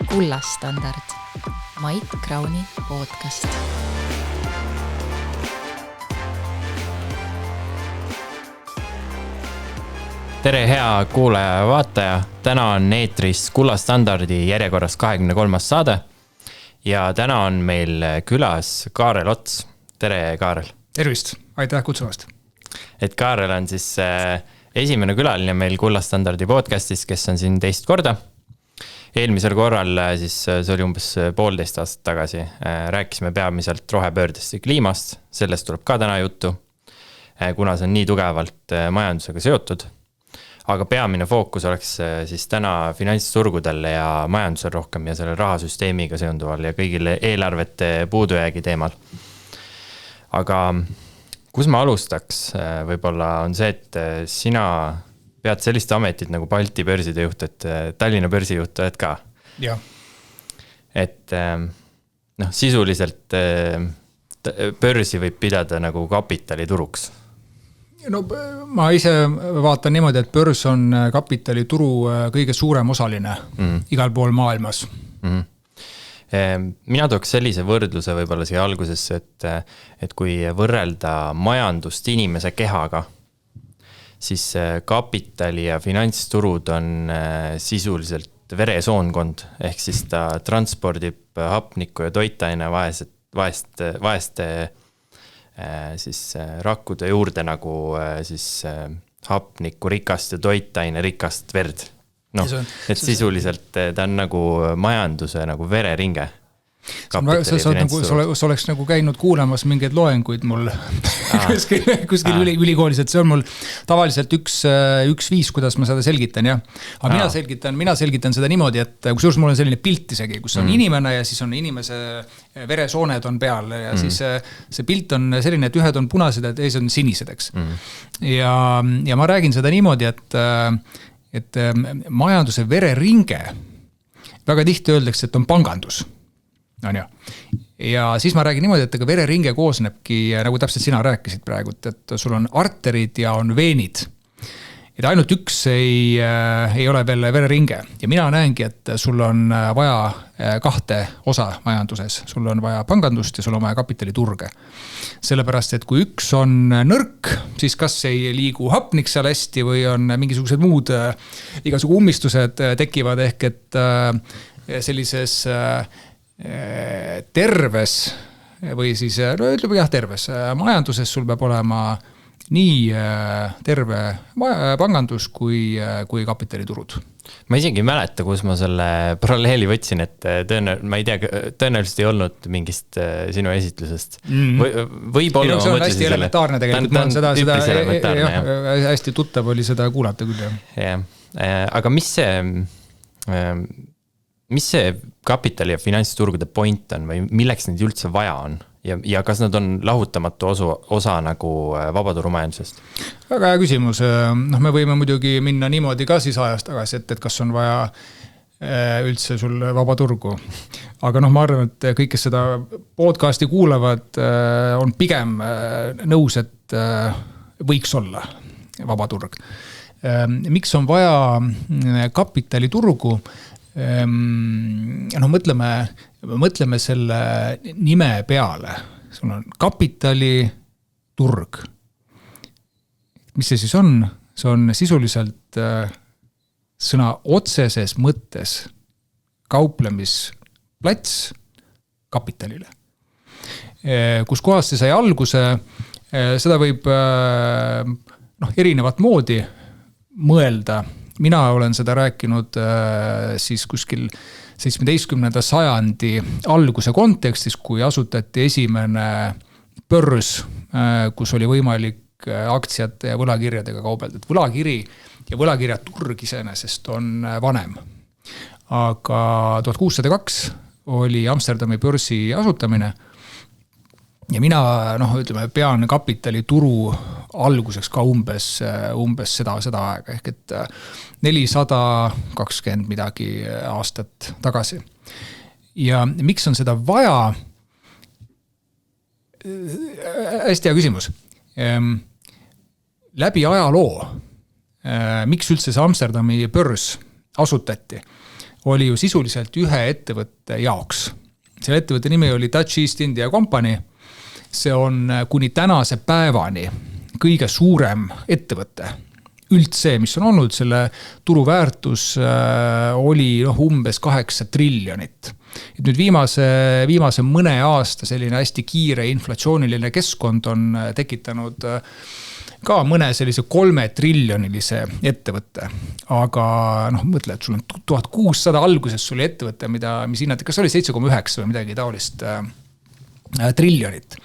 Kullastandard, Mait Krauni podcast. Tere hea kuulaja ja vaataja, täna on eetris Kullastandardi järjekorras 23. saade ja täna on meil külas Kaarel Ots. Tere Kaarel. Tervist, aitäh kutsumast. Et Kaarel on siis esimene külaline meil Kullastandardi podcastis, kes on siin teist korda. Eelmisel korral siis see oli umbes 1,5 aastat tagasi. Rääkisime peamiselt rohepöördest ja kliimast, sellest tuleb ka täna juttu, kuna see on nii tugevalt majandusega seotud. Aga peamine fookus oleks siis täna finantsturgudel ja majandusel rohkem ja selle rahasüsteemiga seonduval ja kõigile eelarvete puudujäägi teemal. Aga kus ma alustaks, võib-olla on see, et sina pead sellist ametit nagu Balti börside juht, et Tallinna börsi juht oled ka. Ja. Et sisuliselt börsi võib pidada nagu kapitalituruks. No ma ise vaatan niimoodi, et börs on kapitalituru kõige suurem osaline igal pool maailmas. Mina tooks sellise võrdluse võib-olla siia algusesse, et kui võrrelda majandust inimese kehaga, siis kapitali ja finantsturud on sisuliselt veresoonkond, ehk siis ta transpordib hapnikku ja toitaine vaeste siis rakkude juurde nagu siis hapnikku rikast ja toitaine rikast verd. Et sisuliselt ta on nagu majanduse nagu vereringe. Sa oleks nagu käinud kuulamas mingeid loenguid mul kuskil ülikoolis, et see on mul tavaliselt üks viis, kuidas ma seda selgitan, jah. Aga mina selgitan seda niimoodi, et kusjuures mul on selline pilt isegi, kus on inimene ja siis on inimese veresooned on peal ja siis see pilt on selline, et ühed on punased ja teised on sinised, eks. Ja ma räägin seda niimoodi, et majanduse vereringe väga tihti öeldakse, et on pangandus. Ja siis ma räägin niimoodi, et vereringe koosnebki, nagu täpselt sina rääkisid praegu, et sul on arterid ja on veenid. Et ainult üks ei ole veel vereringe. Ja mina näengi, et sul on vaja kahte osa majanduses. Sul on vaja pangandust ja sul on vaja kapitaliturge. Sellepärast, et kui üks on nõrk, siis kas ei liigu hapnik seal hästi või on mingisugused muud igasugu ummistused tekivad ehk et sellises terves või siis, ütleme jah, terves majanduses sul peab olema nii terve pangandus kui kapitaliturud. Ma isegi ei mäleta, kus ma selle paralleeli võtsin, et tõenäoliselt ei olnud mingist sinu esitlusest. Võib-olla see on hästi elementaarne tegelikult. Hästi tuttav oli seda kuulata küll. Aga mis see kapitali ja finantsturgude point on või milleks neid üldse vaja on? Ja kas nad on lahutamatu osa nagu vabaturumajandusest? Väga hea küsimus. Me võime muidugi minna niimoodi ka siis ajast tagasi, et kas on vaja üldse sul vabaturgu. Aga ma arvan, et kõik, kes seda podcasti kuulavad, on pigem nõus, et võiks olla vabaturg. Miks on vaja kapitaliturgu? Mõtleme selle nime peale. Sul on kapitaliturg. Mis see siis on? See on sisuliselt sõna otseses mõttes kauplemisplats kapitalile. Kus kohast see sai alguse, seda võib erinevat moodi mõelda. Mina olen seda rääkinud siis kuskil 17. sajandi alguse kontekstis, kui asutati esimene börs, kus oli võimalik aktsiate ja võlakirjadega kaubelda. Võlakiri ja võlakirjaturg iseenesest on vanem. Aga 1602 oli Amsterdami börsi asutamine ja mina pean kapitalituru alguseks ka umbes seda aega, ehk et 420 midagi aastat tagasi. Ja miks on seda vaja? Hästi hea küsimus. Läbi ajaloo, miks üldse see Amsterdami börs asutati? oli ju sisuliselt ühe ettevõtte jaoks. Selle ettevõtte nimi oli Dutch East India Company. See on kuni tänase päevani kõige suurem ettevõte. Üldse, mis on olnud, selle turuväärtus oli umbes 8 triljonit. Et nüüd viimase mõne aasta selline hästi kiire inflatsiooniline keskkond on tekitanud ka mõne sellise 3 triljonilise ettevõtte. Aga mõtle, et sul on 1600 alguses sul ettevõte, mis hinnati, kas oli 7,9 või midagi taolist triljonit.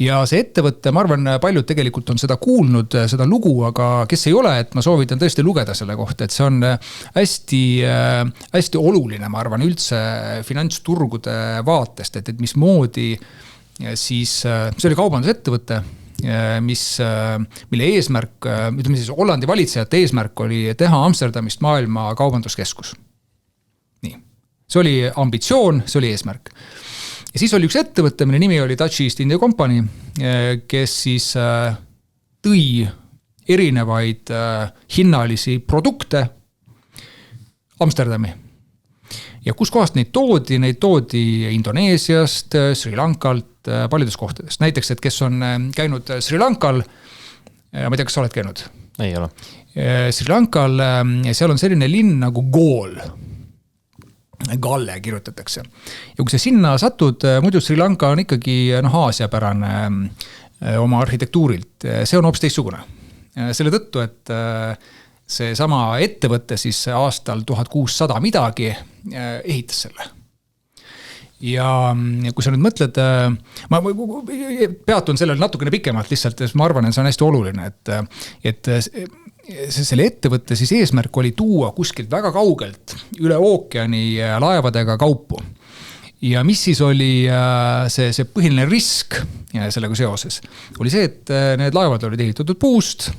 Ja see ettevõte, ma arvan, paljud tegelikult on seda kuulnud, seda lugu, aga kes ei ole, et ma soovitan tõesti lugeda selle kohta, et see on hästi oluline, ma arvan, üldse finantsturgude vaatest, et mismoodi siis, see oli kaubandusettevõte, mille eesmärk, ütleme siis Hollandi valitsejate eesmärk oli teha Amsterdamist maailma kaubanduskeskus. Nii. See oli ambitsioon, see oli eesmärk. Ja siis oli üks ettevõte, mille nimi oli Dutch East India Company, kes siis tõi erinevaid hinnalisi produkte Amsterdami. Ja kus kohast neid toodi? Neid toodi Indoneesiast, Sri Lankalt, paljudest kohtadest. Näiteks, et kes on käinud Sri Lankal, ma ei tea, kas sa oled käinud? Ei ole. Sri Lankal, seal on selline linn nagu Galle kirjutatakse. Ja kui sa sinna satud, muidu Sri Lanka on ikkagi Aasia-pärane oma arhitektuurilt. See on hoopis teistsugune. Selle tõttu, et see sama ettevõte siis aastal 1600 midagi ehitas selle. Ja kui sa nüüd mõtled, ma peatun sellel natukene pikemalt lihtsalt, ma arvan, et see on hästi oluline, et selle ettevõtte siis eesmärk oli tuua kuskilt väga kaugelt üle ookeani laevadega kaupu. Ja mis siis oli see põhiline risk sellega seoses? Oli see, et need laevad olid ehitatud puust,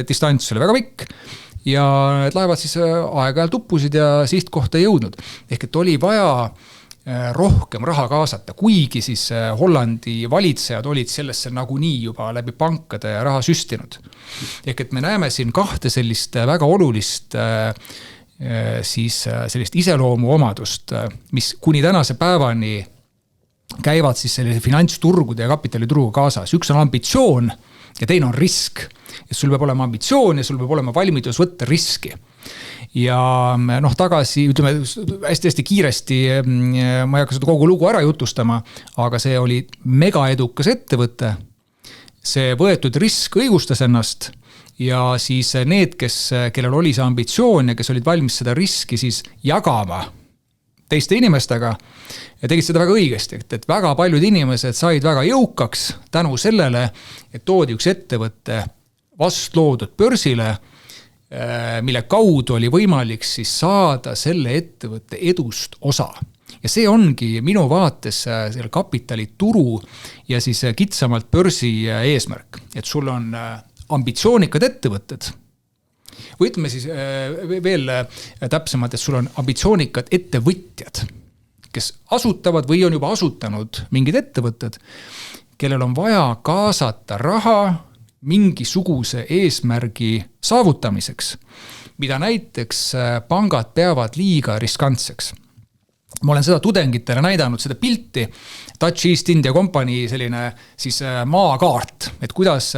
distants oli väga pikk ja need laevad siis aeg-ajalt uppusid ja sihtkohta ei jõudnud. Ehk et oli vaja rohkem raha kaasata, kuigi siis Hollandi valitsejad olid sellesse nagunii juba läbi pankade raha süstinud. Ehk et me näeme siin 2 sellist väga olulist siis sellist iseloomu omadust, mis kuni tänase päevani käivad siis sellise finantsturgude ja kapitaliturguga kaasas. Üks on ambitsioon ja teine on risk. Et sul peab olema ambitsioon ja sul peab olema valmidus võtta riski. Ja tagasi, ütleme hästi kiiresti, ma ei hakka seda kogu lugu ära jutustama, aga see oli mega edukas ettevõte. See võetud risk õigustas ennast ja siis need, kellel oli see ambitsioon ja kes olid valmis seda riski siis jagama teiste inimestega ja tegid seda väga õigesti, et väga paljud inimesed said väga jõukaks tänu sellele, et toodi üks ettevõte vastloodud börsile, mille kaudu oli võimalik siis saada selle ettevõtte edust osa. Ja see ongi minu vaates selle kapitalituru ja siis kitsamalt börsi eesmärk, et sul on ambitsioonikad ettevõtted. Või ütleme siis veel täpsemalt, et sul on ambitsioonikad ettevõtjad, kes asutavad või on juba asutanud mingid ettevõtted, kellel on vaja kaasata raha mingisuguse eesmärgi saavutamiseks, mida näiteks pangad peavad liiga riskantseks. Ma olen seda tudengitele näidanud, seda pilti, Dutch East India Company selline siis maakaart, et kuidas,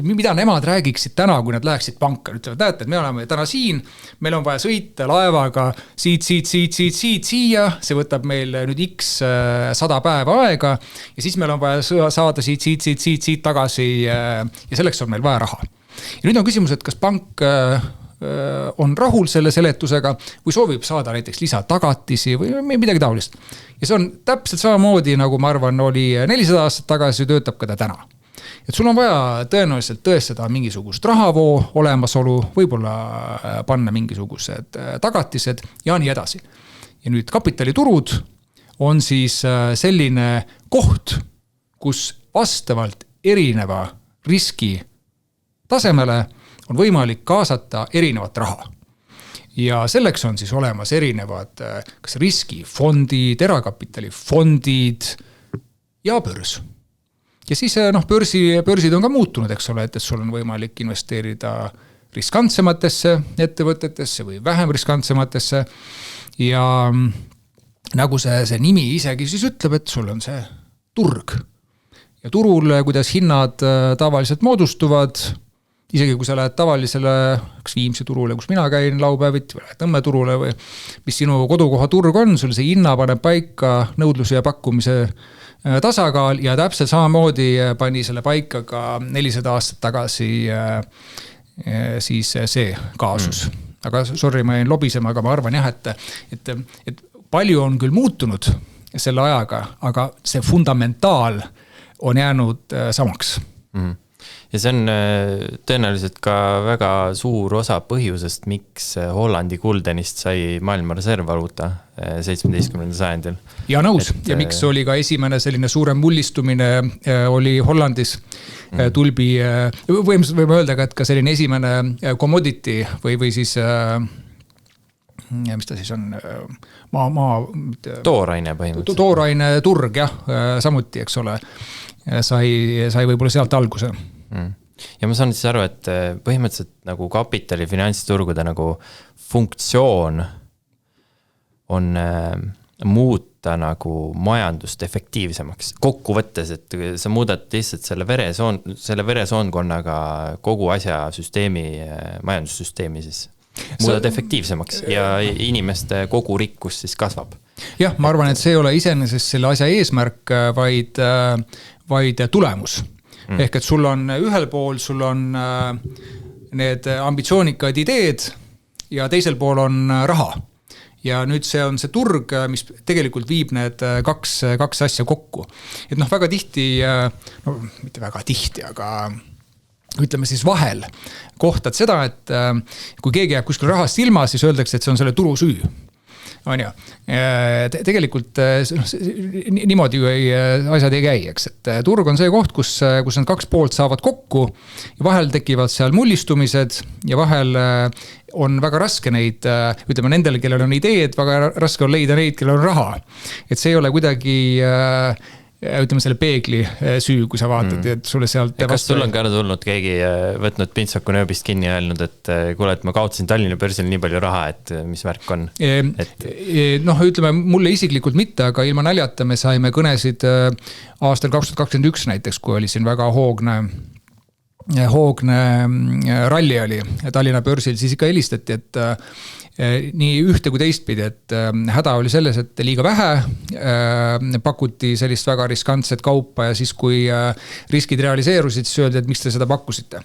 mida nemad räägiksid täna, kui nad läheksid panka. Ütlevad, näete, et me oleme täna siin, meil on vaja sõita laevaga siit, siia, see võtab meil nüüd x 100 päeva aega ja siis meil on vaja saada siit tagasi ja selleks on meil vaja raha. Ja nüüd on küsimus, et kas pank on rahul selle seletusega või soovib saada näiteks lisatagatisi või midagi taolist. Ja see on täpselt samamoodi, nagu ma arvan, oli 400 aastat tagasi, töötab ka ta täna. Et sul on vaja tõenäoliselt tõestada mingisugust rahavoo olemasolu, võib-olla panna mingisugused tagatised ja nii edasi. Ja nüüd kapitaliturud on siis selline koht, kus vastavalt erineva riski tasemele on võimalik kaasata erinevat raha. Ja selleks on siis olemas erinevad kas riskifondid, erakapitalifondid ja börs. Ja siis börsid on ka muutunud, eks ole, et sul on võimalik investeerida riskantsematesse ettevõtetesse või vähem riskantsematesse. ja nagu see nimi isegi siis ütleb, et sul on see turg. Ja turul, kuidas hinnad tavaliselt moodustuvad, isegi kui sa lähed tavalisele Viimsi turule, kus mina käin laupäeviti, või lähed Nõmme turule või mis sinu kodukoha turg on, sul see hinna paneb paika nõudluse ja pakkumise tasakaal ja täpselt samamoodi pani selle paika ka 400 aastat tagasi siis see kaasus. Aga sorry, ma jäin lobisema, aga ma arvan jah, et palju on küll muutunud selle ajaga, aga see fundamentaal on jäänud samaks. Ja see on tõenäoliselt ka väga suur osa põhjusest, miks Hollandi guldenist sai maailma reservvaluuta 17. sajandil. Ja nõus. Ja miks oli ka esimene selline suurem mullistumine oli Hollandis tulbi, võime öelda ka, et ka selline esimene commodity või siis, mis ta siis on, tooraine põhimõtteliselt. Tooraine turg, jah, samuti, eks ole, sai võib-olla sealt alguse. Ja ma saan siis aru, et põhimõtteliselt nagu kapitali finantsturgude nagu funktsioon on muuta nagu majandust efektiivsemaks. Kokku võttes, et sa muudad lihtsalt selle veresoonkonnaga kogu asja süsteemi, majandussüsteemi siis muudad efektiivsemaks ja inimeste kogu rikkus siis kasvab. Jah, ma arvan, et see ei ole iseenesest selle asja eesmärk, vaid tulemus. Ehk et sul on ühel pool, sul on need ambitsioonikad ideed ja teisel pool on raha. Ja nüüd see on see turg, mis tegelikult viib need kaks asja kokku. Et väga tihti, mitte väga tihti, aga ütleme siis vahel kohtad seda, et kui keegi jääb kuskil rahast ilma, siis öeldakse, et see on selle turu süü. On ja. Tegelikult niimoodi asjad ei käi, eks. Et turg on see koht, kus need kaks poolt saavad kokku ja vahel tekivad seal mullistumised ja vahel on väga raske neid, ütleme nendele, kellel on ideed, väga raske on leida neid, kellel on raha. Et see ei ole kuidagi ütleme selle peegli süü, kui sa vaatad, et sulle sealt... Kas sul on ka tulnud keegi võtnud pintsaku nööbist kinni ja öelnud, et kuule, et ma kaotasin Tallinna börsil nii palju raha, et mis värk on? Ütleme, mulle isiklikult mitte, aga ilma naljata me saime kõnesid aastal 2021 näiteks, kui oli siin väga hoogne ralli oli Tallinna börsil, siis ikka helistati, et nii ühte kui teistpidi, et häda oli selles, et liiga vähe pakuti sellist väga riskantset kaupa ja siis kui riskid realiseerusid, siis öeldi, et miks te seda pakkusite.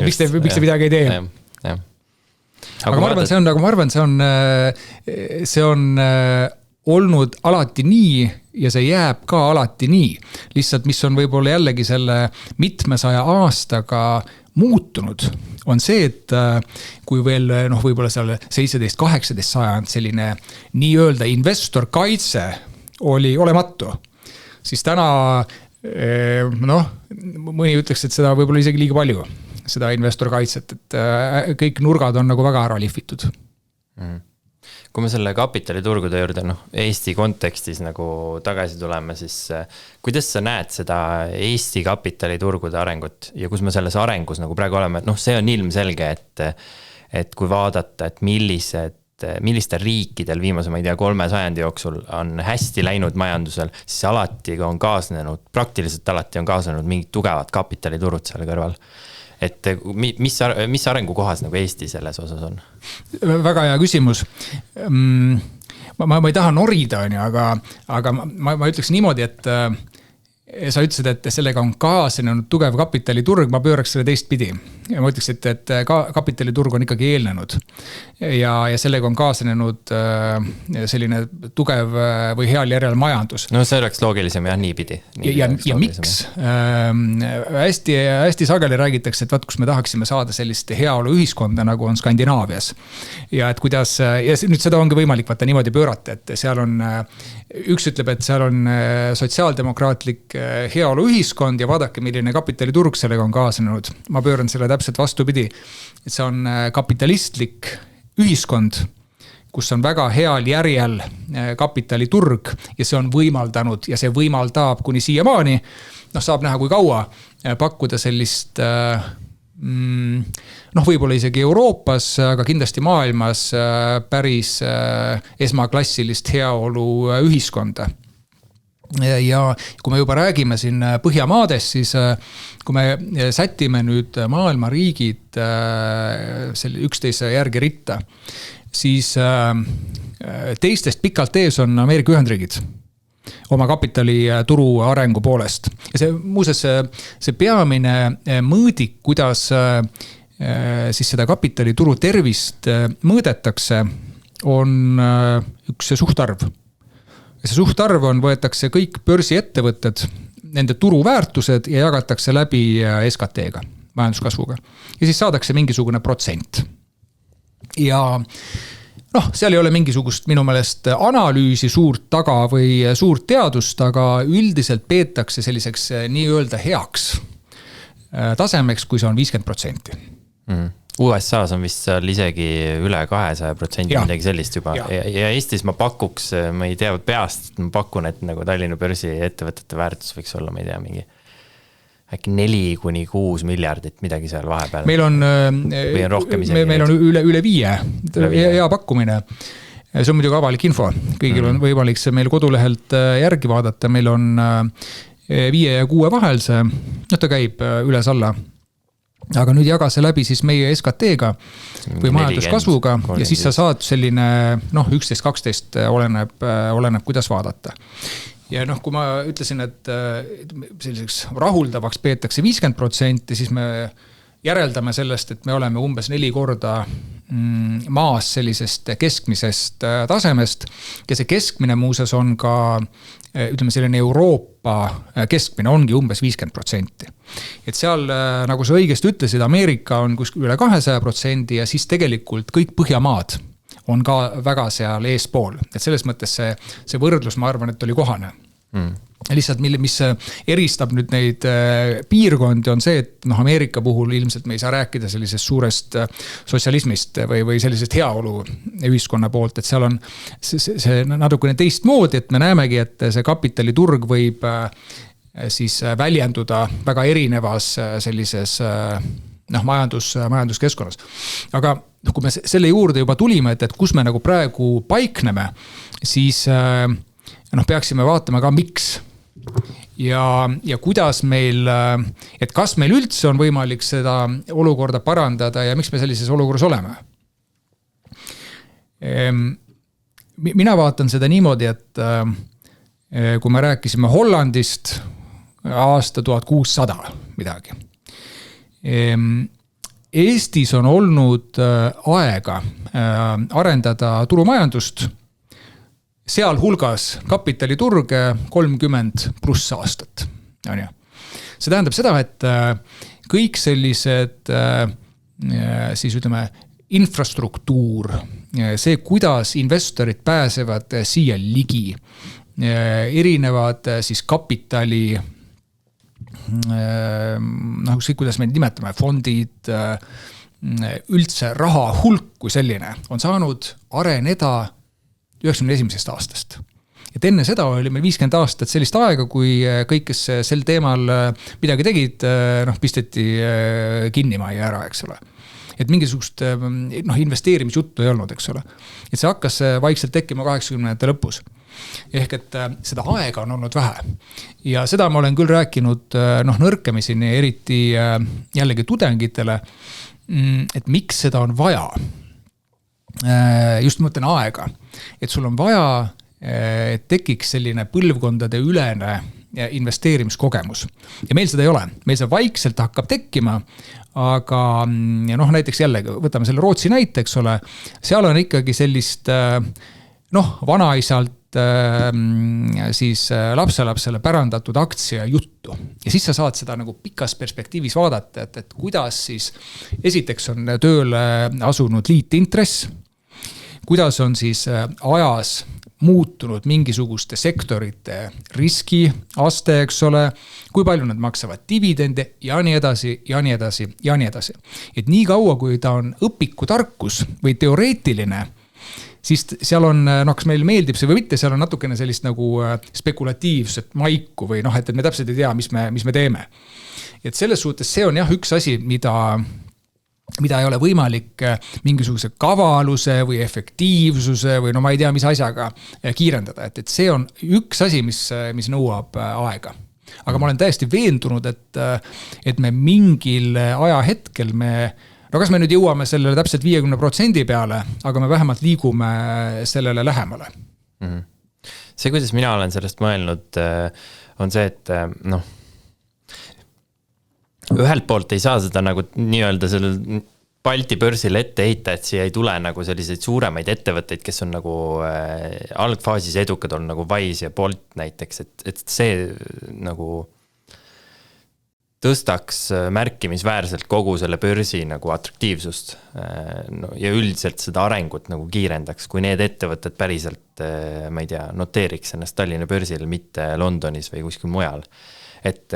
Miks te midagi ei tee? Aga ma arvan, see on olnud alati nii ja see jääb ka alati nii. Lihtsalt, mis on võib-olla jällegi selle mitmesaja aastaga muutunud, on see, et kui veel võib-olla seal 17-18 sajand selline nii-öelda investor kaitse oli olematu, siis täna mõni ütleks, et seda võib-olla isegi liiga palju, seda investor kaitset, et kõik nurgad on nagu väga ära lihvitud. Kui me selle kapitaliturgude juurde Eesti kontekstis nagu tagasi tuleme, siis kuidas sa näed seda Eesti kapitaliturgude arengut ja kus me selles arengus nagu praegu oleme? See on ilmselge, et kui vaadata, et millistel riikidel viimase, ma ei tea, 3 sajandi jooksul on hästi läinud majandusel, siis alati on kaasnenud, praktiliselt alati on kaasnenud mingid tugevad kapitaliturud selle kõrval. Et mis arengukohas nagu Eesti selles osas on? Väga hea küsimus. Ma ei taha norida, aga ma ütleks niimoodi, et sa ütlesid, et sellega on kaasnenud tugev kapitaliturg, ma pööraks selle teistpidi. Ma ütleks, et kapitaliturg on ikkagi eelnenud ja sellega on kaasnenud selline tugev või heal järjel majandus. See oleks loogilisem jah, niipidi. Ja miks? Hästi sageli räägitakse, et kus me tahaksime saada sellist heaolu ühiskonda, nagu on Skandinaavias. Ja et kuidas, ja nüüd seda ongi võimalik vaata niimoodi pöörata, et seal on, üks ütleb, et seal on sotsiaaldemokraatlik heaolu ühiskond ja vaadake, milline kapitaliturg sellega on kaasnenud. Ma pööran selle täpselt vastupidi, et see on kapitalistlik ühiskond, kus on väga heal järjel kapitaliturg ja see on võimaldanud ja see võimaldab kuni siiamaani, saab näha kui kaua pakkuda sellist noh, võib-olla isegi Euroopas, aga kindlasti maailmas päris esmaklassilist heaolu ühiskonda. Ja kui me juba räägime siin Põhjamaadest, siis kui me sätime nüüd maailma riigid üksteise järgi ritta, siis teistest pikalt ees on Ameerika Ühendriigid oma kapitali turu arengu poolest. Ja see muuseas see peamine mõõdik, kuidas siis seda kapitali turu tervist mõõdetakse, on üks suhtarv. Ja see suhtarv võetakse kõik börsiettevõtted, nende turuväärtused ja jagatakse läbi SKT-ga, majanduskasvuga. Ja siis saadakse mingisugune protsent. Ja noh, seal ei ole mingisugust minu meelest analüüsi suurt taga või suurt teadust, aga üldiselt peetakse selliseks nii-öelda heaks tasemeks, kui see on 50%. USA's on vist seal isegi üle 200%, midagi sellist juba. Ja Eestis ma pakuks, ma ei tea peast, ma pakun, et nagu Tallinna börsi ettevõtete väärtus võiks olla, ma ei tea, mingi äkki 4-6 miljardit, midagi seal vahepeal. Meil on üle 5 hea pakkumine. See on muidugi avalik info. Kõigil on võimalik see meil kodulehelt järgi vaadata. Meil on 5 ja 6 vahel see, ta käib üles alla. Aga nüüd jaga see läbi siis meie SKT-ga või majanduskasvuga ja siis sa saad selline 11-12 oleneb kuidas vaadata. Ja noh, kui ma ütlesin, et selliseks rahuldavaks peetakse 50%, siis me järeldame sellest, et me oleme umbes 4 korda maas sellisest keskmisest tasemest. Ja see keskmine muuses on ka, ütleme selline Euroopa keskmine ongi umbes 50%. Et seal, nagu sa õigesti ütlesid, Ameerika on kuskil üle 200% ja siis tegelikult kõik Põhjamaad on ka väga seal eespool. Et selles mõttes see võrdlus, ma arvan, et oli kohane. Lihtsalt, mis eristab nüüd neid piirkondi on see, et Ameerika puhul ilmselt me ei saa rääkida sellisest suurest sotsialismist või sellisest heaolu ühiskonna poolt, et seal on see natukene teistmoodi, et me näemegi, et see kapitaliturg võib siis väljenduda väga erinevas sellises majanduskeskkonnas. Aga kui me selle juurde juba tulime, et kus me nagu praegu paikneme, siis peaksime vaatama ka miks ja kuidas meil, et kas meil üldse on võimalik seda olukorda parandada ja miks me sellises olukorras oleme. Mina vaatan seda niimoodi, et kui me rääkisime Hollandist aasta 1600 midagi. Eestis on olnud aega arendada turumajandust, seal hulgas kapitaliturge 30+ aastat. See tähendab seda, et kõik sellised siis ütleme infrastruktuur, see kuidas investorid pääsevad siia ligi, erinevad siis kapitali kuidas me nimetame, fondid, üldse raha hulk kui selline on saanud areneda 91. aastast. Et enne seda oli meil 50 aastat sellist aega, kui kõik, kes sel teemal midagi tegid, pisteti kinni maja ära, eks ole. Et mingisugust investeerimisjuttu ei olnud, eks ole. Et see hakkas vaikselt tekkima 80. lõpus. Ehk et seda aega on olnud vähe. Ja seda ma olen küll rääkinud nõrkemiseni, eriti jällegi tudengitele, et miks seda on vaja. Just mõtlen aega, et sul on vaja, et tekiks selline põlvkondade ülene investeerimiskogemus. Ja meil seda ei ole. Meil see vaikselt hakkab tekkima, aga näiteks jällegi, võtame selle Rootsi näite, eks ole, seal on ikkagi sellist vanaisalt siis lapselapsele pärandatud aktsia juttu. Ja siis sa saad seda nagu pikas perspektiivis vaadata, et kuidas siis esiteks on tööle asunud liitintress, kuidas on siis ajas muutunud mingisuguste sektorite riskiaste, eks ole, kui palju nad maksavad dividende ja nii edasi, ja nii edasi, ja nii edasi. Et nii kaua, kui ta on õpikutarkus või teoreetiline, siis seal on, kas meil meeldib see või mitte, seal on natukene sellist nagu spekulatiivset maiku või et me täpselt ei tea, mis me teeme. et selles suhtes see on jah üks asi, mida ei ole võimalik mingisuguse kavaluse või efektiivsuse või no ma ei tea, mis asjaga kiirendada. Et see on üks asi, mis nõuab aega. Aga ma olen täiesti veendunud, et me mingil ajahetkel kas me nüüd jõuame sellele täpselt 50% peale, aga me vähemalt liigume sellele lähemale. See, kuidas mina olen sellest mõelnud, on see, et ühelt poolt ei saa seda nagu nii-öelda sellel Balti börsil ette heita, et siia ei tule nagu selliseid suuremaid ettevõtteid, kes on nagu algfaasis edukad on nagu Wise ja Bolt näiteks, et see nagu tõstaks märkimisväärselt kogu selle börsi nagu atraktiivsust ja üldiselt seda arengut nagu kiirendaks, kui need ettevõtted päriselt, ma ei tea, noteeriks ennast Tallinna börsil, mitte Londonis või kuskil mujal. Et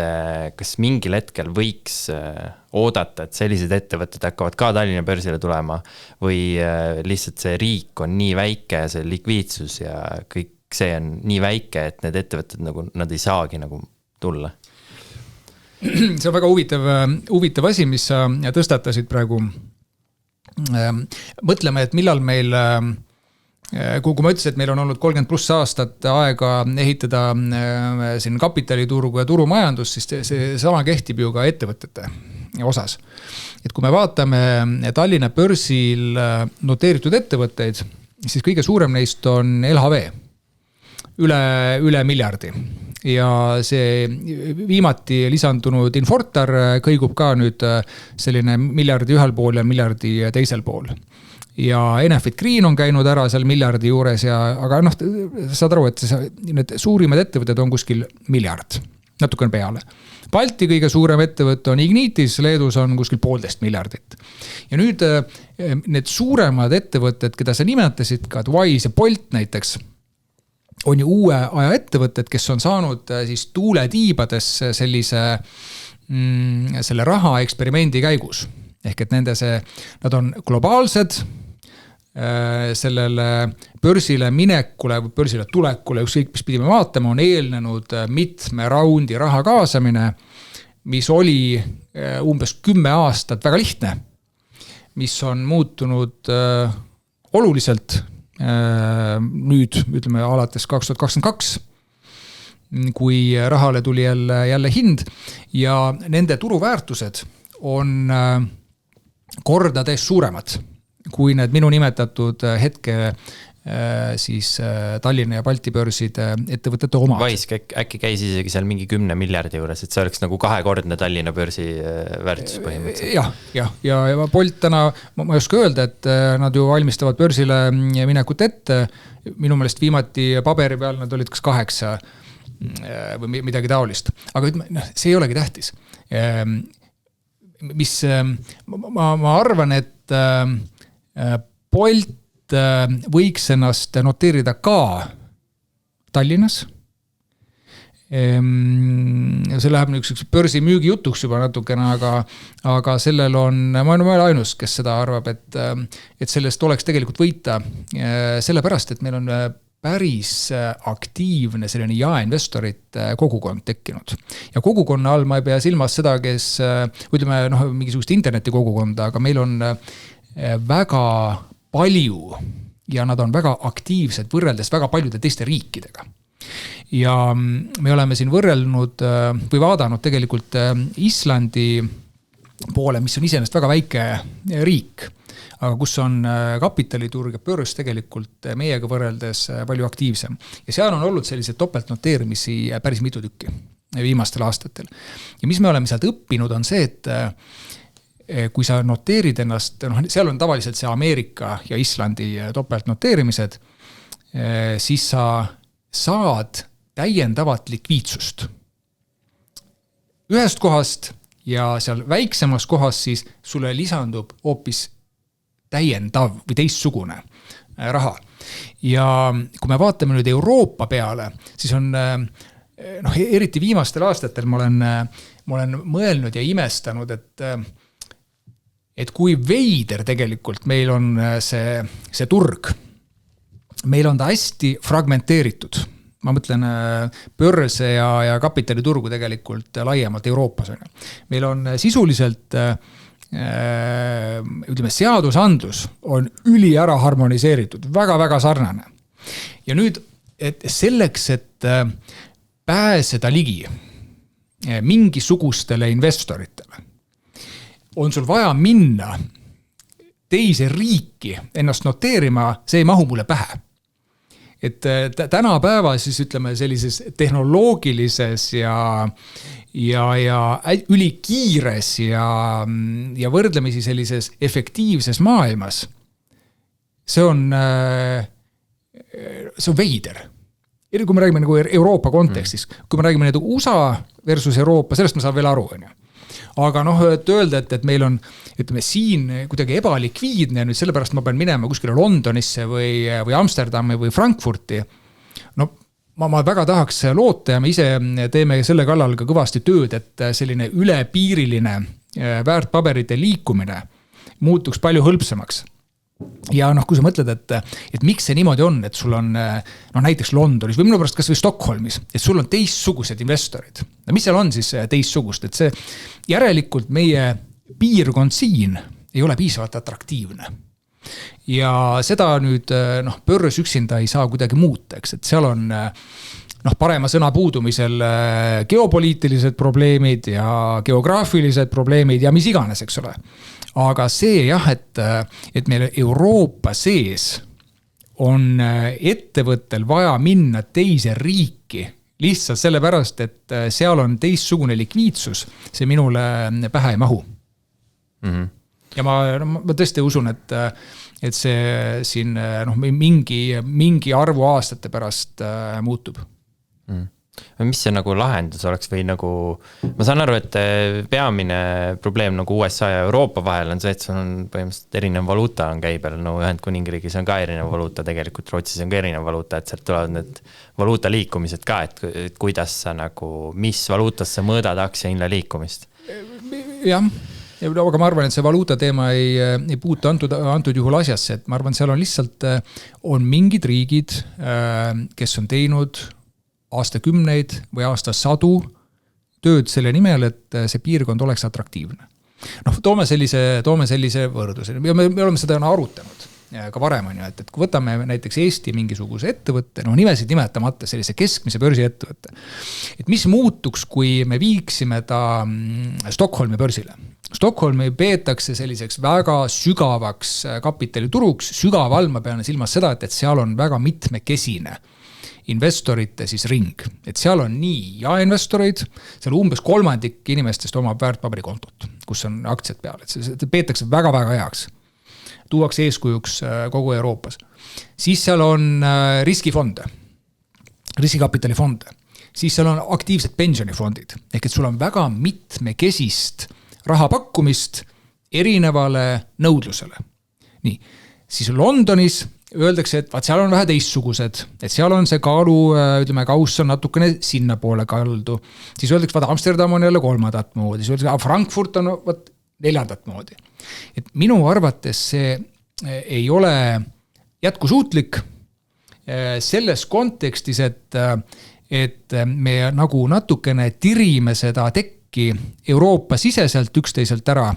kas mingil hetkel võiks oodata, et sellised ettevõtted hakkavad ka Tallinna börsile tulema või lihtsalt see riik on nii väike, see likviidsus ja kõik see on nii väike, et need ettevõtted nagu, nad ei saagi nagu tulla? See on väga huvitav asi, mis sa tõstatasid praegu. Mõtleme, et millal meil, kui ma ütlesin, et meil on olnud 30+ aastat aega ehitada siin kapitaliturgu ja turumajandus, siis see sama kehtib ju ka ettevõtete osas. Et kui me vaatame Tallinna börsil noteeritud ettevõtteid, siis kõige suurem neist on LHV, üle miljardi. Ja see viimati lisandunud Infortar kõigub ka nüüd selline miljardi ühel pool ja miljardi teisel pool. Ja Enefit Green on käinud ära seal miljardi juures, aga saad aru, et need suurimad ettevõtted on kuskil miljard, natuke peale. Balti kõige suurem ettevõte on Ignitis, Leedus on kuskil 1,5 miljardit. Ja nüüd need suuremad ettevõtted, keda sa nimetasid, ka Wise ja Bolt näiteks, on ju uue aja ettevõtted, kes on saanud siis tuuletiibadesse selle raha eksperimendi käigus. Ehk et nad on globaalsed, sellele börsile minekule või börsile tulekule, ükskõik mis pidime vaatama, on eelnenud mitme raundi raha kaasamine, mis oli umbes 10 aastat väga lihtne, mis on muutunud oluliselt nüüd, ütleme, alates 2022, kui rahale tuli jälle hind ja nende turuväärtused on kordades suuremad, kui need minu nimetatud hetke siis Tallinna ja Balti börside ettevõtete omad. Wise äkki käis isegi seal mingi 10 miljardi juures, et see oleks nagu 2-kordne Tallinna börsi väärtus põhimõtteliselt. Ja Bolt täna, ma ei oska öelda, et nad ju valmistavad börsile minekut ette. Minu meelest viimati paberi peal nad olid kas 8 või midagi taolist. Aga see ei olegi tähtis. Ma arvan, et Bolt võiks ennast noteerida ka Tallinnas. See läheb üks börsi müügi jutuks juba natukene, aga sellel on, ma olen ainus, kes seda arvab, et sellest oleks tegelikult võita sellepärast, et meil on päris aktiivne selline jaeinvestorite kogukond tekkinud. Ja kogukonna all ma ei pea silmas seda, kes, ütleme, mingisugust interneti kogukonda, aga meil on väga palju ja nad on väga aktiivsed võrreldes väga paljude teiste riikidega. Ja me oleme siin võrrelnud või vaadanud tegelikult Islandi poole, mis on iseenesest väga väike riik, aga kus on kapitaliturg ja börs tegelikult meiega võrreldes palju aktiivsem. Ja seal on olnud sellised topeltnoteerimisi päris mitu tükki viimastel aastatel. Ja mis me oleme sealt õppinud on see, et kui sa noteerid ennast, seal on tavaliselt see Ameerika ja Islandi topeltnoteerimised, siis sa saad täiendavat likviidsust ühest kohast ja seal väiksemas kohas siis sulle lisandub hoopis täiendav või teistsugune raha. Ja kui me vaatame nüüd Euroopa peale, siis on eriti viimastel aastatel ma olen mõelnud ja imestanud, et kui veider tegelikult meil on see turg. Meil on ta hästi fragmenteeritud. ma mõtlen börse ja kapitaliturgu tegelikult laiemalt Euroopas. Meil on sisuliselt ütleme, seadusandlus on üli ära harmoniseeritud, väga-väga sarnane. Ja nüüd, et selleks, et pääseda ligi mingisugustele investoritele, on sul vaja minna teise riiki ennast noteerima, see ei mahu mulle pähe. Et tänapäeva siis ütleme sellises tehnoloogilises ja ülikiires ja võrdlemisi sellises efektiivses maailmas, see on veider. Kui me räägime nagu Euroopa kontekstis, kui me räägime nagu USA versus Euroopa, sellest ma saan veel aru. Aga et öelda, et meil on ütleme, siin kuidagi ebalikviidne, nüüd sellepärast ma pean minema kuskile Londonisse või Amsterdami või Frankfurti. Ma väga tahaks loota ja me ise teeme selle kallal ka kõvasti tööd, et selline ülepiiriline väärtpaberite liikumine muutuks palju hõlpsamaks. Ja kui sa mõtled, et miks see niimoodi on, et sul on näiteks Londonis või minu pärast kas või Stockholmis, et sul on teistsugused investorid. Mis seal on siis teistsugust, et see järelikult meie piirkond siin ei ole piisavalt atraktiivne. Ja seda nüüd börs üksinda ei saa kuidagi muuta, eks, et seal on parema sõna puudumisel geopoliitilised probleemid ja geograafilised probleemid ja mis iganes, eks ole. Aga see jah, et meil Euroopa sees on ettevõttel vaja minna teise riiki lihtsalt sellepärast, et seal on teistsugune likviidsus, see minule pähe ei mahu. Mm-hmm. Ja ma tõesti usun, et see siin mingi arvu aastate pärast muutub. Mm. Mis see nagu lahendus oleks või nagu, ma saan aru, et peamine probleem nagu USA ja Euroopa vahel on see, et sul on põhimõtteliselt erinev valuuta on käibel, Ühendkuningriigis on ka erinev valuuta, tegelikult Rootsis on ka erinev valuuta, et sealt tulevad need valuuta liikumised ka, et kuidas sa nagu, mis valuutas sa mõõdad aktsiahinna liikumist? Jah, aga ma arvan, et see valuuta teema ei puutu antud juhul asjasse, et ma arvan, seal on lihtsalt on mingid riigid, kes on teinud aastakümneid või aastasadu tööd selle nimel, et see piirkond oleks atraktiivne. Toome sellise võrdluse. Me oleme seda arutanud ka varem, et kui võtame näiteks Eesti mingisuguse ettevõtte, nimesid nimetamata sellise keskmise börsi ettevõtte, et mis muutuks, kui me viiksime ta Stockholmi börsile. Stockholmi peetakse selliseks väga sügavaks kapitalituruks, sügav all ma pean silmas seda, et seal on väga mitmekesine investorite siis ring, et seal on nii jaeinvestoreid, seal umbes 3% inimestest omab väärtpaberikontot, kus on aktsiad peal, et see peetakse väga-väga heaks. Tuuakse eeskujuks kogu Euroopas. Siis seal on riskifonde, riskikapitalifonde, siis seal on aktiivsed pensionifondid, ehk et sul on väga mitmekesist raha pakkumist erinevale nõudlusele. Nii, siis Londonis öeldakse, et seal on vähe teistsugused, et seal on see kaalu, ütleme, kauss on natukene sinna poole kaldu. Siis öeldakse, Amsterdam on jälle 3. moodi, siis öeldakse, Frankfurt on 4. moodi. Et minu arvates see ei ole jätkusuutlik selles kontekstis, et me nagu natukene tirime seda tekki Euroopa siseselt üksteiselt ära.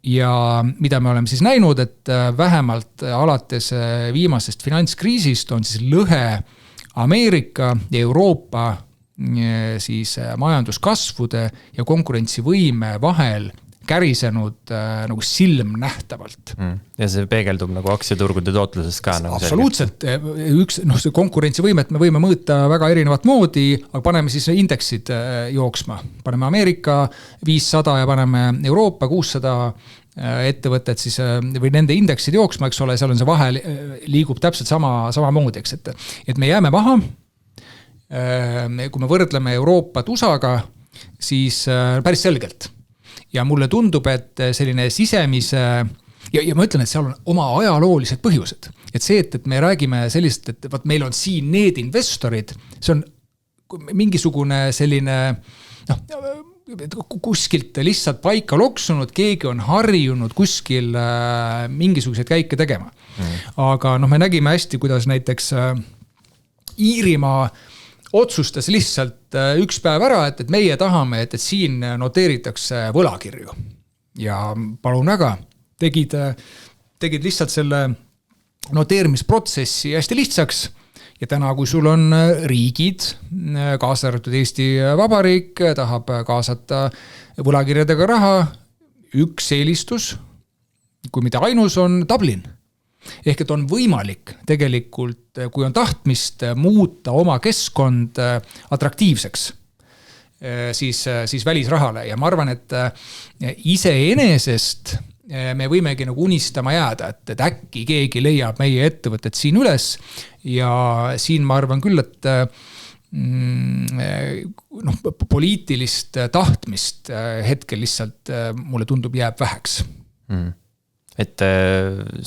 Ja mida me oleme siis näinud, et vähemalt alates viimasest finantskriisist on siis lõhe Ameerika ja Euroopa siis majanduskasvude ja konkurentsivõime vahel kärisenud nagu silm nähtavalt. Ja see peegeldub nagu aktsiaturgude tootluses ka. Absoluutselt. See konkurentsivõimet me võime mõõta väga erinevat moodi, aga paneme siis indeksid jooksma. Paneme Ameerika 500 ja paneme Euroopa 600 ettevõtted siis, või nende indeksid jooksma, eks ole, seal on see vahe liigub täpselt sama moodi, eks, et me jääme maha. Kui me võrdleme Euroopat USA-ga, siis päris selgelt. Ja mulle tundub, et selline sisemise, ja ma ütlen, et seal on oma ajaloolised põhjused. Et see, et me räägime sellist, et meil on siin need investorid, see on mingisugune selline, kuskilt lihtsalt paika loksunud, keegi on harjunud kuskil mingisuguseid käike tegema. Aga me nägime hästi, kuidas näiteks Iirimaa otsustas lihtsalt üks päev ära, et meie tahame, et siin noteeritakse võlakirju. Ja palun väga, tegid lihtsalt selle noteerimisprotsessi hästi lihtsaks. Ja täna, kui sul on riigid, kaasa arvatud Eesti Vabariik, tahab kaasata võlakirjadega raha, üks eelistus, kui mitte ainus, on Dublin. Ehk et on võimalik tegelikult, kui on tahtmist muuta oma keskkond atraktiivseks, siis välisrahale. Ja ma arvan, et iseenesest me võimegi nagu unistama jääda, et äkki keegi leiab meie ettevõtted siin üles. Ja siin ma arvan küll, et poliitilist tahtmist hetkel lihtsalt mulle tundub jääb väheks. Et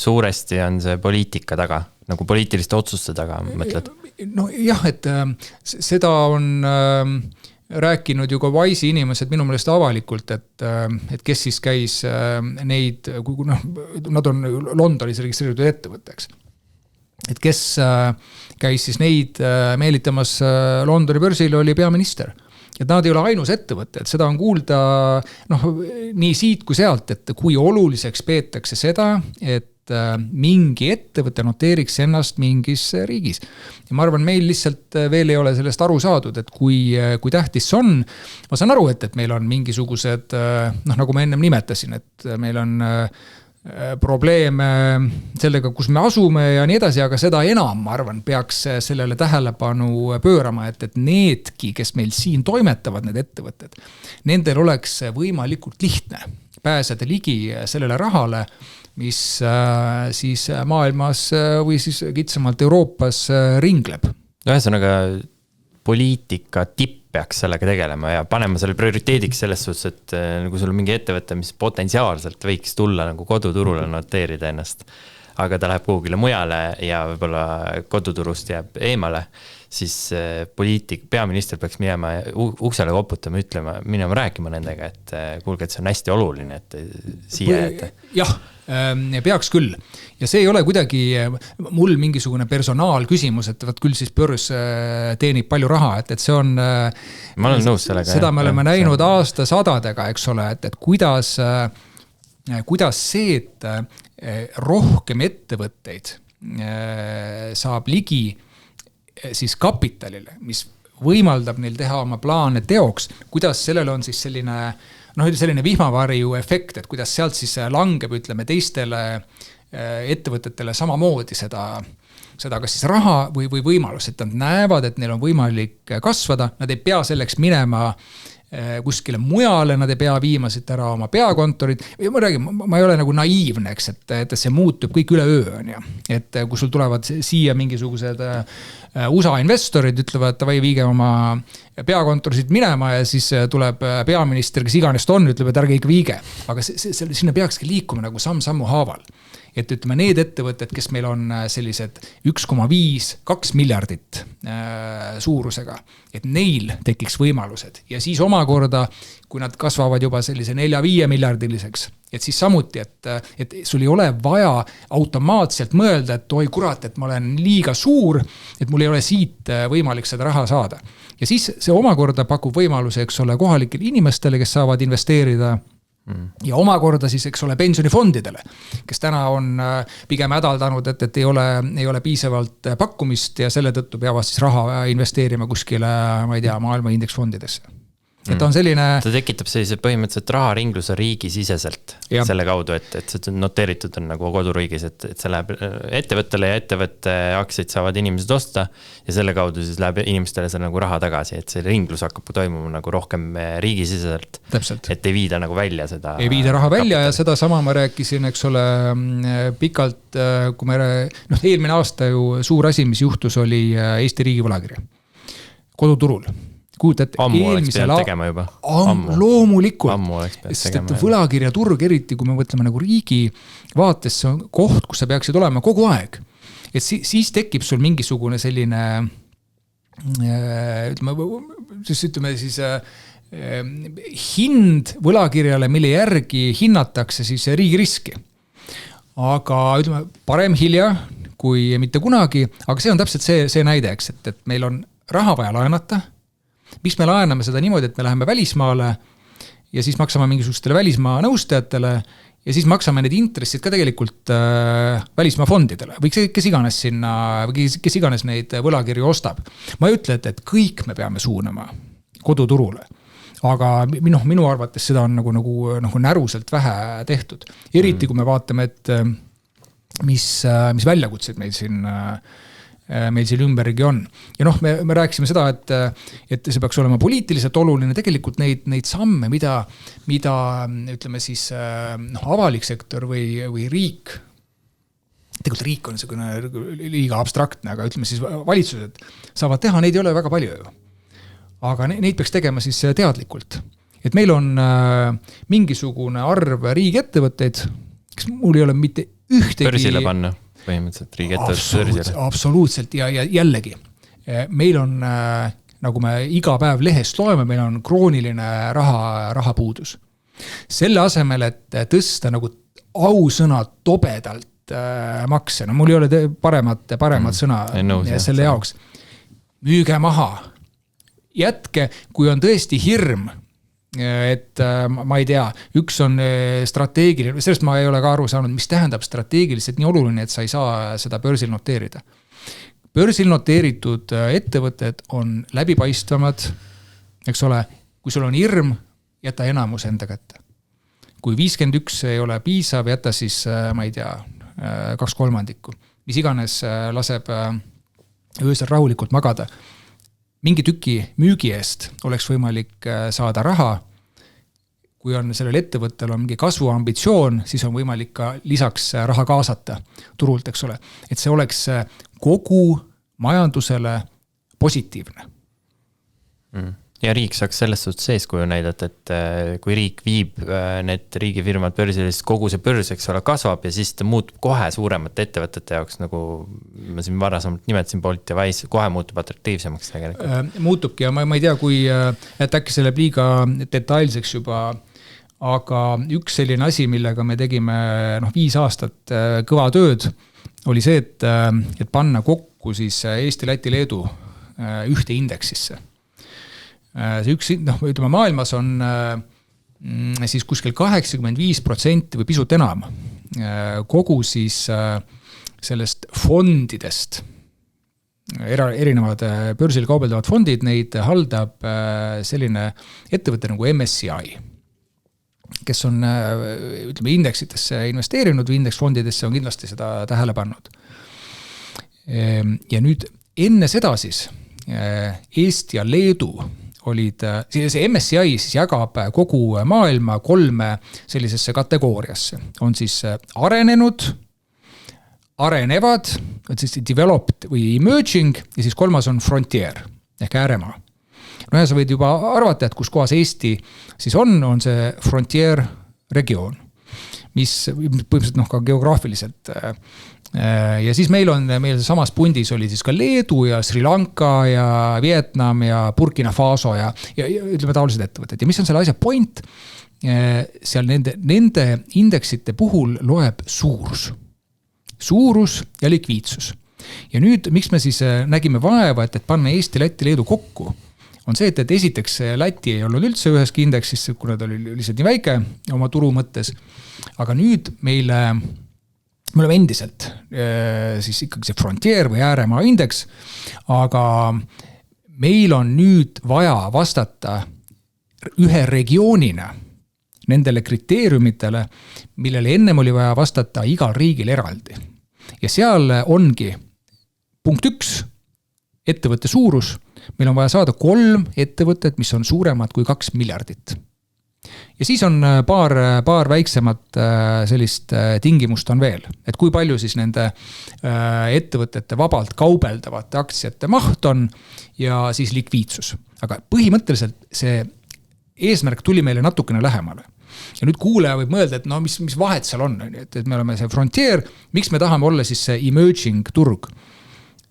suuresti on see poliitika taga, nagu poliitiliste otsuste taga, mõtled? No jah, et seda on rääkinud ju ka Wise'i inimesed minu meelest avalikult, et kes siis käis neid, nad on Londonis registreeritud ettevõtteks. Et kes käis siis neid meelitamas Londoni börsil oli peaminister. Et nad ei ole ainus ettevõte, et seda on kuulda nii siit kui sealt, et kui oluliseks peetakse seda, et mingi ettevõte noteeriks ennast mingis riigis. Ja ma arvan, meil lihtsalt veel ei ole sellest aru saadud, et kui tähtis on. Ma saan aru, et meil on mingisugused, nagu ma ennem nimetasin, et meil on probleeme sellega, kus me asume ja nii edasi, aga seda enam, ma arvan, peaks sellele tähelepanu pöörama, et needki, kes meil siin toimetavad, need ettevõtted, nendel oleks võimalikult lihtne pääseda ligi sellele rahale, mis siis maailmas või siis kitsamalt Euroopas ringleb. Ühesõnaga, poliitika tipp peaks sellega tegelema ja panema selle prioriteediks selles suhtes, et nagu sul on mingi ettevõte, mis potentsiaalselt võiks tulla nagu koduturule noteerida ennast, aga ta läheb kuhugile mujale ja võib-olla koduturust jääb eemale, siis peaminister peaks minema uksele koputama, minema rääkima nendega, et kuulge, et see on hästi oluline, et siia jääte. Jah, peaks küll. Ja see ei ole kuidagi mul mingisugune personaalküsimus, et võt küll siis börs teenib palju raha, et see on... Ma olen nõus sellega. Seda me oleme näinud aastasadadega, eks ole, et kuidas see, et rohkem ettevõtteid saab ligi siis kapitalile, mis võimaldab neil teha oma plaane teoks, kuidas sellel on siis selline vihmavarju efekt, et kuidas sealt siis langeb, ütleme, teistele ettevõtetele samamoodi seda kas siis raha või võimalus, et nad näevad, et neil on võimalik kasvada, nad ei pea selleks minema kuskile mujale, nad ei pea viima siit ära oma peakontorid. Ja ma räägin, ma ei ole nagu naiivne, eks, et see muutub kõik üleöö on ja. Et kui sul tulevad siia mingisugused USA investorid, ütlevad, et viige oma peakontorisid minema ja siis tuleb peaminister, kes iganest on, ütleb, et ärge ikka viige. Aga sinna peakski liikuma nagu sammu haaval. Et ütleme, need ettevõtted, kes meil on sellised 1,5-2 miljardit suurusega, et neil tekiks võimalused. Ja siis omakorda, kui nad kasvavad juba sellise 4-5 miljardiliseks, et siis samuti, et sul ei ole vaja automaatselt mõelda, et oi kurat, et ma olen liiga suur, et mul ei ole siit võimalik seda raha saada. Ja siis see omakorda pakub võimaluse, eks ole, kohalikele inimestele, kes saavad investeerida ja omakorda siis, eks ole, pensionifondidele, kes täna on pigem hädaldanud, et ei ole piisavalt pakkumist ja selle tõttu peavad siis raha investeerima kuskile, ma ei tea, maailma indeksfondidesse. Et on selline... Ta tekitab sellise põhimõtteliselt raharingluse riigisiseselt selle kaudu, et see noteeritud on nagu koduriigis, et see läheb ettevõttele ja ettevõtte aktsiaid saavad inimesed osta ja selle kaudu siis läheb inimestele see nagu raha tagasi, et see ringlus hakkab toimuma nagu rohkem riigisiseselt. Täpselt. Et ei viida nagu välja seda... Ei viida raha välja ja seda sama ma rääkisin, eks ole, pikalt, kui eelmine aasta ju suur asi, mis juhtus, oli Eesti riigi võlakirja koduturul. Ammu oleks pealt tegema juba. Loomulikult. Ammu oleks pealt tegema. Sest võlakirja turg, eriti kui me mõtleme nagu riigi vaates, see on koht, kus sa peaksid olema kogu aeg. Et siis tekib sul mingisugune selline, ütleme siis hind võlakirjale, mille järgi hinnatakse siis riigi riski. Aga ütleme, parem hilja kui mitte kunagi, aga see on täpselt see näide, eks, et meil on raha vaja laenata. Miks me laename seda niimoodi, et me läheme välismaale ja siis maksame mingisugustele välismaa nõustajatele ja siis maksame need intressid ka tegelikult välismaa fondidele või kes iganes sinna, või kes iganes neid võlakirju ostab. Ma ei ütle, et kõik me peame suunama koduturule, aga minu arvates seda on nagu näruselt vähe tehtud. Eriti kui me vaatame, et mis väljakutseid meil siin ümbergi on. Ja me rääkisime seda, et see peaks olema poliitiliselt oluline, tegelikult neid samme, mida ütleme siis avalik sektor või riik, tegelikult riik on liiga abstraktne, aga ütleme siis valitsused saavad teha, neid ei ole väga palju ju. Aga neid peaks tegema siis teadlikult. Et meil on mingisugune arv riigiettevõtteid, kes mul ei ole mitte ühtegi... Börsile panna. Põhimõtteliselt riigiettevõttes. Absoluutselt ja jällegi meil on, nagu me iga päev lehest loeme, meil on krooniline rahapuudus. Selle asemel, et tõsta nagu ausõna tobedalt makse, mul ei ole paremat sõna selle jaoks. Müüge maha. Jätke, kui on tõesti hirm, et ma ei tea, üks on strateegiline, sellest ma ei ole ka aru saanud, mis tähendab strateegiliselt nii oluline, et sa ei saa seda börsil noteerida. Börsil noteeritud ettevõtted on läbipaistvamad, eks ole, kui sul on hirm, jäta enamus enda kätte. Kui 51 ei ole piisav, jäta siis, ma ei tea, 2/3, mis iganes laseb öösel rahulikult magada. Mingi tüki müügi eest oleks võimalik saada raha. Kui on sellel ettevõttel on mingi kasvuambitsioon, siis on võimalik ka lisaks raha kaasata turult, eks ole. Et see oleks kogu majandusele positiivne. Ja riik saaks sellest suhtes seeskuju näidata, et kui riik viib need riigifirmad börsile, siis kogu see börs, eks ole, kasvab ja siis ta muutub kohe suuremate ettevõtete jaoks, nagu ma siin varasemalt nimetasin Bolt ja Wise, kohe muutub atraktiivsemaks tegelikult. Muutubki ja ma ei tea, kui äkki selle liiga detailseks juba, aga üks selline asi, millega me tegime 5 aastat kõva tööd, oli see, et panna kokku siis Eesti, Läti, Leedu ühte indeksisse. See üks, ütleme, maailmas on siis kuskil 85% või pisut enam kogu siis sellest fondidest, erinevad börsil kaubeldavad fondid, neid haldab selline ettevõte nagu MSCI, kes on, ütleme, indeksitesse investeerinud või indeksfondidesse on kindlasti seda tähele pannud. Ja nüüd enne seda siis Eesti ja Leedu olid, see MSCI siis jagab kogu maailma 3 sellisesse kategooriasse. On siis arenenud, arenevad, siis developed või emerging ja siis 3 on frontier ehk ääremaa. Ja sa võid juba arvata, et kus kohas Eesti siis on see frontier regioon, mis põhimõtteliselt ka geograafiliselt. Ja siis meil samas pundis oli siis ka Leedu ja Sri Lanka ja Vietnam ja Burkina Faso ja ütleme taolised ettevõtted. Ja mis on selle asja point? Seal nende indeksite puhul loeb suurus ja likviidsus. Ja nüüd, miks me siis nägime vaeva, et panna Eesti, Läti, Leedu kokku, on see, et esiteks Läti ei olnud üldse üheski indeksis, kuna ta oli lihtsalt nii väike oma turu mõttes, aga nüüd me oleme endiselt siis ikkagi see frontier või ääremaa indeks, aga meil on nüüd vaja vastata ühe regioonina nendele kriteeriumitele, millele ennem oli vaja vastata igal riigil eraldi. Ja seal ongi punkt 1, ettevõtte suurus, meil on vaja saada 3 ettevõtted, mis on suuremad kui 2 miljardit. Ja siis on paar väiksemat sellist tingimust on veel, et kui palju siis nende ettevõtete vabalt kaubeldavate aktsiate maht on ja siis likviidsus. Aga põhimõtteliselt see eesmärk tuli meile natukene lähemale. Ja nüüd kuulaja võib mõelda, et mis vahet seal on, et me oleme see frontier, miks me tahame olla siis see emerging turg?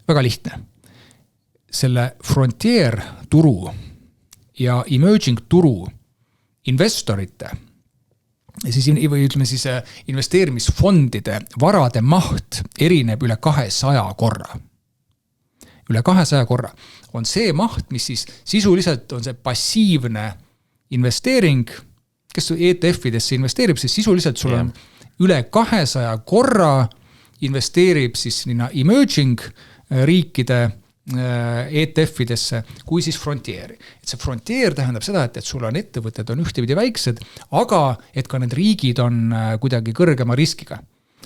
Väga lihtne. Selle frontier turu ja emerging turu investorite siis, või ütleme siis investeerimisfondide varade maht erineb üle 200 korra. Üle 200 korra on see maht, mis siis sisuliselt on see passiivne investeering, kes ETF-idesse investeerib, siis sisuliselt sul on üle 200 korra investeerib siis emerging riikide ETF-idesse kui siis frontieri. Et see frontier tähendab seda, et sul on ettevõtted on ühtepidi väiksed, aga et ka need riigid on kuidagi kõrgema riskiga.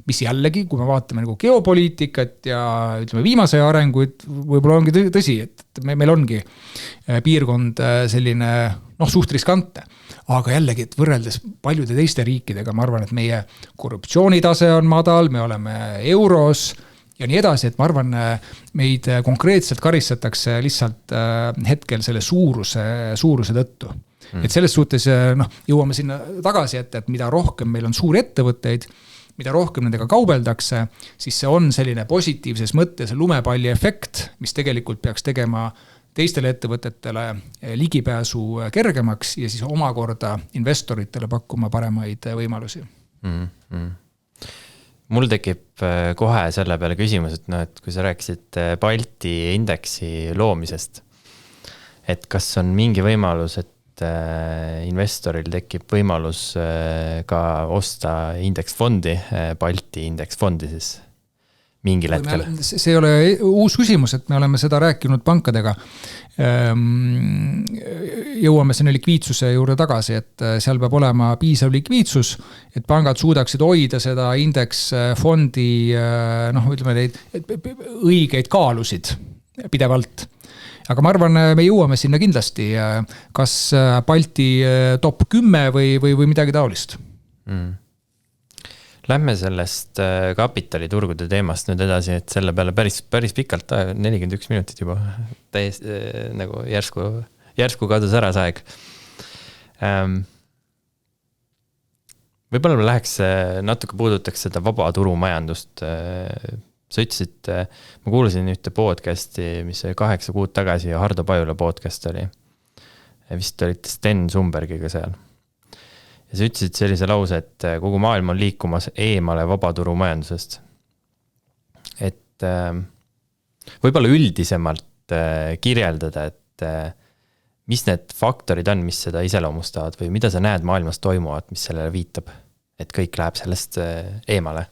Mis jällegi, kui me vaatame nagu geopoliitikat ja ütleme viimase arenguid, võib-olla ongi tõsi, et meil ongi piirkond selline suht riskantne. Aga jällegi, et võrreldes paljude teiste riikidega, ma arvan, et meie korruptsioonitase on madal, me oleme euros ja nii edasi, et ma arvan, meid konkreetselt karistatakse lihtsalt hetkel selle suuruse tõttu. Et selles suhtes jõuame sinna tagasi, et mida rohkem meil on suuri ettevõtteid, mida rohkem nendega kaubeldakse, siis see on selline positiivses mõttes lumepalli efekt, mis tegelikult peaks tegema teistele ettevõtetele ligipääsu kergemaks ja siis omakorda investoritele pakkuma paremaid võimalusi. Mul tekib kohe selle peale küsimus, et kui sa rääkisid Balti indeksi loomisest, et kas on mingi võimalus, et investoril tekib võimalus ka osta indeksfondi, Balti indeksfondi siis mingil hetkel? See ei ole uus küsimus, et me oleme seda rääkinud pankadega. Jõuame sinna likviidsuse juurde tagasi, et seal peab olema piisav likviidsus, et pangad suudaksid hoida seda indeksfondi ütleme neid õigeid kaalusid pidevalt. Aga ma arvan, me jõuame sinna kindlasti, kas Balti top 10 või midagi taolist. Lähme sellest kapitaliturgude teemast nüüd edasi, et selle peale päris pikalt, 41 minutit juba, täiesti nagu järsku kadus ära see aeg. Võib-olla läheks natuke puudutaks seda vaba turumajandust. Sa ütlesid, ma kuulasin ühte podcasti, mis oli 8 kuud tagasi ja Hardo Pajula podcast oli. Vist olite Sten Sumbergiga seal. Ja sa ütlesid sellise lause, et kogu maailm on liikumas eemale vabaturumajandusest. Et võib-olla üldisemalt kirjeldada, et mis need faktorid on, mis seda iseloomustavad või mida sa näed maailmas toimuvat, mis sellele viitab, et kõik läheb sellest eemale?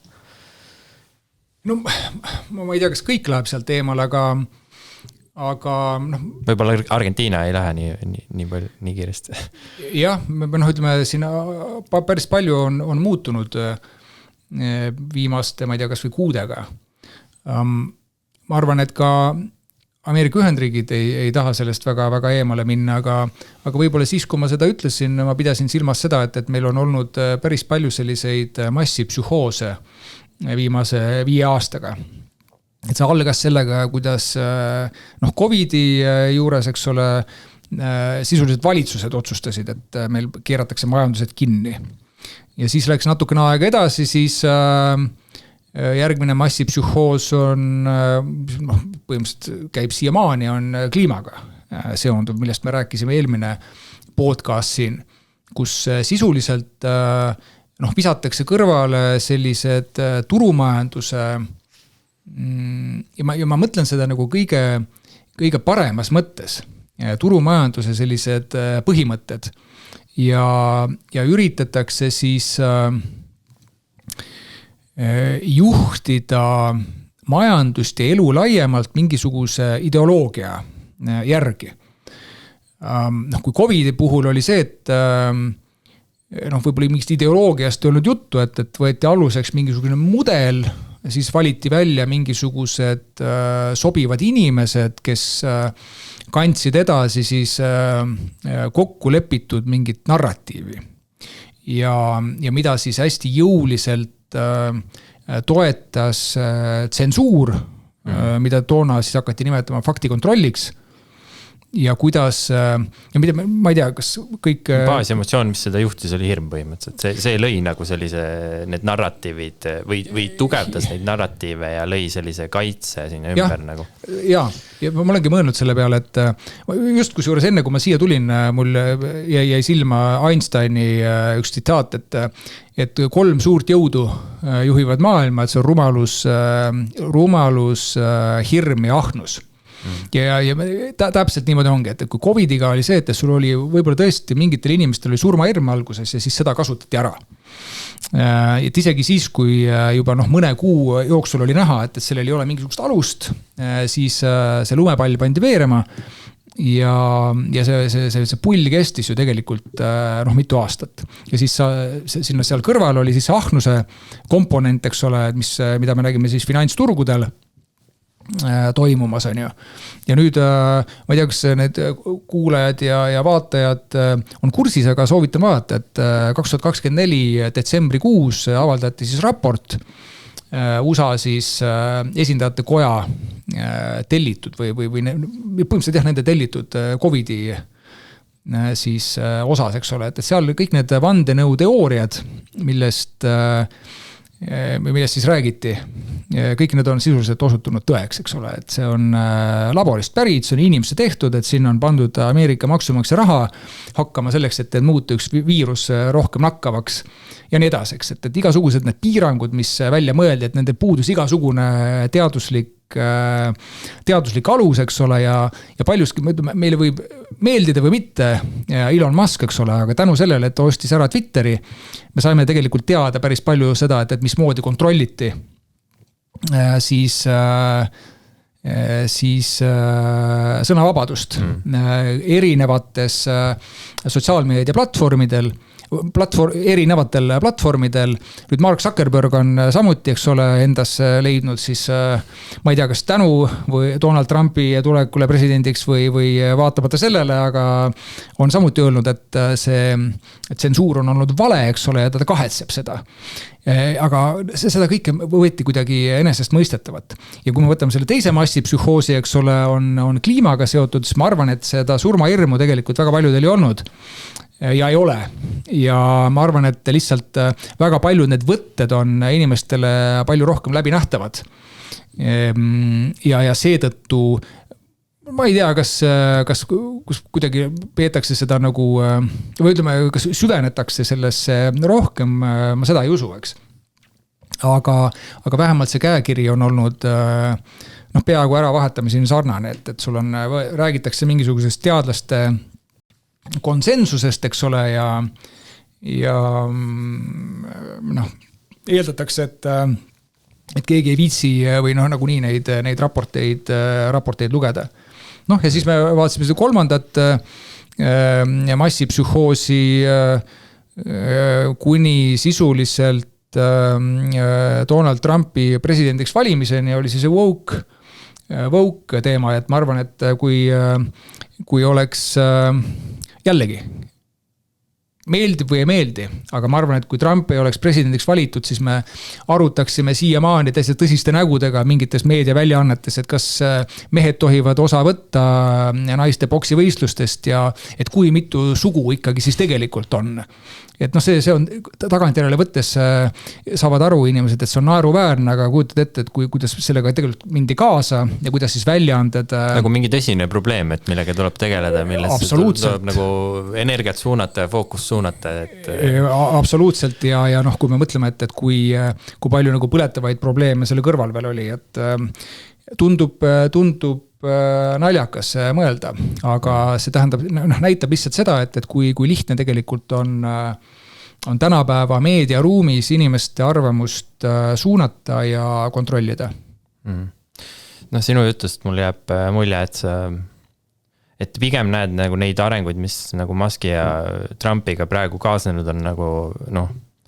No ma ei tea, kas kõik läheb sealt eemale, aga võib-olla Argentiina ei lähe nii kiiresti. Jah, ütleme, siin päris palju on muutunud viimaste, ma ei tea, kas või kuudega. Ma arvan, et ka Ameerika Ühendriigid ei taha sellest väga eemale minna, aga võib-olla siis, kui ma seda ütlesin, ma pidasin silmas seda, et meil on olnud päris palju selliseid massipsühhoose viimase 5 aastaga. Et see algas sellega, kuidas COVID-i juures, eks ole, sisuliselt valitsused otsustasid, et meil keeratakse majandused kinni. Ja siis läks natukene aega edasi, siis järgmine massipsühhoos on, põhimõtteliselt käib siiamaani, on kliimaga seonduv, millest me rääkisime eelmine podcast siin, kus sisuliselt visatakse kõrvale sellised turumajanduse ja ma mõtlen seda nagu kõige paremas mõttes, turumajanduse sellised põhimõtted ja üritatakse siis juhtida majandust ja elu laiemalt mingisuguse ideoloogia järgi. Kui COVID-i puhul oli see, et võib-olla mingist ideoloogiast ei olnud juttu, et võeti aluseks mingisugune mudel, siis valiti välja mingisugused sobivad inimesed, kes kandsid edasi siis kokku lepitud mingit narratiivi. Ja mida siis hästi jõuliselt toetas tsensuur, mida toona siis hakati nimetama faktikontrolliks. Ja kuidas, ja mida, ma ei tea, kas kõik... Baasemotsioon, mis seda juhtis, oli hirm põhimõtteliselt. See lõi nagu sellise, need narratiivid või tugevdas neid narratiive ja lõi sellise kaitse sinna ümber nagu. Ja, ja ma olengi mõelnud selle peale, et just kusjuures enne, kui ma siia tulin, mul jäi silma Einsteini üks tsitaat, et 3 suurt jõudu juhivad maailma, et see on rumalus, hirm ja ahnus. Ja täpselt niimoodi ongi, et kui COVIDiga oli see, et sul oli võib-olla tõesti mingitel inimestel oli surmahirm alguses ja siis seda kasutati ära. Et isegi siis, kui juba mõne kuu jooksul oli näha, et sellel ei ole mingisugust alust, siis see lumepall pandi veerema ja see pull kestis ju tegelikult mitu aastat. Ja siis sinna seal kõrval oli siis ahnuse komponent, eks ole, mida me nägime siis finantsturgudel toimumas on ju. Ja nüüd ma ei tea, kas need kuulajad ja vaatajad on kursis, aga soovitan vaadata, et 2024 detsembrikuus avaldati siis raport USA siis esindajate koja tellitud või põhimõtteliselt nende tellitud COVIDi siis osas, eks ole, et seal kõik need vandenõu teooriad, millest siis räägiti, kõik need on sisuliselt osutunud tõeks, eks ole, et see on laborist pärit, see on inimese tehtud, et sinna on pandud Ameerika maksumaksja raha hakkama selleks, et muuta üks viirus rohkem nakkavaks ja nii edasi, eks, et igasugused need piirangud, mis välja mõeldi, et nende puudus igasugune teaduslik alus, eks ole, ja paljuski meile võib meeldida või mitte Elon Musk, eks ole, aga tänu sellele, et ostis ära Twitteri, me saime tegelikult teada päris palju seda, et mismoodi kontrolliti siis sõnavabadust erinevates sotsiaalmeedia erinevatel platvormidel. Nüüd Mark Zuckerberg on samuti, eks ole, endas leidnud siis, ma ei tea, kas tänu või Donald Trumpi tulekule presidendiks või vaatamata sellele, aga on samuti öelnud, et see tsensuur on olnud vale, eks ole, ja ta kahetseb seda. Aga seda kõike võeti kuidagi enesest mõistetavat. Ja kui me võtame selle teise massipsühhoosi, eks ole, on kliimaga seotud, siis ma arvan, et seda surmahirmu tegelikult väga paljudel ei olnud. Ja ei ole. Ja ma arvan, et lihtsalt väga paljud need võtted on inimestele palju rohkem läbinähtavad. Ja seetõttu, ma ei tea, kas kuidagi peetakse seda nagu, või ütleme, kas süvenetakse sellesse rohkem, ma seda ei usu, eks. Aga vähemalt see käekiri on olnud peaaegu ära vahetamiseni sarnane, et sul on, räägitakse mingisugusest teadlaste konsensusest, eks ole, ja eeldatakse, et keegi ei viitsi või nagunii neid raporteid lugeda. Ja siis me vaatasime seda kolmandat massipsühhoosi kuni sisuliselt Donald Trumpi presidendiks valimiseni oli siis woke teema, et ma arvan, et kui oleks jällegi, meeldib või ei meeldi, aga ma arvan, et kui Trump ei oleks presidendiks valitud, siis me arutaksime siiamaani täiesti tõsiste nägudega mingites meediaväljaannetes, et kas mehed tohivad osa võtta naiste boksivõistlustest ja et kui mitu sugu ikkagi siis tegelikult on. Et see on tagantjärele võttes saavad aru inimesed, et see on naeruväärne, aga kujutad ette, et kuidas sellega tegelikult mindi kaasa ja kuidas siis väljaanded. Nagu mingi tõsine probleem, et millega tuleb tegeleda, milles tuleb nagu energiat suunata ja fookust suunata. Absoluutselt ja kui me mõtleme, et kui palju nagu põletavaid probleeme selle kõrval veel oli, et tundub naljakas mõelda, aga see tähendab, näitab lihtsalt seda, et kui lihtne tegelikult on tänapäeva meediaruumis inimeste arvamust suunata ja kontrollida. Sinu jutust mul jääb mulje, et pigem näed nagu neid arenguid, mis nagu Muski ja Trumpiga praegu kaasnenud on nagu,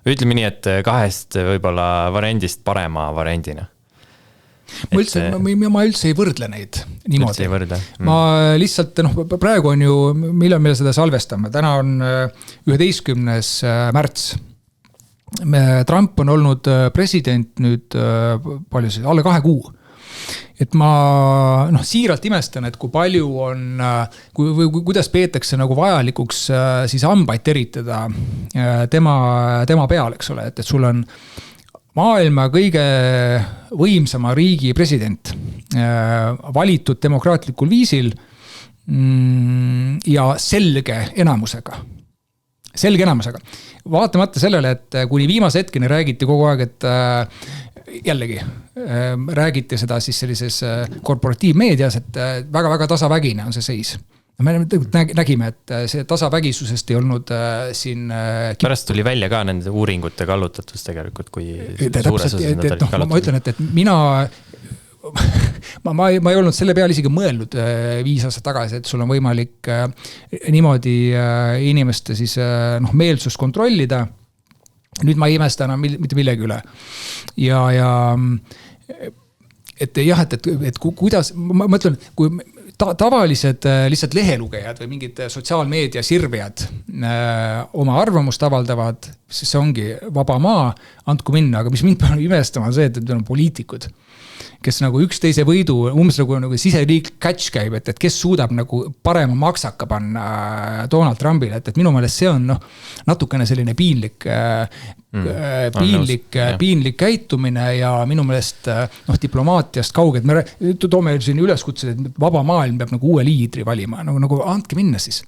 ütleme nii, et kahest võib-olla variandist parema variandina. Ma üldse ei võrdle neid niimoodi. Ma lihtsalt, praegu on ju, millal meile seda salvestame, täna on 11. märts. Trump on olnud president nüüd palju siis, alle 2 kuu. Et ma siiralt imestan, et kui palju on, kuidas peetakse nagu vajalikuks siis hambaid teritada tema peal, eks ole, et sul on maailma kõige võimsama riigi president, valitud demokraatlikul viisil ja selge enamusega. Vaatamata sellele, et kuni viimase hetkeni räägiti kogu aeg, et jällegi räägiti seda siis sellises korporatiivmeedias, et väga-väga tasavägine on see seis. Me nägime, et see tasavägisusest ei olnud siin... Pärast tuli välja ka nende uuringute kallutatus tegelikult, kui suures osas nad olid kallutatud. Ma ütlen, et mina... ma ei olnud selle peale isegi mõelnud 5 aastat tagasi, et sul on võimalik niimoodi inimeste siis, meelsust kontrollida. Nüüd ma ei imesta enam mitte millegi üle. Ja et jah, et kuidas, ma mõtlen, kui tavalised lihtsalt lehelugejad või mingid sotsiaalmeedia sirvijad oma arvamust avaldavad, siis see ongi vaba maa, andku minna, aga mis mind peab imestama on see, et on poliitikud, kes nagu üksteise võidu, umbes nagu siseriiklik catch käib, et kes suudab nagu parema maksaka panna Donald Trumpile, et minu meelest see on natukene selline piinlik käitumine ja minu meelest diplomaatiast kauged. Me toome siin üleskutsed, et vaba maailm peab nagu uue liidri valima, nagu andke minna siis.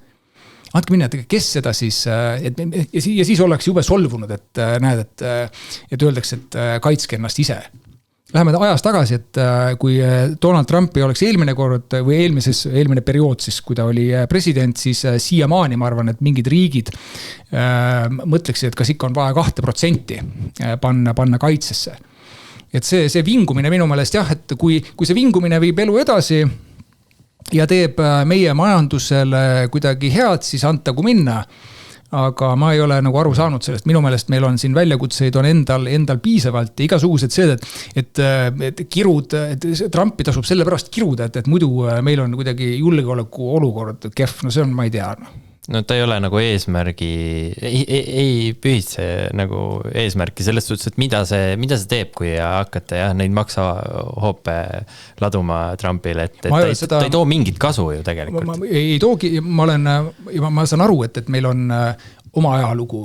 Andke minna, et kes seda siis, ja siis oleks jube solvunud, et näed, et öeldakse, et kaitske ennast ise. Läheme ajas tagasi, et kui Donald Trumpi oleks eelmine kord või eelmine periood siis, kui ta oli president, siis siiamaani ma arvan, et mingid riigid mõtleksid, et kas ikka on vaja 2% panna kaitsesse. Et see vingumine minu meelest jah, et kui see vingumine viib elu edasi ja teeb meie majandusele kuidagi head, siis antagu minna. Aga ma ei ole nagu aru saanud sellest. Minu meelest meil on siin väljakutseid on endal piisavalt ja igasugused see, et kirud, et Trumpi tasub selle pärast kiruda, et muidu meil on kuidagi julgeoleku olukord kehv. No see on, ma ei tea. No ta ei ole nagu eesmärgi, ei pühitse nagu eesmärki selles suhtes, et mida see teeb, kui hakata neid maksa hoope laduma Trumpile, et ta ei too mingit kasu ju tegelikult. Ma ei toogi, ma saan aru, et meil on oma ajalugu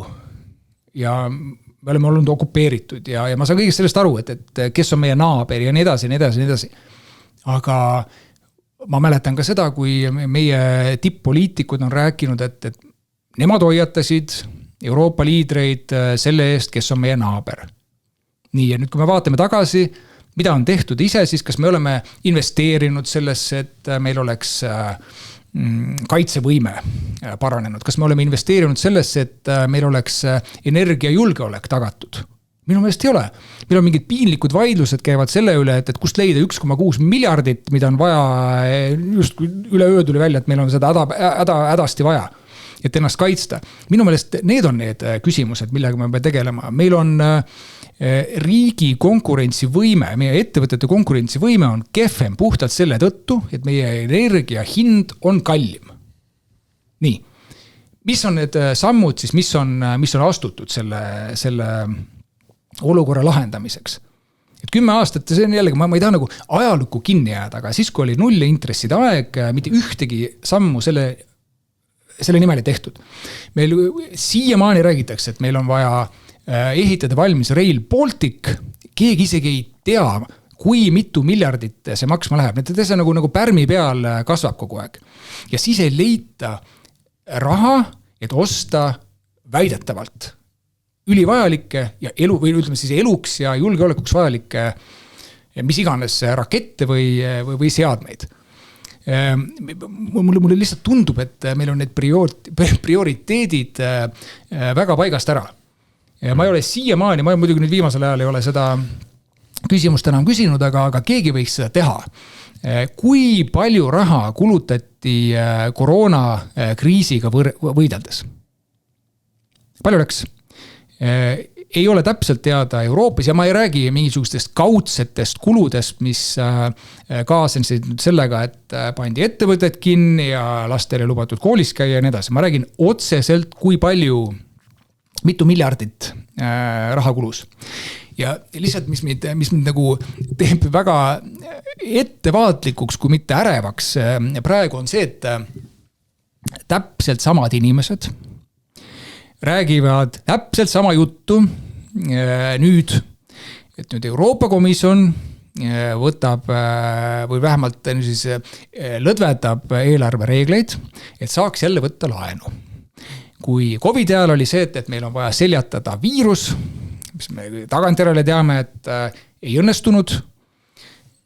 ja me oleme olnud okupeeritud ja ma saan kõigest sellest aru, et kes on meie naaber ja nii edasi. Aga ma mäletan ka seda, kui meie tipp-poliitikud on rääkinud, et nemad hoiatasid Euroopa liidreid selle eest, kes on meie naaber. Nii, ja nüüd kui me vaatame tagasi, mida on tehtud ise, siis kas me oleme investeerinud sellesse, et meil oleks kaitsevõime paranenud. Kas me oleme investeerinud sellesse, et meil oleks energiajulgeolek tagatud? Minu meelest ei ole. Meil on mingid piinlikud vaidlused käivad selle üle, et kust leida 1,6 miljardit, mida on vaja, just üleöö tuli välja, et meil on seda hädasti vaja, et ennast kaitsta. Minu meelest need on need küsimused, millega me peame tegelema. Meil on riigi konkurentsivõime, meie ettevõtete konkurentsivõime on kehvem puhtalt selle tõttu, et meie energia hind on kallim. Nii. Mis on need sammud siis, mis on astutud selle olukorra lahendamiseks. Et 10 aastat, see on jällegi, ma ei taha nagu ajalukku kinni jääda, aga siis, kui oli nulli intresside aeg, mitte ühtegi sammu selle nimel ei tehtud. Meil siiamaani räägitakse, et meil on vaja ehitada valmis Rail Baltic, keegi isegi ei tea, kui mitu miljardit see maksma läheb. Need see nagu pärmi peal kasvab kogu aeg. Ja siis ei leita raha, et osta väidetavalt ülivajalikke ja või ütleme siis eluks ja julgeolekuks vajalikke mis iganes rakette või seadmeid. Mulle lihtsalt tundub, et meil on need prioriteedid väga paigast ära. Ma ei ole siiamaani, ma muidugi nüüd viimasel ajal ei ole seda küsimust enam küsinud, aga keegi võiks seda teha. Kui palju raha kulutati koroonakriisiga võideldes? Palju läks? Ei ole täpselt teada Euroopas ja ma ei räägi mingisugustest kaudsetest kuludest, mis kaasnesid sellega, et pandi ettevõtted kinni ja lastele lubatud koolis käia ja nii edasi. Ma räägin otseselt, kui palju, mitu miljardit raha kulus. Ja lihtsalt, mis mind nagu teeb väga ettevaatlikuks, kui mitte ärevaks, praegu on see, et täpselt samad inimesed räägivad täpselt sama juttu nüüd et nüüd Euroopa Komisjon võtab või vähemalt siis lõdvetab eelarvereegleid, et saaks jälle võtta laenu. Kui COVID ajal oli see, et meil on vaja seljatada viirus, mis me tagantjärele teame, et ei õnnestunud,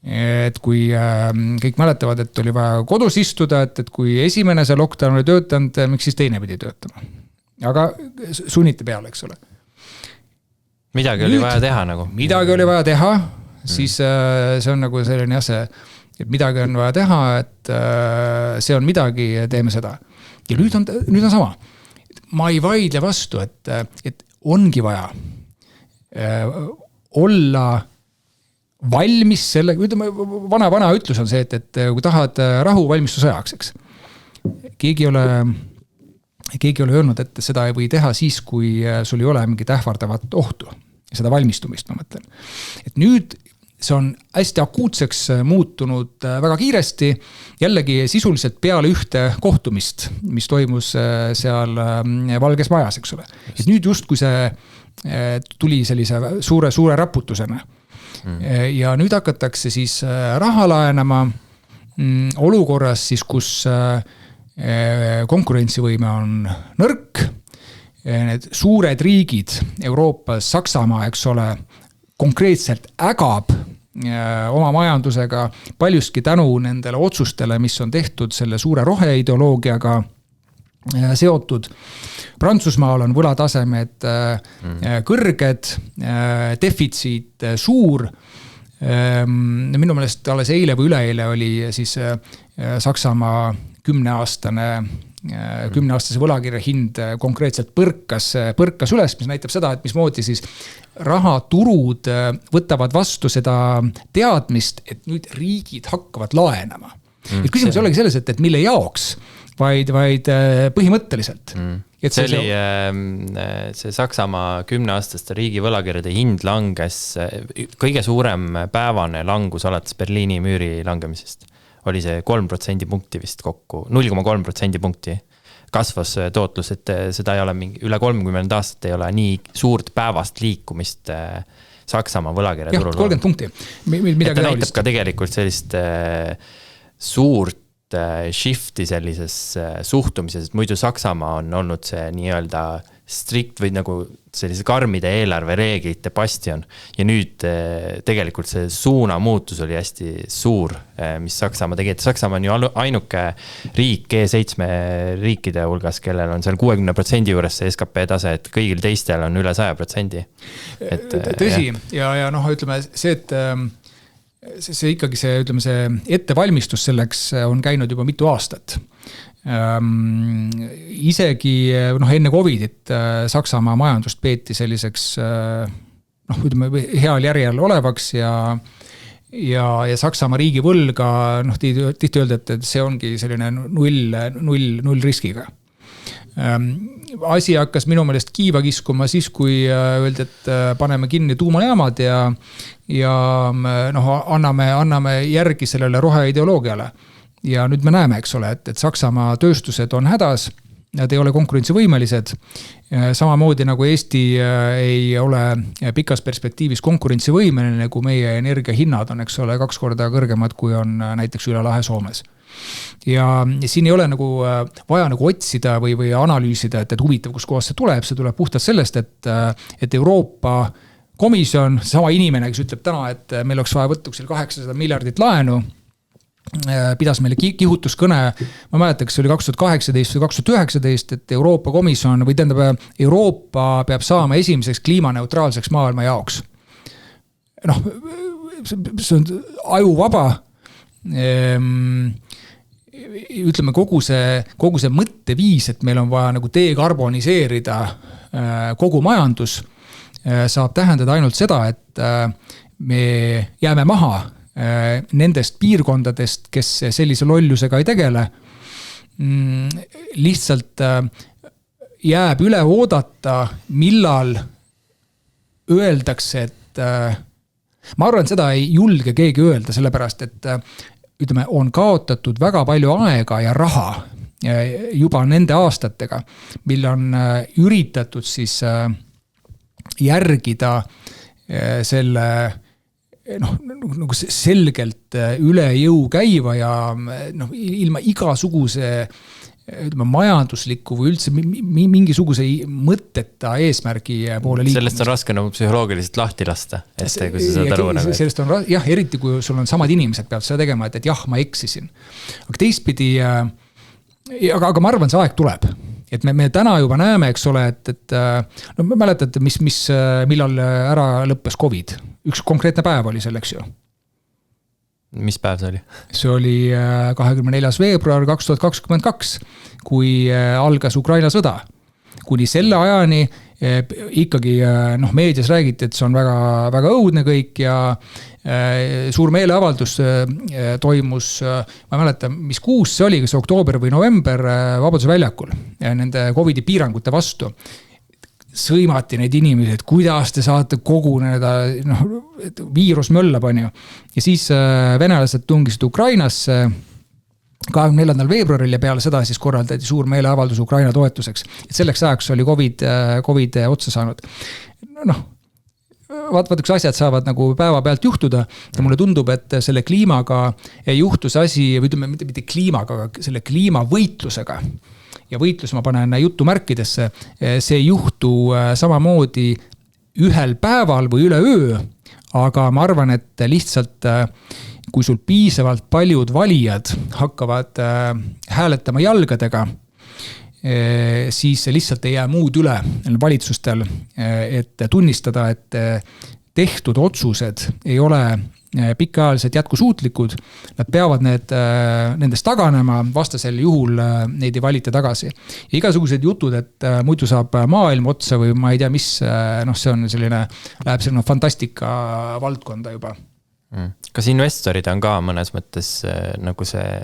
et kui kõik mäletavad, et oli vaja kodus istuda, et kui esimene see lockdown oli töötanud, miks siis teine pidi töötama. Aga sunniti peale, eks ole. Midagi oli vaja teha nagu. Midagi oli vaja teha, siis see on nagu selline asi, et midagi on vaja teha, et see on midagi, teeme seda. Ja nüüd on sama. Ma ei vaidle vastu, et ongi vaja olla valmis selle, ütleme, vana ütlus on see, et kui tahad rahu valmistusajaks, eks. Keegi ei ole öelnud, et seda ei või teha siis, kui sul ei ole mingit ähvardavat ohtu. Seda valmistumist, ma mõtlen. Et nüüd see on hästi akuutseks muutunud väga kiiresti, jällegi sisuliselt peale ühte kohtumist, mis toimus seal Valges Majas, eks ole. Et nüüd just, kui see tuli sellise suure raputusena ja nüüd hakatakse siis raha laenama olukorras siis, kus konkurentsivõime on nõrk, need suured riigid Euroopas, Saksamaa, eks ole, konkreetselt ägab oma majandusega paljuski tänu nendele otsustele, mis on tehtud selle suure roheideoloogiaga seotud. Prantsusmaal on võlatasemed kõrged, defitsiit suur. Minu meelest alles eile või üleeile oli siis Saksamaa 10-aastase võlakirja hind konkreetselt põrkas üles, mis näitab seda, et mismoodi siis rahaturud võtavad vastu seda teadmist, et nüüd riigid hakkavad laenama. Et küsimus ei olegi selles, et mille jaoks, vaid põhimõtteliselt. Et see oli see Saksamaa 10-aastaste riigi võlakirjade hind langes, kõige suurem päevane langus alates Berliini müüri langemisest. Oli see 3% punkti vist kokku, 0,3% punkti kasvas tootlus, et seda ei ole üle 30 aastat ei ole nii suurt päevast liikumist Saksamaa võlakirja turul. Jah, 30 punkti. Et ta näitab ka tegelikult sellist suurt shifti sellises suhtumises, et muidu Saksamaa on olnud see nii-öelda strikt või nagu sellise karmide eelarvereeglite bastion. Ja nüüd tegelikult see suuna muutus oli hästi suur, mis Saksamaa tegi. Et Saksamaa on ju ainuke riik G7 riikide hulgas, kellel on seal 60% juures see SKP tase, et kõigil teistel on üle 100%. Tõsi, ja noh, ütleme see, et see ikkagi see, ütleme, see ettevalmistus selleks on käinud juba mitu aastat. Isegi enne COVIDit Saksamaa majandust peeti selliseks ütleme, heal järjel olevaks ja Saksamaa riigi võlga tihti öelda, et see ongi selline null riskiga. Asi hakkas minu meelest kiiva kiskuma siis, kui öeldi, et paneme kinni tuumajaamad ja anname järgi sellele roheideoloogiale. Ja nüüd me näeme, eks ole, et Saksamaa tööstused on hädas, nad ei ole konkurentsivõimelised. Samamoodi nagu Eesti ei ole pikas perspektiivis konkurentsivõimeline, kui meie energiahinnad on, eks ole, 2 korda kõrgemad, kui on näiteks üle lahe Soomes. Ja siin ei ole nagu vaja nagu otsida või analüüsida, et huvitav, kus kohast see tuleb puhtalt sellest, et Euroopa Komisjon, sama inimene, kes ütleb täna, et meil oleks vaja võtta 800 miljardit laenu, pidas meile kihutuskõne, ma mäletan, kas see oli 2018 või 2019, et Euroopa Komisjon või tähendab, Euroopa peab saama esimeseks kliimaneutraalseks maailma jaoks. See on ajuvaba. Ütleme, kogu see mõtteviis, et meil on vaja nagu dekarboniseerida kogu majandus, saab tähendada ainult seda, et me jääme maha nendest piirkondadest, kes sellise lollusega ei tegele. Lihtsalt jääb üle oodata, millal öeldakse, et ma arvan, et seda ei julge keegi öelda, sellepärast, et ütleme, on kaotatud väga palju aega ja raha juba nende aastatega, mil on üritatud siis järgida selle nagu selgelt üle jõu käiva ja ilma igasuguse majandusliku või üldse mingisuguse mõtteta eesmärgi poole liikumisest. Sellest on raske nagu psühholoogiliselt lahti lasta, kui sa saad aru. Sellest on, eriti kui sul on samad inimesed peavad seda tegema, et jah, ma eksisin. Aga teistpidi, aga ma arvan, see aeg tuleb. Et me täna juba näeme, eks ole, et me mäletate, millal ära lõppes COVID. Üks konkreetne päev oli selleks ju. Mis päev see oli? See oli 24. veebruar 2022, kui algas Ukraina sõda. Kuni selle ajani ikkagi meedias räägiti, et see on väga, väga õudne kõik ja suur meeleavaldus toimus, ma ei mäleta, mis kuus see oli, kas oktoober või november Vabaduse väljakul nende COVID-i piirangute vastu. Sõimati neid inimesi, et kuidas te saate koguneda, viirus möllab on ju. Ja siis venelased tungisid Ukrainasse 24. veebruaril ja peale seda siis korraldati suur meeleavaldus Ukraina toetuseks. Et selleks ajaks oli COVID otsa saanud. Vaat üks asjad saavad nagu päeva pealt juhtuda ja mulle tundub, et selle kliimaga ei juhtu see asi, või ütleme mitte kliimaga, aga selle kliimavõitlusega. Ja võitlus ma panen jutumärkidesse, see ei juhtu samamoodi ühel päeval või üle öö, aga ma arvan, et lihtsalt kui sul piisavalt paljud valijad hakkavad hääletama jalgadega, siis lihtsalt ei jää muud üle valitsustel, et tunnistada, et tehtud otsused ei ole pikaajaliselt jätkusuutlikud, nad peavad nendest taganema, vastasel juhul neid ei valita tagasi. Ja igasugused jutud, et muidu saab maailm otsa või ma ei tea mis, see on läheb selline fantastika valdkonda juba. Kas investorid on ka mõnes mõttes nagu see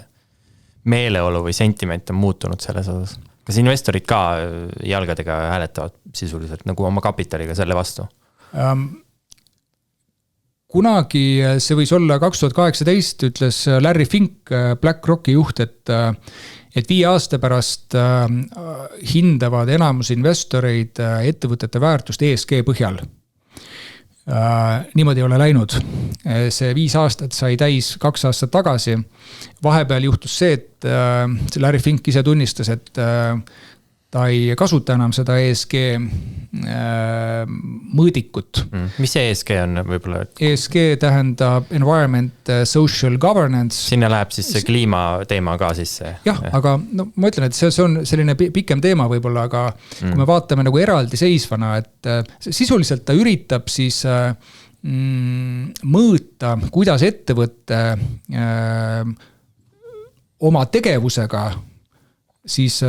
meeleolu või sentiment on muutunud selles osas? Kas investorid ka jalgadega hääletavad sisuliselt nagu oma kapitaliga selle vastu? Kunagi see võis olla 2018, ütles Larry Fink, BlackRocki juht, et 5 aasta pärast hindavad enamus investoreid ettevõtete väärtust ESG põhjal. Niimoodi ei ole läinud. See 5 aastat sai täis 2 aastat tagasi. Vahepeal juhtus see, et Larry Fink ise tunnistas, et ta ei kasuta enam seda ESG mõõdikut. Mis see ESG on võib-olla? ESG tähendab Environment, Social Governance. Sinna läheb siis see kliima teema ka sisse. Jah, aga ma ütlen, et see on selline pikem teema võib-olla, aga kui me vaatame nagu eraldi seisvana, et sisuliselt ta üritab siis mõõta, kuidas ettevõtte oma tegevusega siis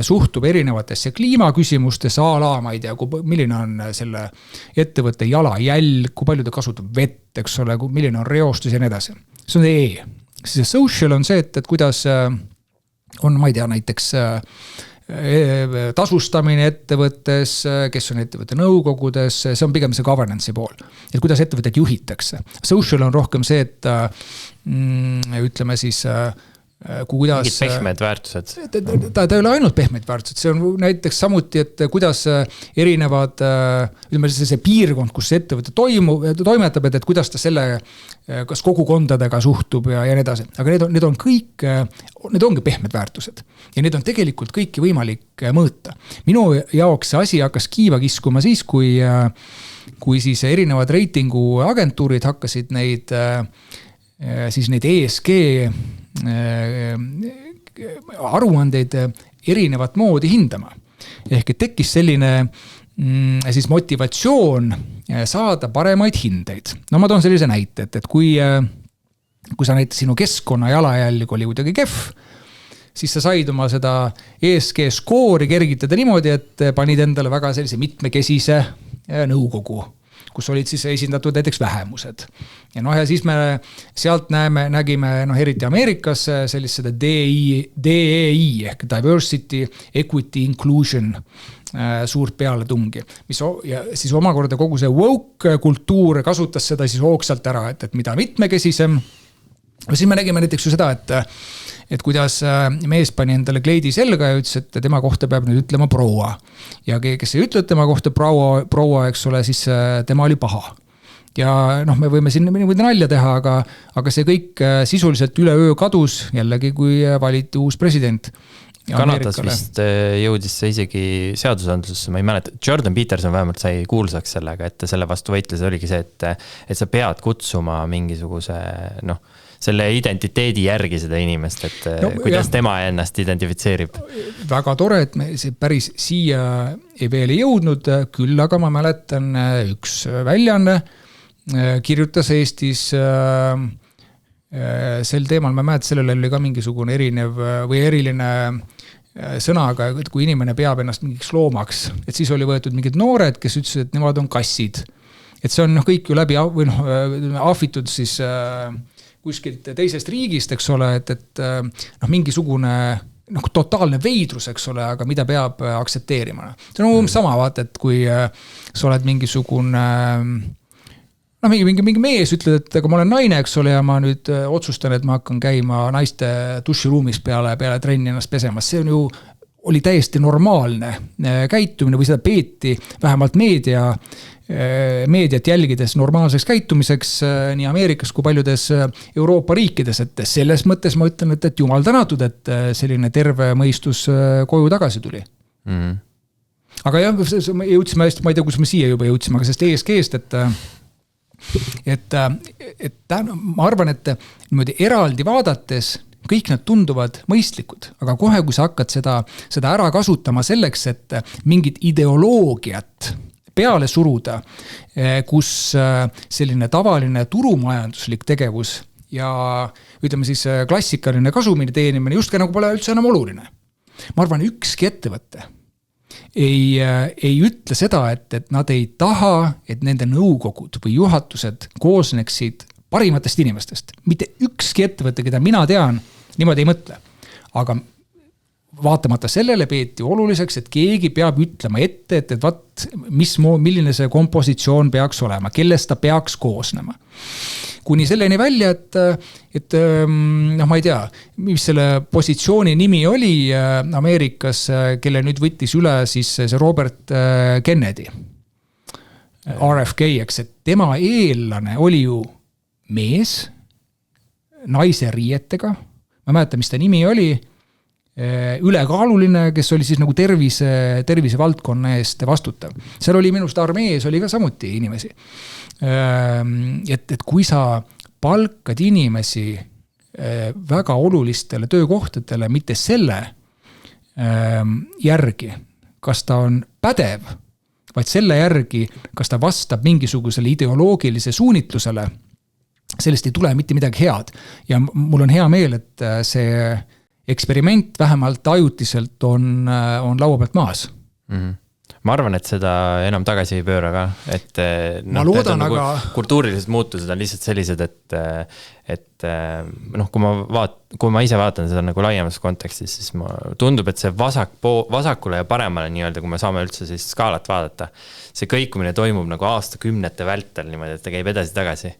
suhtub erinevatesse kliimaküsimustesse, ma ei tea, milline on selle ettevõtte jalajälg, kui palju ta kasutab vett, eks ole, milline on reostus ja nii edasi. See on see Siis social on see, et kuidas on, ma ei tea, näiteks tasustamine ettevõttes, kes on ettevõtte nõukogudes, see on pigem see governance'i pool. Et kuidas ettevõtted juhitakse. Social on rohkem see, et ütleme siis kuidas... Mingid pehmed väärtused. Ta ei ole ainult pehmed väärtused, see on näiteks samuti, et kuidas erinevad, ütleme see piirkond, kus see ettevõte toimetab, et kuidas ta selle kas kogukondadega suhtub ja nii edasi. Aga need on kõik, need ongi pehmed väärtused. Ja need on tegelikult kõiki võimalik mõõta. Minu jaoks see asi hakkas kiiva kiskuma siis, kui siis erinevad reitingu agentuurid hakkasid neid ESG aruandeid erinevat moodi hindama. Ehk et tekkis selline siis motivatsioon saada paremaid hindeid. No ma toon sellise näite, et kui sa näiteks sinu keskkonna jalajälg oli kuidagi kehv, siis sa said oma seda ESG skoori kergitada niimoodi, et panid endale väga sellise mitmekesise nõukogu, kus olid siis esindatud näiteks vähemused. Ja siis me sealt nägime eriti Ameerikas sellist seda DEI ehk Diversity, Equity, Inclusion suurt pealetungi. Ja siis omakorda kogu see woke kultuur kasutas seda siis hoogsalt ära, et mida mitmekesisem. Siis me nägime näiteks ju seda, et kuidas mees pani endale kleidi selga ja ütles, et tema kohta peab nüüd ütlema proua. Ja kes ei ütle tema kohta proua, eks ole, siis tema oli paha. Ja noh, me võime siin nalja teha, aga see kõik sisuliselt üleöö kadus jällegi, kui valiti uus president. Kanadas vist jõudis see isegi seadusandlusesse, ma ei mäleta, Jordan Peterson vähemalt sai kuulsaks sellega, et selle vastu võitles oligi see, et sa pead kutsuma mingisuguse, noh, selle identiteedi järgi seda inimest, et kuidas tema ennast identifitseerib. Väga tore, et me see päris siia veel ei jõudnud, küll aga ma mäletan üks väljaanne kirjutas Eestis sel teemal, ma mäletan, sellele oli ka mingisugune erinev või eriline sõnaga, et kui inimene peab ennast mingiks loomaks, et siis oli võetud mingid noored, kes ütlesid, et nemad on kassid. Et see on kõik ju läbi või ahvitud siis kuskilt teisest riigist, eks ole, et mingisugune totaalne veidrus, eks ole, aga mida peab aktsepteerima. See on sama, vaata, et kui sa oled mingisugune mingi mees ütled, et aga ma olen naine, eks ole, ja ma nüüd otsustan, et ma hakkan käima naiste duširuumis peale trenni ennast pesemas. See on ju, oli täiesti normaalne käitumine või seda peeti vähemalt meediat jälgides normaalseks käitumiseks nii Ameerikas kui paljudes Euroopa riikides, et selles mõttes ma ütlen, et jumal tänatud, et selline terve mõistus koju tagasi tuli. Aga jah, me jõudsime hästi, ma ei tea, kus me siia juba jõudsime, aga sest ESG-st, et ma arvan, et niimoodi eraldi vaadates kõik nad tunduvad mõistlikud, aga kohe, kui sa hakkad seda ära kasutama selleks, et mingit ideoloogiat peale suruda, kus selline tavaline turumajanduslik tegevus ja ütleme siis klassikaline kasumine teenimine just nagu pole üldse enam oluline. Ma arvan, ükski ettevõte ei ütle seda, et nad ei taha, et nende nõukogud või juhatused koosneksid parimatest inimestest. Mitte ükski ettevõte, keda mina tean, niimoodi ei mõtle. Aga vaatamata sellele peeti oluliseks, et keegi peab ütlema ette, et vaat, milline see kompositsioon peaks olema, kellest ta peaks koosnema. Kuni selleni välja, et ma ei tea, mis selle positsiooni nimi oli Ameerikas, kelle nüüd võttis üle siis see Robert Kennedy, RFK, eks, et tema eellane oli ju mees, naise riietega, ma mäletan, mis ta nimi oli, ülekaaluline, kes oli siis nagu tervise valdkonna eest vastutav. Seal oli minust armees, oli ka samuti inimesi. Et kui sa palkad inimesi väga olulistele töökohtadele, mitte selle järgi, kas ta on pädev, vaid selle järgi, kas ta vastab mingisugusele ideoloogilise suunitlusele, sellest ei tule mitte midagi head. Ja mul on hea meel, et see eksperiment vähemalt ajutiselt on laua pealt maas. Ma arvan, et seda enam tagasi ei pööra ka, et ma loodan, aga kultuurilised muutused on lihtsalt sellised, et kui ma ise vaatan seda nagu laiemas kontekstis, siis tundub, et see vasakule ja paremale nii-öelda, kui me saame üldse siis skaalat vaadata, see kõikumine toimub nagu aastakümnete vältel niimoodi, et ta käib edasi-tagasi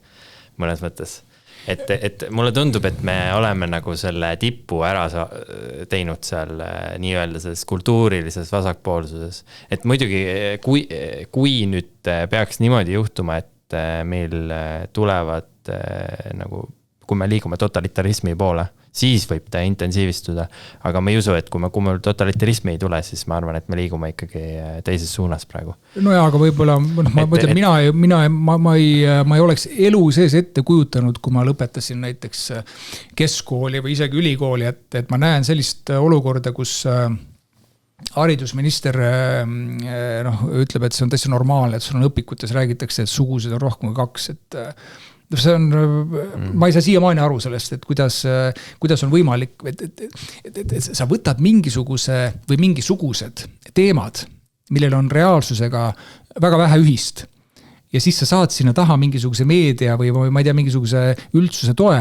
mõnes mõttes. Et mulle tundub, et me oleme nagu selle tippu ära teinud seal nii-öelda selles kultuurilises vasakpoolsuses. Et muidugi, kui nüüd peaks niimoodi juhtuma, et meil tulevad nagu, kui me liigume totalitarismi poole, siis võib ta intensiivistuda. Aga ma ei usu, et kui me totalitarismi ei tule, siis ma arvan, et me liigume ikkagi teises suunas praegu. No jaa, aga võib-olla, ma mõtlen, ma ei oleks elu sees ette kujutanud, kui ma lõpetasin näiteks keskkooli või isegi ülikooli, et ma näen sellist olukorda, kus haridusminister ütleb, et see on täitsa normaalne, et sul on õpikutes räägitakse, et sugused on rohkem kui 2, et see on, ma ei saa siiamaani aru sellest, et kuidas on võimalik, et sa võtad mingisuguse või mingisugused teemad, millel on reaalsusega väga vähe ühist. Ja siis sa saad sinna taha mingisuguse meedia või ma ei tea, mingisuguse üldsuse toe.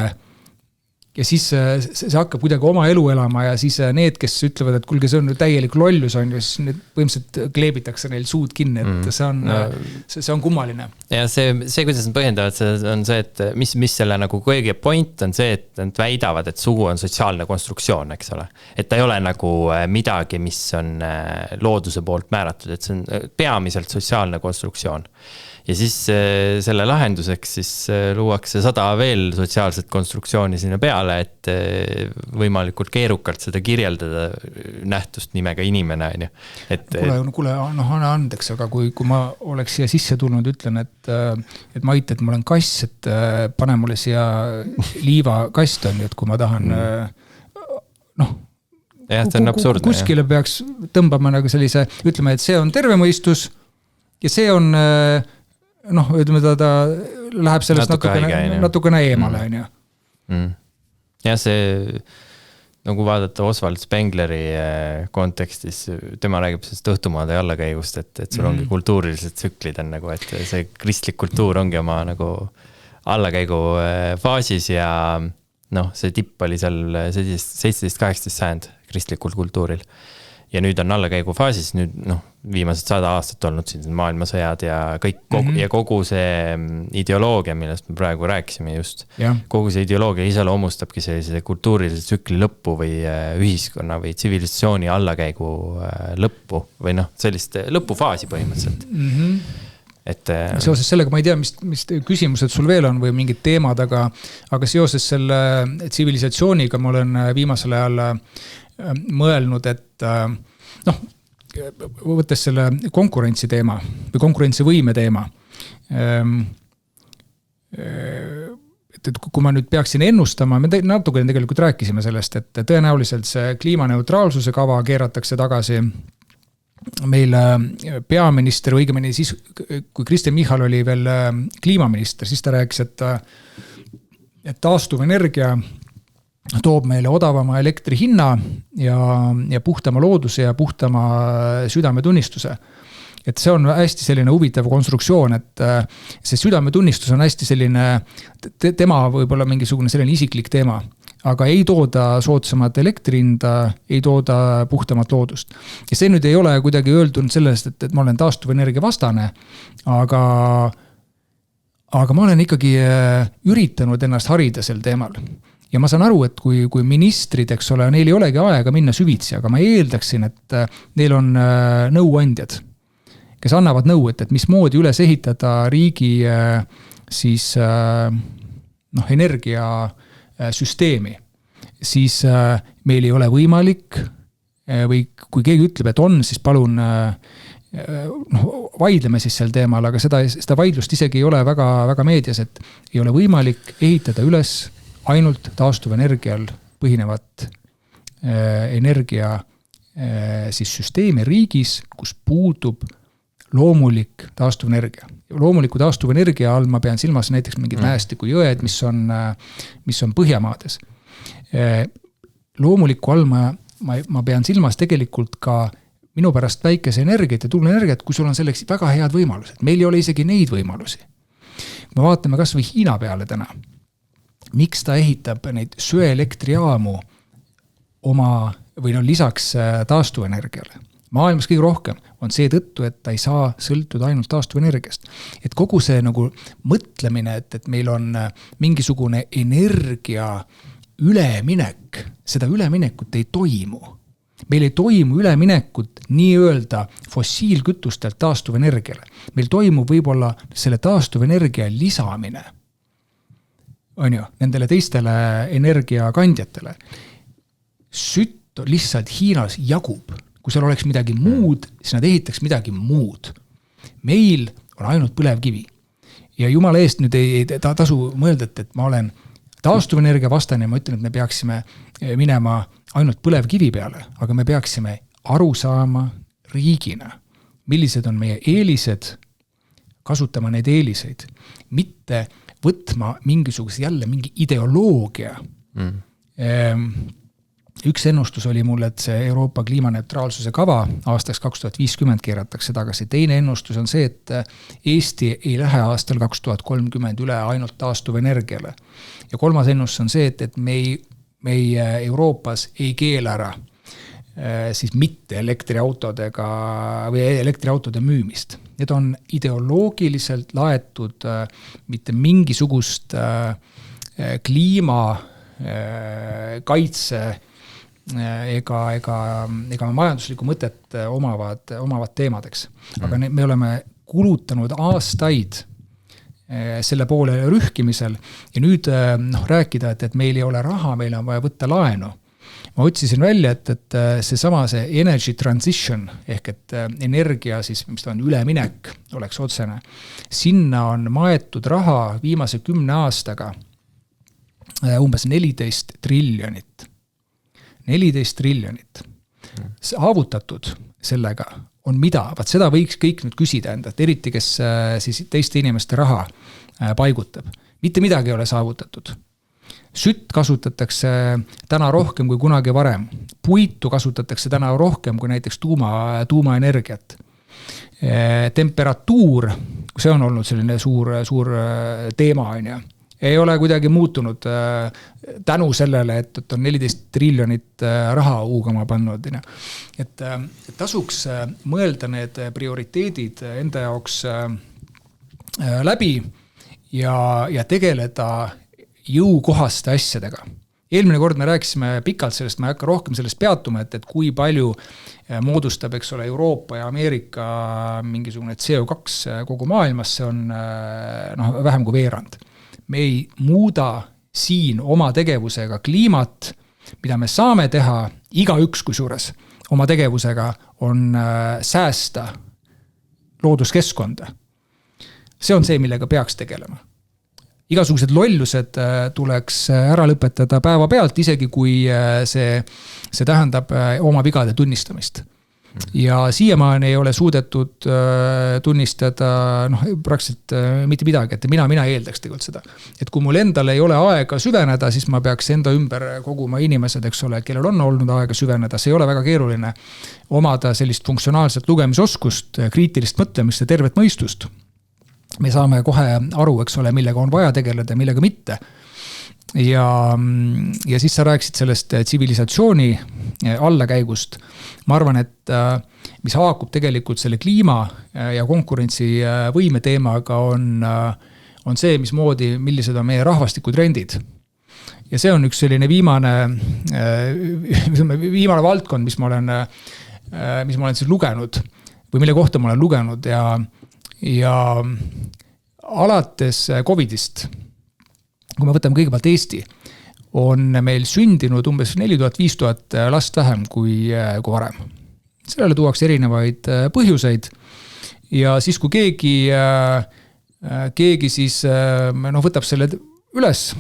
ja siis see hakkab kuidagi oma elu elama ja siis need, kes ütlevad, et kuulge, see on täielik lollus on ju, siis need põhimõtteliselt kleebitakse neil suud kinni, et see on kummaline. Ja see, kuidas nad põhjendavad, see on see, et mis selle nagu kõige point on see, et nad väidavad, et suu on sotsiaalne konstruktsioon, eks ole. Et ta ei ole nagu midagi, mis on looduse poolt määratud, et see on peamiselt sotsiaalne konstruktsioon. Ja siis selle lahenduseks siis luuakse 100 veel sotsiaalset konstruktsiooni sinna peale, et võimalikult keerukalt seda kirjeldada nähtust nimega inimene. Kuule, anna andeks, aga kui ma oleks siia sisse tulnud, ütlen, et Mait, et ma olen kass, et pane mulle siia liivakast on ju, et kui ma tahan see on absurdne. Kuskile peaks tõmbama nagu sellise, ütleme, et see on terve mõistus ja see on ütleme, ta läheb sellest natukene eemale, on ju. Ja see, nagu vaadata Oswald Spengleri kontekstis, tema räägib sellest õhtumaade allakäigust, et sul ongi kultuurilised tsüklid on nagu, et see kristlik kultuur ongi oma nagu allakäigu faasis ja see tipp oli seal 17-18 sajand kristlikul kultuuril. Ja nüüd on allakäigu faasis, nüüd viimased 100 aastat olnud siin maailmasõjad ja kogu see ideoloogia, millest me praegu rääkisime just, kogu see ideoloogia iseloomustabki sellise kultuurilise tsükli lõppu või ühiskonna või tsivilisatsiooni allakäigu lõppu või sellist lõpufaasi põhimõtteliselt. Seoses sellega ma ei tea, mis küsimused sul veel on või mingid teemad, aga seoses selle tsivilisatsiooniga ma olen viimasel ajal mõelnud, et võttes selle konkurentsi teema või konkurentsivõime teema, et kui ma nüüd peaksin ennustama, me natukene tegelikult rääkisime sellest, et tõenäoliselt see kliimaneutraalsuse kava keeratakse tagasi. Meil peaminister, õigemini siis, kui Kristen Michal oli veel kliimaminister, siis ta rääkis, et taastuvenergia toob meile odavama elektri hinna ja puhtama looduse ja puhtama südametunnistuse. Et see on hästi selline huvitav konstruktsioon, et see südametunnistus on hästi selline, tema võib-olla mingisugune selline isiklik teema, aga ei tooda soodsamat elektrihinda, ei tooda puhtamat loodust. Ja see nüüd ei ole kuidagi öeldud sellest, et ma olen taastuvenergia vastane, aga ma olen ikkagi üritanud ennast harida sel teemal. Ja ma saan aru, et kui ministrid, eks ole, neil ei olegi aega minna süvitsi, aga ma eeldaksin, et neil on nõuandjad, kes annavad nõu, et mismoodi üles ehitada riigi siis energiasüsteemi, siis meil ei ole võimalik või kui keegi ütleb, et on, siis palun vaidleme siis sel teemal, aga seda vaidlust isegi ei ole väga, väga meedias, et ei ole võimalik ehitada üles ainult taastuvenergial põhinevat energia siis süsteemi riigis, kus puudub loomulik taastuvenergia. Loomuliku taastuvenergia all ma pean silmas näiteks mingid mäestiku jõed, mis on Põhjamaades. Loomuliku all ma pean silmas tegelikult ka minu pärast päikeseenergiat ja tuuleenergiat, kui sul on selleks väga head võimalused. Meil ei ole isegi neid võimalusi. Me vaatame kas või Hiina peale täna. Miks ta ehitab neid söeelektrijaamu oma või lisaks taastuvenergiale? Maailmas kõige rohkem on see tõttu, et ta ei saa sõltuda ainult taastuvenergiast. Et kogu see nagu mõtlemine, et meil on mingisugune energia üleminek, seda üleminekut ei toimu. Meil ei toimu üleminekut nii-öelda fossiilkütustelt taastuvenergiale. Meil toimub võib-olla selle taastuvenergia lisamine on ju, nendele teistele energiakandjatele. Sütt lihtsalt Hiinas jagub. Kui seal oleks midagi muud, siis nad ehitaks midagi muud. Meil on ainult põlevkivi. Ja jumala eest nüüd ei tasu mõelda, et ma olen taastuvenergia vastane ja ma ütlen, et me peaksime minema ainult põlevkivi peale, aga me peaksime aru saama riigina, millised on meie eelised, kasutama neid eeliseid, mitte võtma mingisuguse jälle mingi ideoloogia üks ennustus oli mul, et see Euroopa kliimaneutraalsuse kava aastaks 2050 keeratakse tagasi. Teine ennustus on see, et Eesti ei lähe aastal 2030 üle ainult taastuvenergiale. Ja kolmas ennustus on see, et meie Euroopas ei keela ära siis mitte elektriautodega või elektriautode müümist. Need on ideoloogiliselt laetud mitte mingisugust kliima kaitse ega majanduslikku mõtet omavad teemadeks. Aga me oleme kulutanud aastaid selle poole rühkimisel ja nüüd rääkida, et meil ei ole raha, meil on vaja võtta laenu. Ma otsisin välja, et see energy transition ehk et energia, siis, mis ta on üleminek, oleks otsene. Sinna on maetud raha viimase 10 aastaga umbes 14 triljonit. 14 triljonit. Saavutatud sellega on mida? Vaat seda võiks kõik nüüd küsida enda, et eriti, kes siis teiste inimeste raha paigutab. Mitte midagi ei ole saavutatud. Sütt kasutatakse täna rohkem kui kunagi varem. Puitu kasutatakse täna rohkem kui näiteks tuumaenergiat. Temperatuur, see on olnud selline suur teema, ei ole kuidagi muutunud tänu sellele, et on 14 triljonit raha huugama pannud. Et tasuks mõelda need prioriteedid enda jaoks läbi ja tegeleda jõukohaste asjadega. Eelmine kord me rääkisime pikalt sellest, ma ei hakka rohkem sellest peatuma, et kui palju moodustab, eks ole, Euroopa ja Ameerika mingisugune CO2 kogu maailmas, see on vähem kui veerand. Me ei muuda siin oma tegevusega kliimat, mida me saame teha, igaüks kusjuures oma tegevusega on säästa looduskeskkonda. See on see, millega peaks tegelema. Igasugused lollused tuleks ära lõpetada päeva pealt, isegi kui see tähendab oma vigade tunnistamist. Ja siiamaani ei ole suudetud tunnistada praktiliselt mitte midagi, et mina eeldaks tegelikult seda. Et kui mul endal ei ole aega süveneda, siis ma peaks enda ümber koguma inimesed, eks ole, kellel on olnud aega süveneda. See ei ole väga keeruline omada sellist funktsionaalset lugemisoskust, kriitilist mõtlemist ja tervet mõistust. Me saame kohe aru, eks ole, millega on vaja tegeleda ja millega mitte. Ja siis sa rääkisid sellest tsivilisatsiooni allakäigust. Ma arvan, et mis haakub tegelikult selle kliima ja konkurentsivõime teemaga on see, millised on meie rahvastikutrendid. Ja see on üks selline viimane valdkond, mis ma olen siis lugenud või mille kohta ma olen lugenud ja alates COVIDist, kui me võtame kõigepealt Eesti, on meil sündinud umbes 4000-5000 last vähem kui varem. Sellele tuuakse erinevaid põhjuseid ja siis, kui keegi siis võtab selle üles,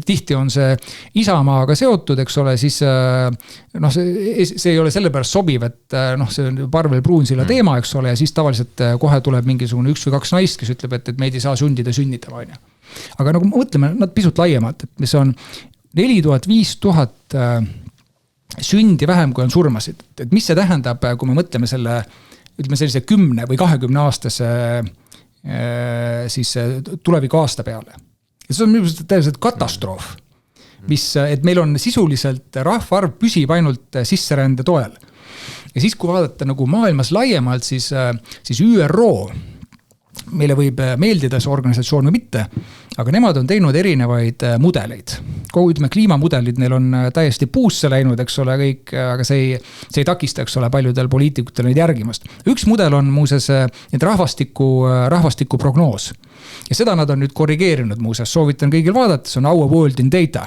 tihti on see Isamaaga seotud, eks ole, siis see ei ole sellepärast sobiv, et see on Parvel Pruunsilla teema, eks ole, ja siis tavaliselt kohe tuleb mingisugune 1 või 2 naist, kes ütleb, et meid ei saa sünnitama. Aga nagu mõtleme nad pisut laiemalt, et mis on 4000-5000 sündi vähem, kui on surmasid. Et mis see tähendab, kui me mõtleme sellise 10 või 20 aastase siis tuleviku aasta peale. Ja see on täielikult katastroof, et meil on sisuliselt rahvaarv püsib ainult sisserände toel. Ja siis, kui vaadata nagu maailmas laiemalt, siis ÜRO, meile võib meeldida see organisatsioon või mitte, aga nemad on teinud erinevaid mudeleid. Kliimamudelid, neil on täiesti puusse läinud, eks ole, kõik, aga see ei takista, eks ole, paljudel poliitikutel neid järgimast. Üks mudel on muuses rahvastiku prognoos. Ja seda nad on nüüd korrigeerinud muuses. Soovitan kõigil vaadata, see on Our World in Data.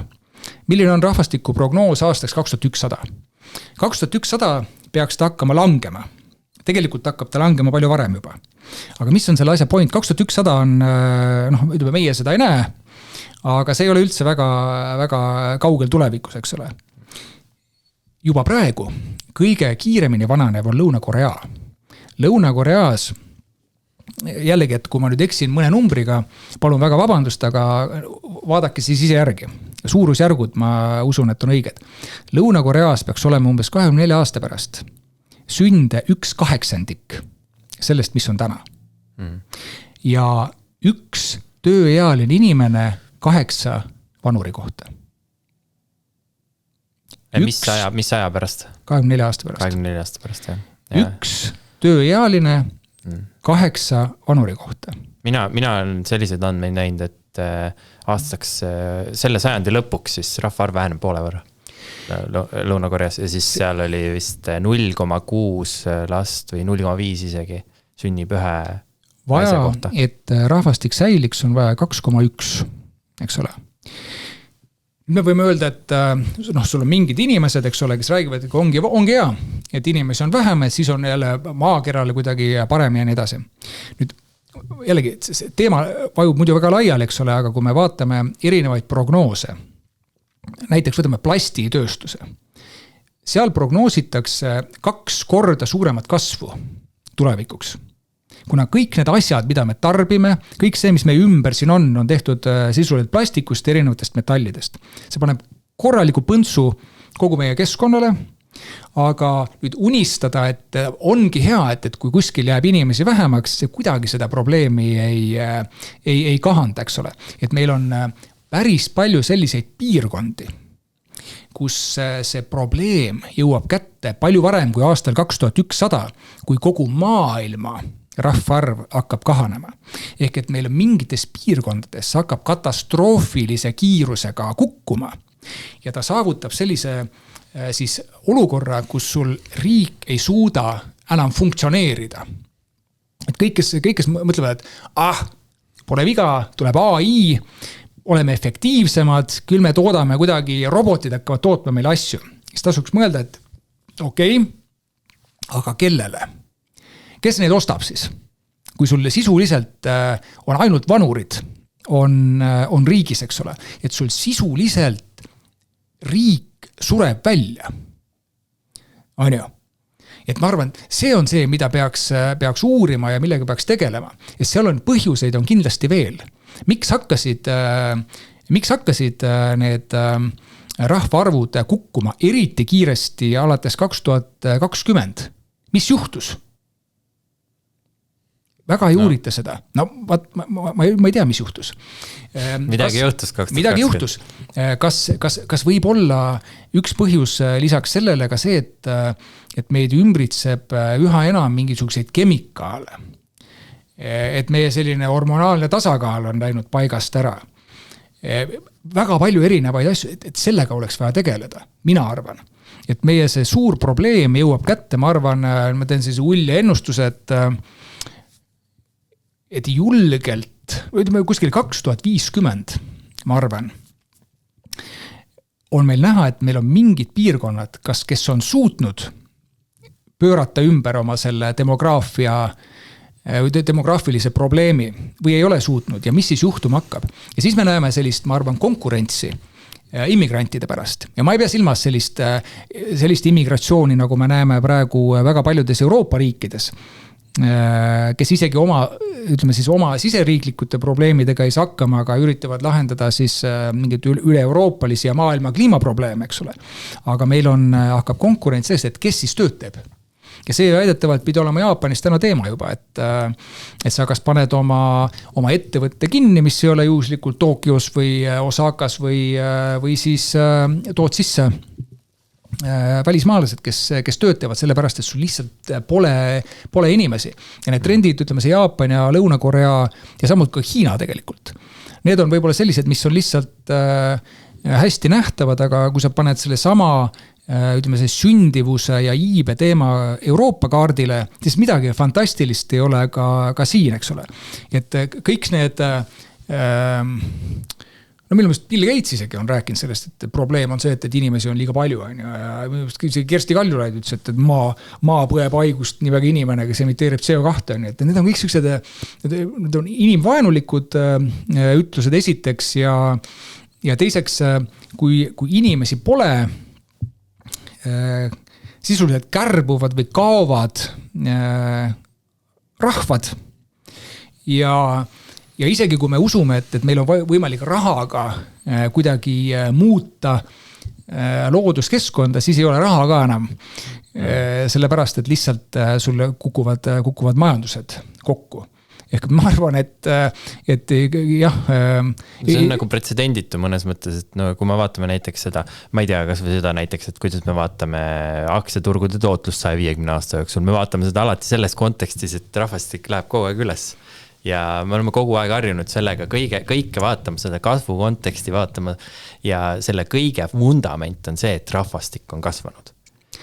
Milline on rahvastiku prognoos aastaks 2100? 2100 peaks ta hakkama langema. Tegelikult hakkab ta langema palju varem juba. Aga mis on selle asja point? 2100 on, ütleme, meie seda ei näe, aga see ei ole üldse väga, väga kaugel tulevikus, eks ole. Juba praegu kõige kiiremini vananev on Lõuna-Korea. Lõuna-Koreas, jällegi, et kui ma nüüd eksin mõne numbriga, palun väga vabandust, aga vaadake siis ise järgi. suurusjärgud ma usun, et on õiged. Lõuna-Koreas peaks olema umbes 24 aasta pärast sünde 1/8 sellest, mis on täna. Ja üks tööealine inimene 8 vanuri kohta. Mis aja pärast? 24 aasta pärast. 24 aasta pärast, jah. Üks tööealine 8 vanuri kohta. Mina olen selliseid andmeid näinud, et aastaks selle sajandi lõpuks siis rahvaarv väheneb poole võrra Lõuna-Koreas ja siis seal oli vist 0,6 last või 0,5 isegi sünnib ühe naise kohta. Et rahvastik säiliks on vaja 2,1, eks ole. Me võime öelda, et sul on mingid inimesed, eks ole, kes räägivad, et ongi hea, et inimesi on vähem, et siis on jälle maakerale kuidagi parem ja nii edasi. Nüüd jällegi, see teema vajub muidu väga laiali, eks ole, aga kui me vaatame erinevaid prognoose, näiteks võtame plastitööstuse, seal prognoositakse 2 korda suuremat kasvu tulevikuks. Kuna kõik need asjad, mida me tarbime, kõik see, mis meie ümber siin on tehtud sisuliselt plastikust ja erinevatest metallidest. See paneb korraliku põntsu kogu meie keskkonnale, aga nüüd unistada, et ongi hea, et kui kuskil jääb inimesi vähemaks, see kuidagi seda probleemi ei kahanda, eks ole. Et meil on päris palju selliseid piirkondi, kus see probleem jõuab kätte palju varem kui aastal 2100, kui kogu maailma rahvaarv hakkab kahanema. Ehk et meil on mingites piirkondades hakkab katastroofilise kiirusega kukkuma ja ta saavutab sellise siis olukorra, kus sul riik ei suuda enam funktsioneerida. Et kõik, kes mõtlevad, et pole viga, tuleb AI, oleme efektiivsemad, küll me toodame kuidagi, robotid hakkavad tootma meile asju. Siis tasuks mõelda, et okei, aga kellele? Kes neid ostab siis? Kui sul sisuliselt on ainult vanurid, on riigis, eks ole, et sul sisuliselt riik sureb välja. On ju? Et ma arvan, see on see, mida peaks uurima ja millega peaks tegelema. Ja seal on põhjuseid on kindlasti veel. Miks hakkasid need rahvaarvud kukkuma eriti kiiresti alates 2020? Mis juhtus? Väga ei uurita seda. No, ma ei tea, mis juhtus. Midagi juhtus 2020. Midagi juhtus. Kas võib olla üks põhjus lisaks sellele ka see, et meid ümbritseb üha enam mingisuguseid kemikaale? Et meie selline hormonaalne tasakaal on läinud paigast ära. Väga palju erinevaid asju, et sellega oleks vaja tegeleda. Mina arvan. Et meie see suur probleem jõuab kätte, ma arvan, ma teen siis ulja ennustuse, et julgelt, ütleme kuskil 2050, ma arvan, on meil näha, et meil on mingid piirkonnad, kes on suutnud pöörata ümber oma selle demograafilise probleemi või ei ole suutnud ja mis siis juhtuma hakkab. Ja siis me näeme sellist, ma arvan, konkurentsi immigrantide pärast. Ja ma ei pea silmas sellist immigratsiooni, nagu me näeme praegu väga paljudes Euroopa riikides, kes isegi oma siseriiklikute probleemidega ei saa hakkama, aga üritavad lahendada siis mingid üle-euroopalisi ja maailma kliimaprobleeme, eks ole. Aga meil hakkab konkurents sellest, et kes siis tööd teeb. Ja see väidetavalt pidi olema Jaapanis täna teema juba, et sa kas paned oma ettevõtte kinni, mis ei ole juhuslikult Tokyos või Osakas või siis tood sisse välismaalased, kes töötavad sellepärast, et sul lihtsalt pole inimesi. Ja need trendid, ütleme see Jaapan ja Lõuna-Korea ja samuti ka Hiina tegelikult. Need on võib-olla sellised, mis on lihtsalt hästi nähtavad, aga kui sa paned selle sama ütleme see sündivuse ja iibe teema Euroopa kaardile, siis midagi fantastilist ei ole ka siin, eks ole. Et kõik need minu meelest Bill Gates isegi on rääkinud sellest, et probleem on see, et inimesi on liiga palju. Ja Kersti Kaljulaid ütles, et maa põeb haigust nii väga inimene, kes emiteerib CO2. Et need on kõik sellised, need on inimvaenulikud ütlused esiteks ja teiseks, kui inimesi pole, sisuliselt kärbuvad või kaovad rahvad ja ja isegi kui me usume, et meil on võimalik rahaga kuidagi muuta looduskeskkonda, siis ei ole raha ka enam. Sellepärast, et lihtsalt sulle kukuvad majandused kokku. Ehk ma arvan, et jah. See on nagu pretsedenditu mõnes mõttes, et no, kui me vaatame näiteks seda, ma ei tea, kas või seda näiteks, et kuidas me vaatame aktsiaturgude tootlust 150 aasta jooksul, me vaatame seda alati selles kontekstis, et rahvastik läheb kogu aeg üles. Ja me oleme kogu aeg harjunud sellega kõike vaatama, seda kasvu konteksti vaatama ja selle kõige fundament on see, et rahvastik on kasvanud.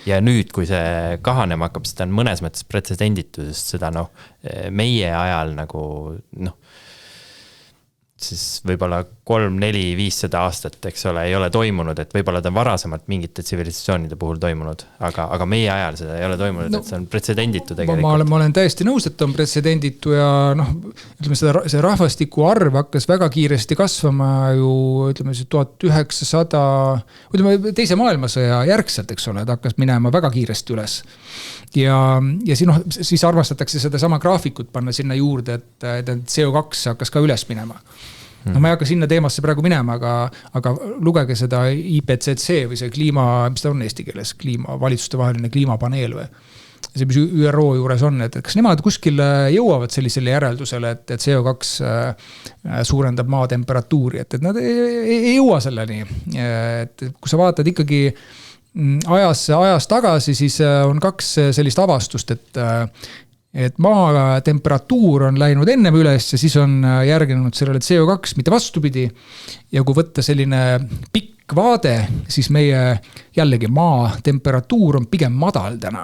Ja nüüd, kui see kahanema hakkab, seda on mõnes mõttes pretsedenditu, sest seda meie ajal nagu siis võib-olla 3, 4, 500 aastat, eks ole, ei ole toimunud, et võib-olla ta varasemalt mingite tsivilisatsioonide puhul toimunud, aga meie ajal seda ei ole toimunud, et see on pretsedenditu tegelikult. Ma olen täiesti nõus, et on pretsedenditu ja ütleme, see rahvastiku arv hakkas väga kiiresti kasvama ju, ütleme, 1900, ütleme, teise maailmasõja järgselt, eks ole, ta hakkas minema väga kiiresti üles. Ja siis arvastatakse seda sama graafikut panna sinna juurde, et CO2 hakkas ka üles minema. Ma ei hakka sinna teemasse praegu minema, aga lugege seda IPCC või see mis ta on eesti keeles, valitsuste vaheline kliimapaneel või see, mis ÜRO juures on, et kas nemad kuskil jõuavad sellisele järeldusele, et CO2 suurendab maa temperatuuri, et nad ei jõua selleni. Et kui sa vaatad ikkagi ajas tagasi, siis on 2 sellist avastust, et maa temperatuur on läinud ennem üles ja siis on järginud sellele CO2, mitte vastupidi. Ja kui võtta selline pikk vaade, siis meie jällegi maa temperatuur on pigem madal täna,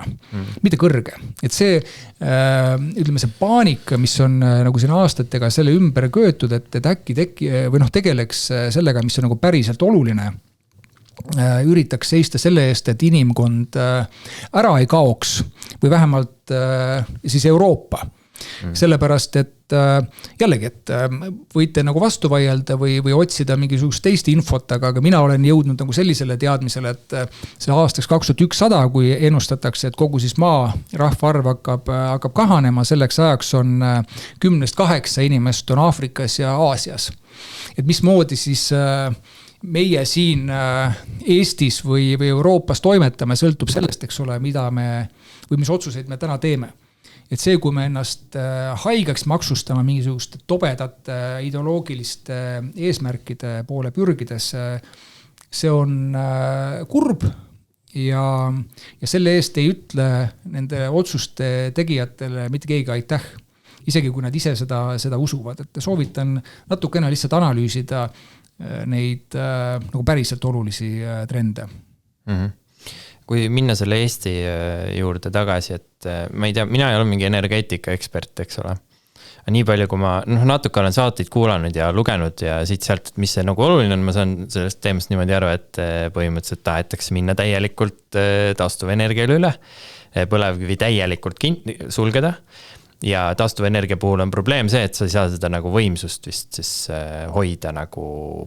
mitte kõrge. Et see, ütleme see paanika, mis on nagu siin aastatega selle ümber köötud, et äkki tegeleks sellega, mis on nagu päriselt oluline, üritaks seista selle eest, et inimkond ära ei kaoks või vähemalt siis Euroopa. Sellepärast, et jällegi, et võite nagu vastu vaielda või otsida mingisugust teist infot, aga mina olen jõudnud nagu sellisele teadmisele, et see aastaks 2100, kui ennustatakse, et kogu siis maa rahvaarv hakkab kahanema, selleks ajaks on 10-8 inimest on Aafrikas ja Aasias. Et mismoodi siis meie siin Eestis või Euroopas toimetame, sõltub sellest, eks ole, või mis otsuseid me täna teeme. Et see, kui me ennast haigeks maksustama mingisugust tobedat ideoloogiliste eesmärkide poole pürgides, see on kurb ja selle eest ei ütle nende otsuste tegijatele mitte keegi aitäh. Isegi kui nad ise seda usuvad, et soovitan natukene lihtsalt analüüsida neid nagu päriselt olulisi trende. Kui minna selle Eesti juurde tagasi, et ma ei tea, mina ei ole mingi energeetika ekspert, eks ole. Nii palju, kui ma natuke olen saateid kuulanud ja lugenud ja siit sealt, et mis see nagu oluline on, ma saan sellest teemast niimoodi aru, et põhimõtteliselt tahetakse minna täielikult taastuvenergiale üle, põlevkivi täielikult sulgeda. Ja taastuvenergia puhul on probleem see, et sa ei saa seda nagu võimsust vist siis hoida nagu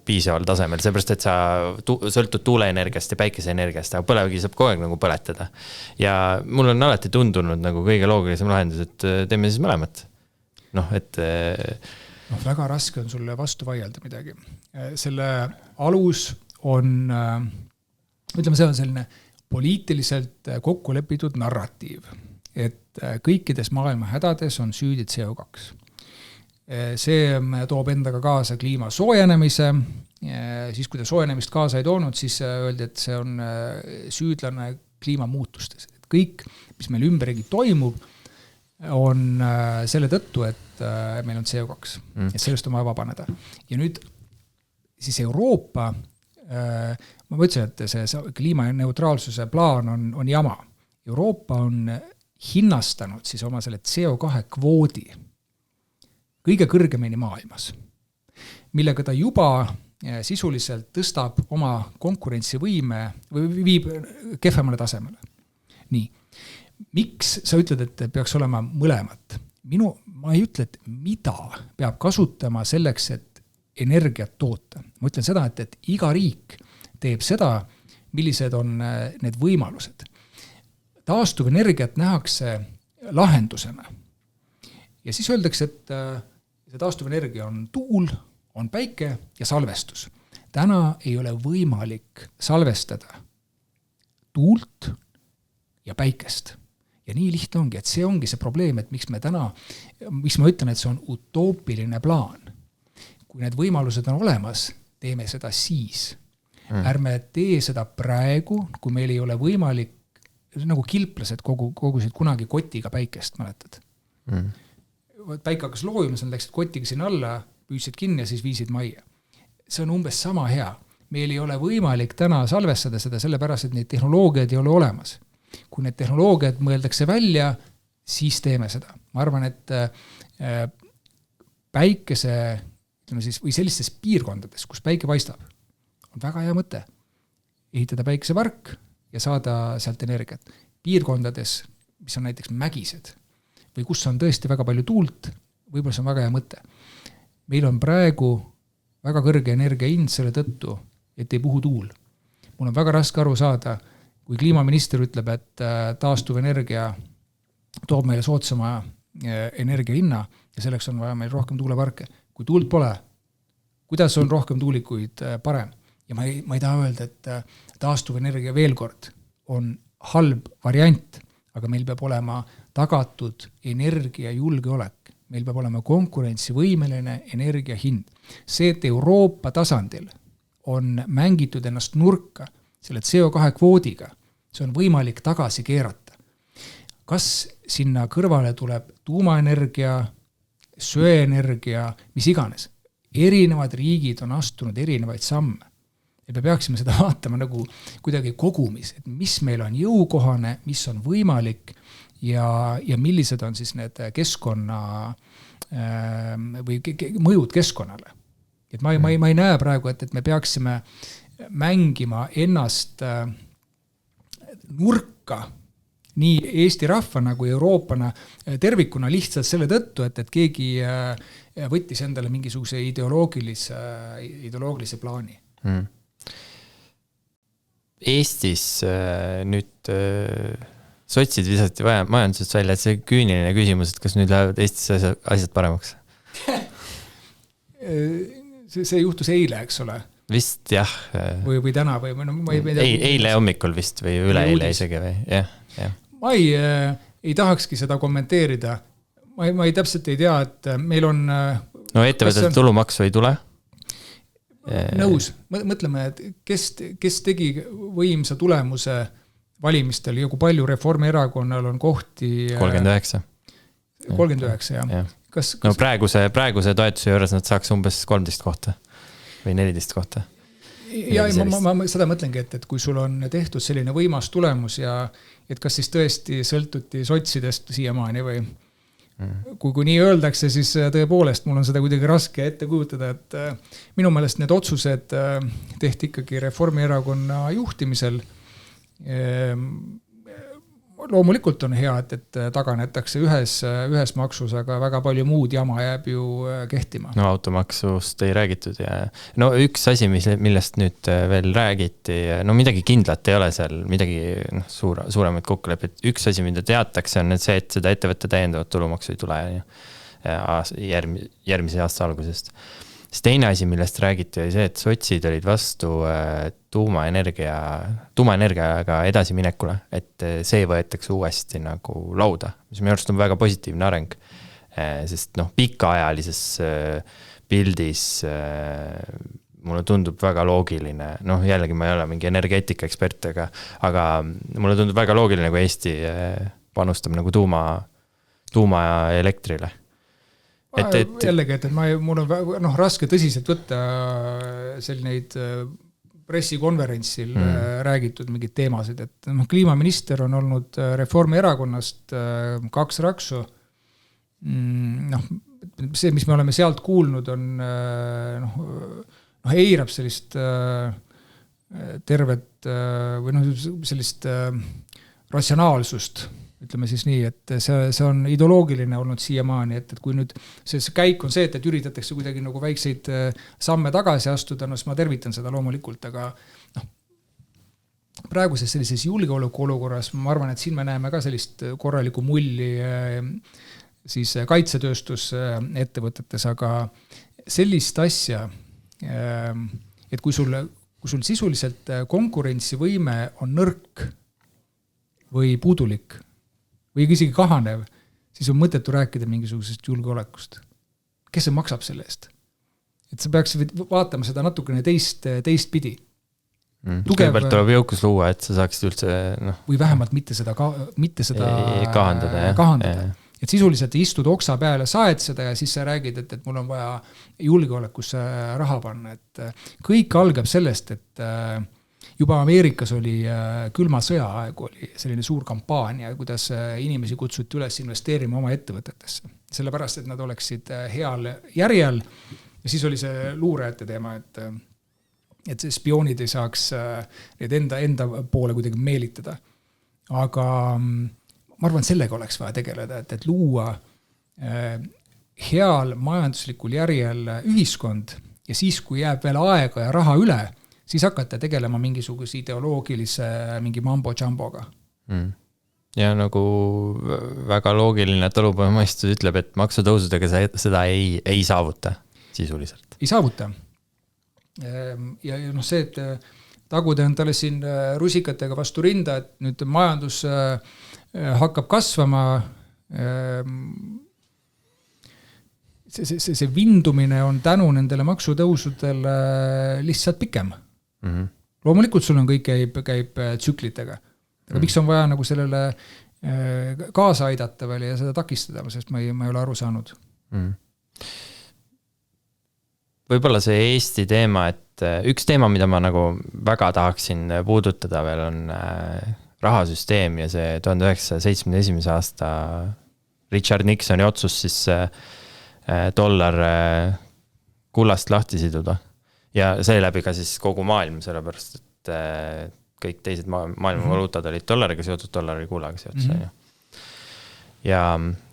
piisaval tasemel, seepärast, et sa sõltud tuuleenergiast ja päikeseenergiast, aga põlevkivi saab kogu aeg nagu põletada. Ja mul on alati tundunud nagu kõige loogilisem lahendus, et teeme siis mõlemat. Väga raske on sulle vastu vaielda midagi. Selle alus on, ütleme, see on selline poliitiliselt kokku lepitud narratiiv, et kõikides maailma hädades on süüdi CO2. See toob endaga kaasa kliima soojenemise, siis kui ta soojenemist kaasa ei toonud, siis öeldi, et see on süüdlane kliimamuutustes. Et kõik, mis meil ümberigi toimub, on selle tõttu, et meil on CO2. Et sellest on vaja vabaneda. Ja nüüd siis Euroopa, ma mõtlesin, et see kliimaneutraalsuse plaan on jama. Euroopa on hinnastanud siis oma selle CO2 kvoodi kõige kõrgemini maailmas, millega ta juba sisuliselt tõstab oma konkurentsivõime või viib kehvemale tasemele. Nii, miks sa ütled, et peaks olema mõlemat? Ma ei ütle, et mida peab kasutama selleks, et energiat toota. Ma ütlen seda, et iga riik teeb seda, millised on need võimalused. Taastuvenergiat nähakse lahendusena. Ja siis öeldakse, et see taastuvenergia on tuul, on päike ja salvestus. Täna ei ole võimalik salvestada tuult ja päikest. Ja nii lihtne ongi, et see ongi see probleem, et miks ma ütlen, et see on utoopiline plaan. Kui need võimalused on olemas, teeme seda siis. Ärme tee seda praegu, kui meil ei ole võimalik, nagu kilplased kogusid kunagi kotiga päikest, mäletad? Päike hakkas loojuma, sa läksid kotiga sinna alla, püüdsid kinni ja siis viisid majja. See on umbes sama hea. Meil ei ole võimalik täna salvestada seda, sellepärast, et neid tehnoloogiad ei ole olemas. Kui need tehnoloogiad mõeldakse välja, siis teeme seda. Ma arvan, et päikese, või sellistes piirkondades, kus päike paistab, on väga hea mõte ehitada päikesepark ja saada sealt energiat. Piirkondades, mis on näiteks mägised või kus on tõesti väga palju tuult, võib-olla see on väga hea mõte. Meil on praegu väga kõrge energia hind selle tõttu, et ei puhu tuul. Mul on väga raske aru saada, kui kliimaminister ütleb, et taastuvenergia toob meile soodsama energia hinna ja selleks on vaja meil rohkem tuuleparke. Kui tuult pole, kuidas on rohkem tuulikuid parem? Ja ma ei taha öelda, et taastuvenergia veel kord on halb variant, aga meil peab olema tagatud energia julgeolek. Meil peab olema konkurentsivõimeline energia hind. See, et Euroopa tasandil on mängitud ennast nurka selle CO2 kvoodiga, see on võimalik tagasi keerata. Kas sinna kõrvale tuleb tuumaenergia, söeenergia, mis iganes? Erinevad riigid on astunud erinevaid samme. Ja me peaksime seda vaatama nagu kuidagi kogumis, et mis meil on jõukohane, mis on võimalik ja millised on siis need keskkonna või mõjud keskkonnale. Et ma ei näe praegu, et me peaksime mängima ennast nurka nii Eesti rahvana kui Euroopana tervikuna lihtsalt selle tõttu, et keegi võttis endale mingisuguse ideoloogilise plaani. Eestis nüüd sotsid visati majandusest välja, et see küüniline küsimus, et kas nüüd lähevad Eestis asjad paremaks? See juhtus eile, eks ole? Vist jah. Või täna või ma ei tea. Eile hommikul vist või üleeile isegi või? Jah. Ma ei tahakski seda kommenteerida. Ma ei täpselt ei tea, et meil on... No ettevõtete tulumaksu ei tule? Nõus. Mõtleme, et kes tegi võimsa tulemuse valimistel ja kui palju Reformierakonnal on kohti... 39. 39, jah. No praeguse toetuse juures nad saaks umbes 13 kohta või 14 kohta. Ja ma seda mõtlengi, et kui sul on tehtud selline võimas tulemus ja et kas siis tõesti sõltuti sotsidest siiamaani või kui nii öeldakse, siis tõepoolest mul on seda kuidagi raske ette kujutada, et minu meelest need otsused tehti ikkagi Reformierakonna juhtimisel. Loomulikult on hea, et taganetakse ühes maksus, aga väga palju muud jama jääb ju kehtima. No automaksust ei räägitud ja no üks asi, millest nüüd veel räägiti, no midagi kindlat ei ole seal, midagi suuremaid kokkulepet. Üks asi, mida teatakse, on see, et seda ettevõtte täiendavat tulumaksu ei tule järgmise aasta algusest. See teine asi, millest räägiti, oli see, et sotsid olid vastu tuumaenergiaga edasi minekule, et see võetakse uuesti nagu lauda, mis minu arust on väga positiivne areng, sest pikaajalises pildis mulle tundub väga loogiline, jällegi ma ei ole mingi energeetika ekspert, aga mulle tundub väga loogiline, kui Eesti panustab nagu tuuma elektrile. Jällegi, et mul on raske tõsiselt võtta selliseid pressikonverentsil räägitud mingid teemasid, et kliimaminister on olnud Reformierakonnast 2 raksu. See, mis me oleme sealt kuulnud, on eirab sellist tervet või sellist ratsionaalsust, ütleme siis nii, et see on ideoloogiline olnud siiamaani, et kui nüüd see käik on see, et üritatakse kuidagi nagu väikseid samme tagasi astuda, siis ma tervitan seda loomulikult, aga praeguses sellises julgeoleku olukorras ma arvan, et siin me näeme ka sellist korralikku mulli siis kaitsetööstusettevõtetes, aga sellist asja, et kui sul sisuliselt konkurentsivõime on nõrk või puudulik või isegi kahanev, siis on mõttetu rääkida mingisugusest julgeolekust. Kes see maksab selle eest? Et sa peaks vaatama seda natukene teist pidi. Kõigepealt tuleb jõukus luua, et sa saaksid üldse või vähemalt mitte seda kahandada. Et sisuliselt istud oksa peale, saed seda ja siis sa räägid, et mul on vaja julgeolekusse raha panna. Et kõik algab sellest, et juba Ameerikas oli külma sõja aeg, oli selline suur kampaania, kuidas inimesi kutsuti üles investeerima oma ettevõtetesse. Sellepärast, et nad oleksid heal järjel ja siis oli see luurajate teema, et spioonid ei saaks need enda poole kuidagi meelitada. Aga ma arvan, sellega oleks vaja tegeleda, et luua heal majanduslikul järjel ühiskond ja siis, kui jääb veel aega ja raha üle, siis hakata tegelema mingisuguse ideoloogilise mingi mambo-jamboga. Ja nagu väga loogiline talupojamõistus ütleb, et maksutõusudega seda ei saavuta sisuliselt. Ei saavuta. Ja see, et tagude on talle siin rusikatega vastu rinda, et nüüd majandus hakkab kasvama, see vindumine on tänu nendele maksutõusudele lihtsalt pikem. Loomulikult sul on kõik käib tsüklitega. Aga miks on vaja nagu sellele kaasa aidata veel ja seda takistada, sest ma ei ole aru saanud. Võib-olla see Eesti teema, et üks teema, mida ma nagu väga tahaksin puudutada veel on rahasüsteem ja see 1971. aasta Richard Nixoni otsus siis dollar kullast lahti siduda. Ja seeläbi ka siis kogu maailm, sellepärast, et kõik teised maailma valuutad olid dollariga seotud, dollari kullaga seotud. Ja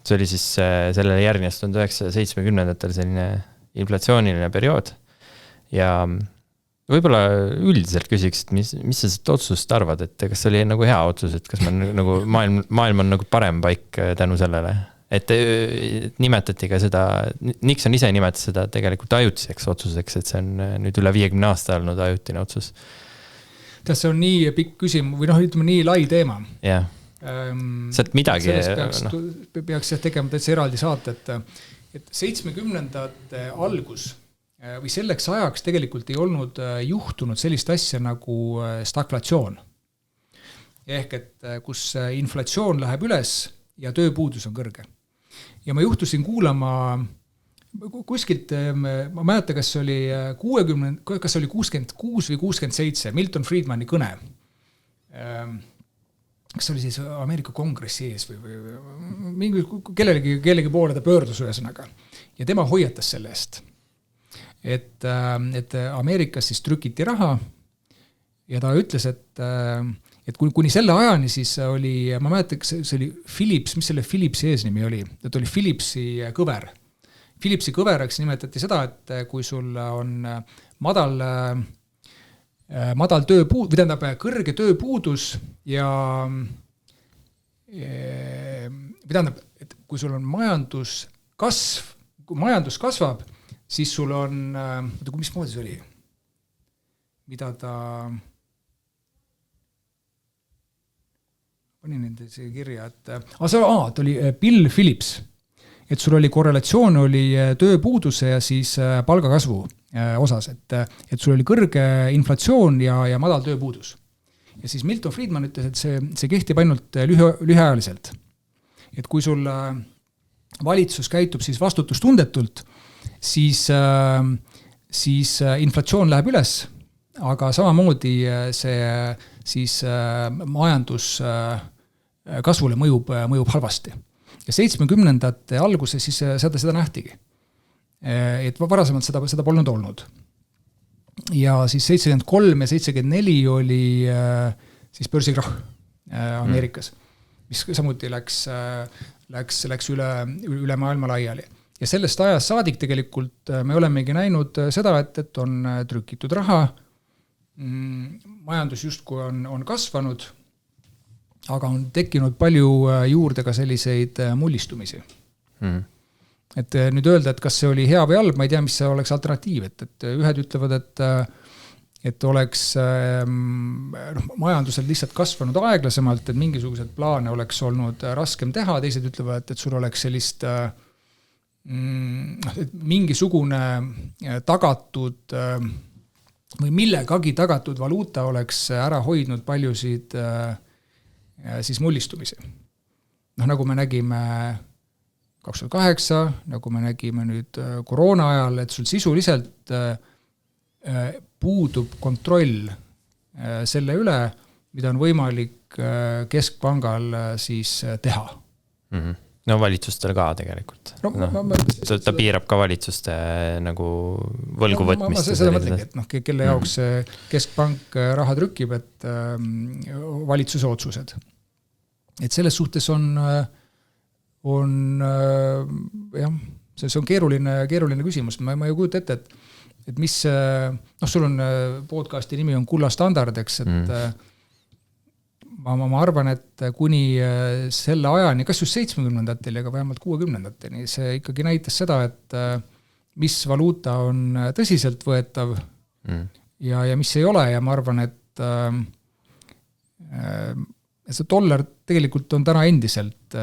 see oli siis sellele järgnest 1970-ndatel selline inflatsiooniline periood. Ja võib-olla üldiselt küsiks, et mis sa seda otsust arvad, et kas see oli nagu hea otsus, et kas nagu maailm on nagu parem paik tänu sellele? Et nimetati ka seda, Nixon ise nimetas seda tegelikult ajutiseks otsuseks, et see on nüüd üle 50 aasta olnud ajutine otsus. See on nii pikk küsimus, või ütleme nii lai teema. Jah, sealt midagi. Peaks tegema täitsa eraldi saate, et 70-ndate algus või selleks ajaks tegelikult ei olnud juhtunud sellist asja nagu stagflatsioon. Ehk et kus inflatsioon läheb üles ja tööpuudus on kõrge. Ja ma juhtusin kuulama kuskilt, ma mäleta, kas oli 66 või 67 Milton Friedmani kõne. Kas oli siis Ameerika kongressi ees või kellegi poole ta pöördus ühesõnaga. Ja tema hoiatas selle eest, et Ameerikas siis trükiti raha ja ta ütles, et kuni selle ajani siis oli, ma mäletan, see oli Philips, mis selle Philipsi eesnimi oli? Et oli Philipsi kõver. Philipsi kõveraks nimetati seda, et kui sul on madal tööpuudus, või tähendab kõrge tööpuudus ja või tähendab, et kui sul on majanduskasv, kui majandus kasvab, siis sul on, mis moodi see oli? Mida ta panin nende see kirja, et ta oli Bill Phillips, et sul oli korrelatsioon oli tööpuuduse ja siis palgakasvu osas, et sul oli kõrge inflatsioon ja madal tööpuudus. Ja siis Milton Friedman ütles, et see kehtib ainult lühiajaliselt. Et kui sul valitsus käitub siis vastutustundetult, siis inflatsioon läheb üles, aga samamoodi see siis majandus kasvule mõjub halvasti. Ja 70-ndate alguses siis seda nähtigi. Et varasemalt seda polnud olnud. Ja siis 73 ja 74 oli siis börsikrahh Ameerikas, mis samuti läks üle maailma laiali. Ja sellest ajast saadik tegelikult me olemegi näinud seda, et on trükitud raha, majandus justkui on kasvanud, aga on tekkinud palju juurde ka selliseid mullistumisi. Et nüüd öelda, et kas see oli hea või halb, ma ei tea, mis see oleks alternatiiv, et ühed ütlevad, et oleks majandusel lihtsalt kasvanud aeglasemalt, et mingisugused plaane oleks olnud raskem teha, teised ütlevad, et sul oleks sellist mingisugune tagatud või millegagi tagatud valuuta oleks ära hoidnud paljusid siis mullistumisi. Nagu me nägime 2008, nagu me nägime nüüd koroona ajal, et sul sisuliselt puudub kontroll selle üle, mida on võimalik keskpangal siis teha. No valitsustel ka tegelikult. Ta piirab ka valitsuste nagu võlgu võtmist. Ma seda mõtlengi, et kelle jaoks keskpank raha trükib, et valitsuse otsused. Et selles suhtes on jah, see on keeruline küsimus. Ma ju kujuta ette, et mis, sul on podcasti nimi on Kulla Standard, eks, et ma arvan, et kuni selle ajani, kas just 70-ndatel ja ka vähemalt 60-ndateni, see ikkagi näitas seda, et mis valuuta on tõsiselt võetav ja mis ei ole, ja ma arvan, et see dollar tegelikult on täna endiselt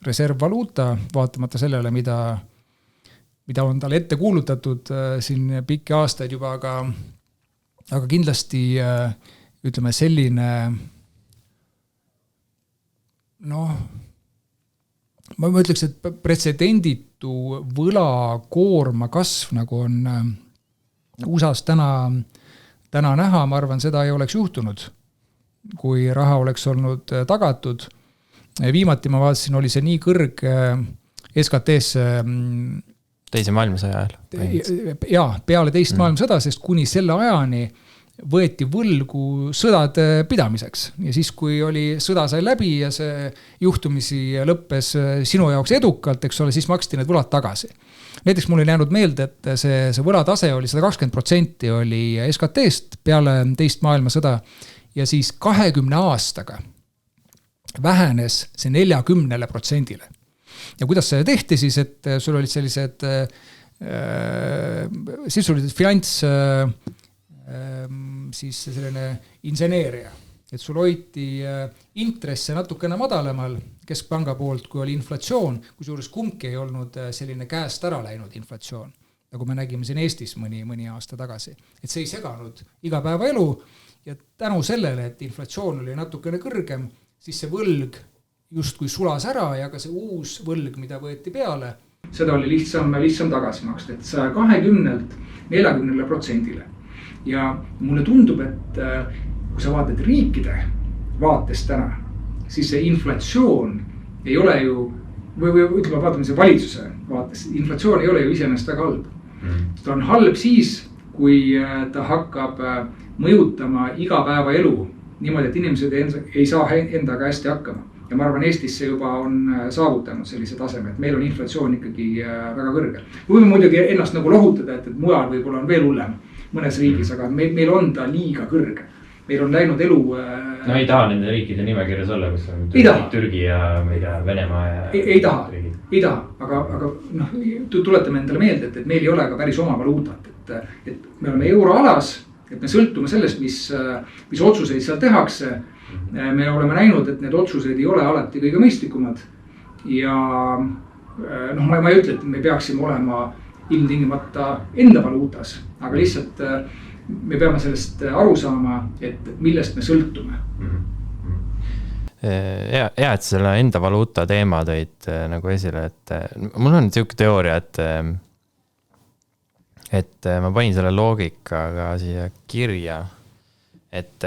reservvaluuta, vaatamata sellele, mida on talle ette kuulutatud siin pikki aastaid juba, aga kindlasti ütleme selline ma ütleks, et pretsedenditu võlakoorma kasv, nagu on USA-s täna näha, ma arvan, seda ei oleks juhtunud, kui raha oleks olnud tagatud. Viimati ma vaatasin, oli see nii kõrge SKT-sse teise maailmasõja ajal. Jaa, peale teist maailmasõda, sest kuni selle ajani võeti võlgu sõdade pidamiseks. Ja siis, kui sõda sai läbi ja see juhtumisi lõppes sinu jaoks edukalt, eks ole, siis maksti need võlad tagasi. Näiteks mul oli jäänud meelde, et see võlatase oli 120% oli SKT-st peale teist maailmasõda ja siis 20 aastaga vähenes see 40%. Ja kuidas see tehti siis, et sul olid sellised finants siis selline inseneeria, et sul hoiti intresse natukene madalamal keskpanga poolt, kui oli inflatsioon, kusjuures kumbki ei olnud selline käest ära läinud inflatsioon, nagu me nägime siin Eestis mõni aasta tagasi. Et see ei seganud igapäevaelu ja tänu sellele, et inflatsioon oli natukene kõrgem, siis see võlg justkui sulas ära ja ka see uus võlg, mida võeti peale, seda oli lihtsam tagasi maksta, et 120-lt 40%. Ja mulle tundub, et kui sa vaatad riikide vaates täna, siis see inflatsioon ei ole ju, või ütleme, vaatame see valitsuse vaates, inflatsioon ei ole ju iseenesest väga halb. Ta on halb siis, kui ta hakkab mõjutama igapäevaelu niimoodi, et inimesed ei saa endaga hästi hakkama. Ja ma arvan, Eestis see juba on saavutanud sellise taseme, et meil on inflatsioon ikkagi väga kõrge. Võime muidugi ennast nagu lohutada, et mujal võib-olla on veel hullem mõnes riigis, aga meil on ta liiga kõrge. Meil on läinud elu... No ei taha nende riikide nimekirjas olla, kus on Türgi ja Venemaa ja... Ei taha, aga tuletame endale meelde, et meil ei ole ka päris oma valuutat, et me oleme euroalas, et me sõltume sellest, mis otsuseid seal tehakse. Me oleme näinud, et need otsuseid ei ole alati kõige mõistlikumad ja ma ei ütle, et me peaksime olema ilmtingimata enda valuutas, aga lihtsalt me peame sellest aru saama, et millest me sõltume. Ja, et selle enda valuuta teema tõid nagu esile, et mul on selline teooria, et ma panin selle loogikaga siia kirja, et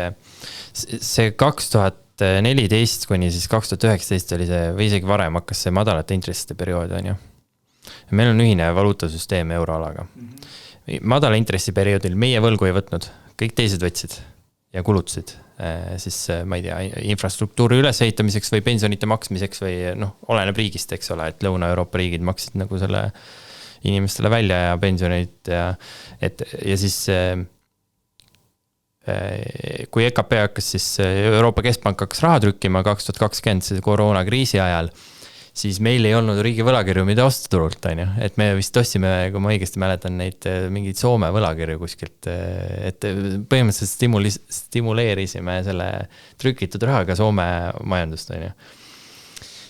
see 2014 kuni siis 2019 oli see, või isegi varem hakkas see madalate intresside periood, on ju. Meil on ühine valuutasüsteem euroalaga. Madala intressi perioodil meie võlgu ei võtnud, kõik teised võtsid ja kulutasid. Siis ma ei tea, infrastruktuuri ülesehitamiseks või pensionite maksmiseks või oleneb riigist, eks ole, et Lõuna-Euroopa riigid maksid nagu selle inimestele välja ja pensioneid ja siis kui EKP hakkas siis Euroopa Keskpank hakkas raha trükkima 2020 koroonakriisi ajal, siis meil ei olnud riigi võlakirju, mida osta turult, on ju. Et me vist ostsime, kui ma õigesti mäletan, neid mingeid Soome võlakirju kuskilt, et põhimõtteliselt stimuleerisime selle trükitud rahaga Soome majandust, on ju.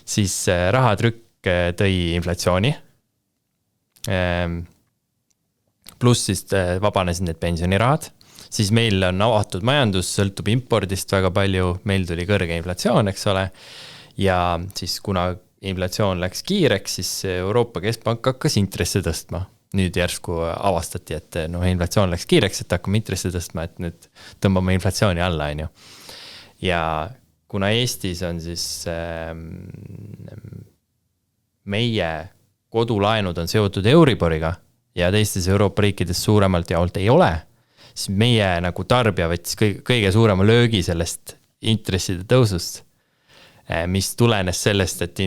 Siis rahatrükk tõi inflatsiooni, pluss siis vabanesid need pensionirahad, siis meil on avatud majandus, sõltub impordist väga palju, meil tuli kõrge inflatsioon, eks ole, ja siis kuna inflatsioon läks kiireks, siis Euroopa Keskpank hakkas intressi tõstma. Nüüd järsku avastati, et inflatsioon läks kiireks, et hakkame intressi tõstma, et nüüd tõmbame inflatsiooni alla, on ju. Ja kuna Eestis on siis meie kodulaenud on seotud Euriboriga ja teistes Euroopa riikides suuremalt jaolt ei ole, siis meie nagu tarbija võttis kõige suurema löögi sellest intresside tõusust, mis tulenes sellest, et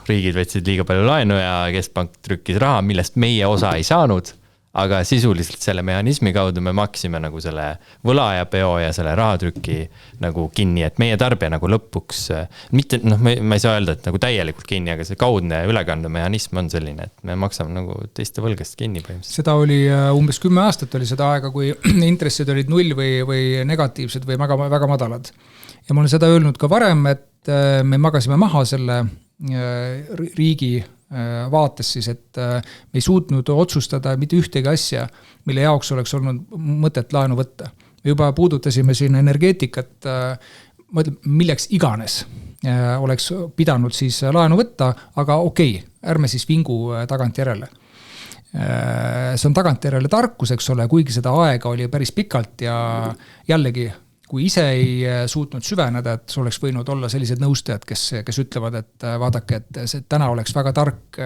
riigid võtsid liiga palju laenu ja Keskpank trükkis raha, millest meie osa ei saanud, aga sisuliselt selle mehhanismi kaudu me maksime nagu selle võla ja peo ja selle rahatrükki nagu kinni, et meie tarbija nagu lõpuks, mitte, ma ei saa öelda, et nagu täielikult kinni, aga see kaudne ülekandemehhanism on selline, et me maksame nagu teiste võlgast kinni põhimõtteliselt. Seda oli umbes 10 aastat oli seda aega, kui intressid olid 0 või negatiivsed või väga, väga madalad. Ja ma olen seda öelnud ka varem, et me magasime maha selle riigi vaates siis, et me ei suutnud otsustada mitte ühtegi asja, mille jaoks oleks olnud mõtet laenu võtta. Me juba puudutasime siin energeetikat, milleks iganes oleks pidanud siis laenu võtta, aga okei, ärme siis vingu tagant järele. See on tagant järele tarkus, eks ole, kuigi seda aega oli päris pikalt ja jällegi kui ise ei suutnud süveneda, et see oleks võinud olla sellised nõustajad, kes ütlevad, et vaadake, et see täna oleks väga tark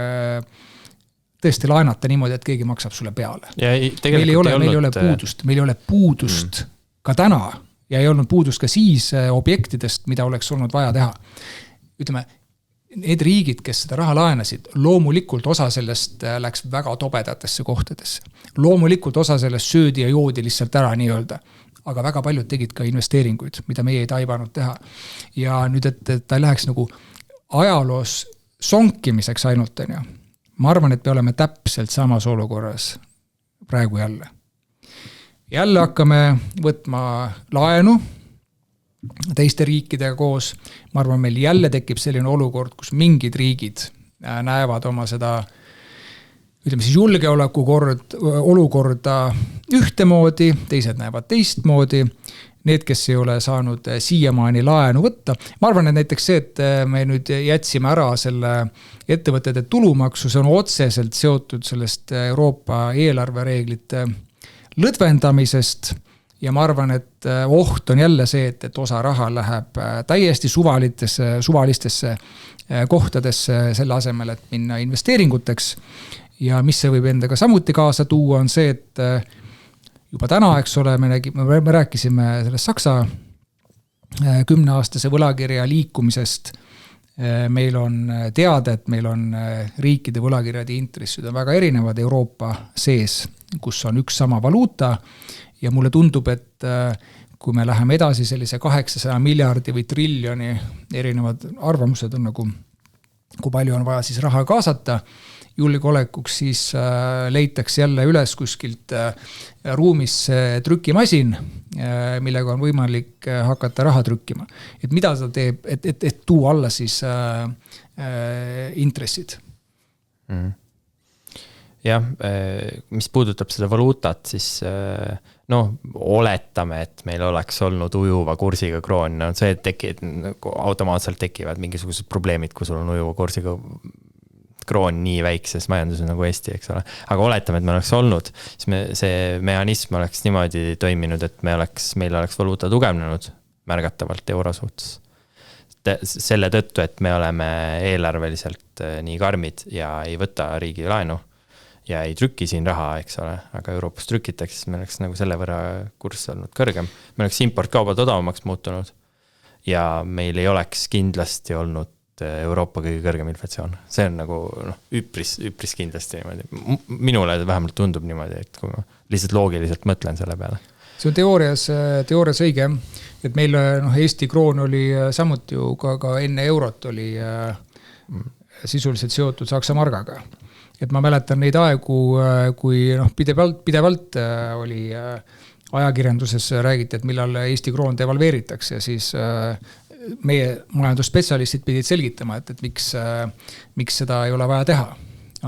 tõesti laenata niimoodi, et keegi maksab sulle peale. Meil ei ole puudust ka täna ja ei olnud puudust ka siis objektidest, mida oleks olnud vaja teha. Ütleme, need riigid, kes seda raha laenasid, loomulikult osa sellest läks väga tobedatesse kohtadesse. Loomulikult osa sellest söödi ja joodi lihtsalt ära nii öelda. Aga väga paljud tegid ka investeeringuid, mida meie ei taibanud teha. Ja nüüd, et ta ei läheks nagu ajaloos sonkimiseks ainult, on ju. Ma arvan, et me oleme täpselt samas olukorras praegu jälle. Jälle hakkame võtma laenu teiste riikidega koos. Ma arvan, meil jälle tekib selline olukord, kus mingid riigid näevad oma seda ütleme siis julgeoleku olukorda ühtemoodi, teised näevad teistmoodi. Need, kes ei ole saanud siiamaani laenu võtta. Ma arvan, et näiteks see, et me nüüd jätsime ära selle ettevõtete tulumaksu, see on otseselt seotud sellest Euroopa eelarvereeglite lõdvendamisest. Ja ma arvan, et oht on jälle see, et osa raha läheb täiesti suvalistesse kohtadesse selle asemel, et minna investeeringuteks. Ja mis see võib endaga samuti kaasa tuua, on see, et juba täna, eks ole, me rääkisime sellest Saksa 10-aastase võlakirja liikumisest. Meil on teada, et meil on riikide võlakirjade intressid on väga erinevad Euroopa sees, kus on üks sama valuuta ja mulle tundub, et kui me läheme edasi sellise 800 miljardi või triljoni erinevad arvamused on nagu, kui palju on vaja siis raha kaasata, julgeolekuks siis leitakse jälle üles kuskilt ruumis trükimasin, millega on võimalik hakata raha trükkima. Et mida ta teeb, et tuua alla siis intressid? Jah, mis puudutab seda valuutat, siis oletame, et meil oleks olnud ujuva kursiga kroon. See, et automaatselt tekivad mingisugused probleemid, kui sul on ujuva kursiga kroon nii väikses majanduses nagu Eesti, eks ole. Aga oletame, et me oleks olnud, siis see mehhanism oleks niimoodi toiminud, et meil oleks valuuta tugevnenud märgatavalt euro suhtes. Selle tõttu, et me oleme eelarveliselt nii karmid ja ei võta riigi laenu ja ei trüki siin raha, eks ole, aga Euroopas trükitakse, siis meil oleks nagu selle võrra kurss olnud kõrgem. Meil oleks importkaubad odavamaks muutunud ja meil ei oleks kindlasti olnud Euroopa kõige kõrgem inflatsioon. See on nagu üpris kindlasti niimoodi. Minule vähemalt tundub niimoodi, et kui ma lihtsalt loogiliselt mõtlen selle peale. See on teoorias õige, et meil Eesti kroon oli samuti ju ka enne eurot oli sisuliselt seotud Saksa margaga. Et ma mäletan neid aegu, kui pidevalt oli ajakirjanduses räägiti, et millal Eesti kroon devalveeritakse ja siis meie majandusspetsialistid pidid selgitama, et miks seda ei ole vaja teha.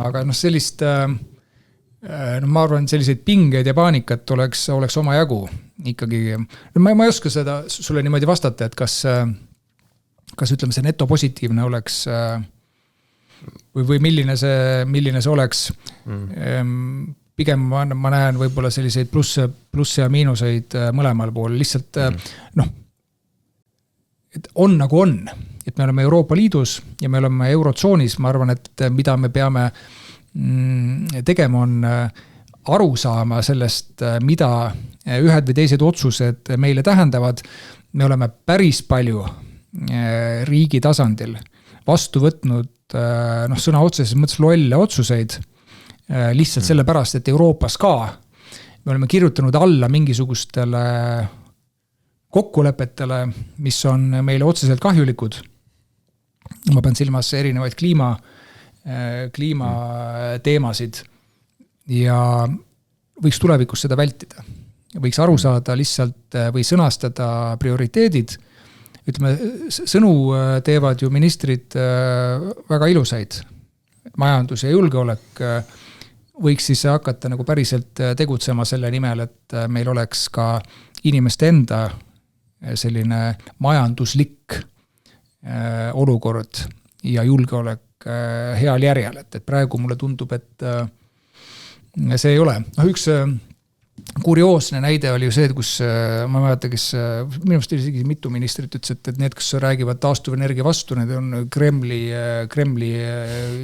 Aga sellist, ma arvan, selliseid pingeid ja paanikat oleks oma jagu ikkagi. Ma ei oska seda sulle niimoodi vastata, et kas ütleme see netopositiivne oleks või milline see oleks. Pigem ma näen võib-olla selliseid plusse ja miinuseid mõlemal pool. Lihtsalt et on nagu on, et me oleme Euroopa Liidus ja me oleme Eurotsoonis, ma arvan, et mida me peame tegema on aru saama sellest, mida ühed või teised otsused meile tähendavad. Me oleme päris palju riigi tasandil vastu võtnud sõna otseses mõttes lolle otsuseid lihtsalt sellepärast, et Euroopas ka me oleme kirjutanud alla mingisugustele kokkulepetele, mis on meile otseselt kahjulikud. Ma pean silmas erinevaid kliimateemasid ja võiks tulevikus seda vältida. Võiks aru saada lihtsalt või sõnastada prioriteedid. Ütleme, sõnu teevad ju ministrid väga ilusaid. Majandus ja julgeolek võiks siis hakata nagu päriselt tegutsema selle nimel, et meil oleks ka inimeste enda selline majanduslik olukord ja julgeolek heal järjel. Et praegu mulle tundub, et see ei ole. Üks kurioosne näide oli ju see, kus ma mäleta, kes minu meelest isegi mitu ministrit ütles, et need, kes räägivad taastuvenergia vastu, need on Kremli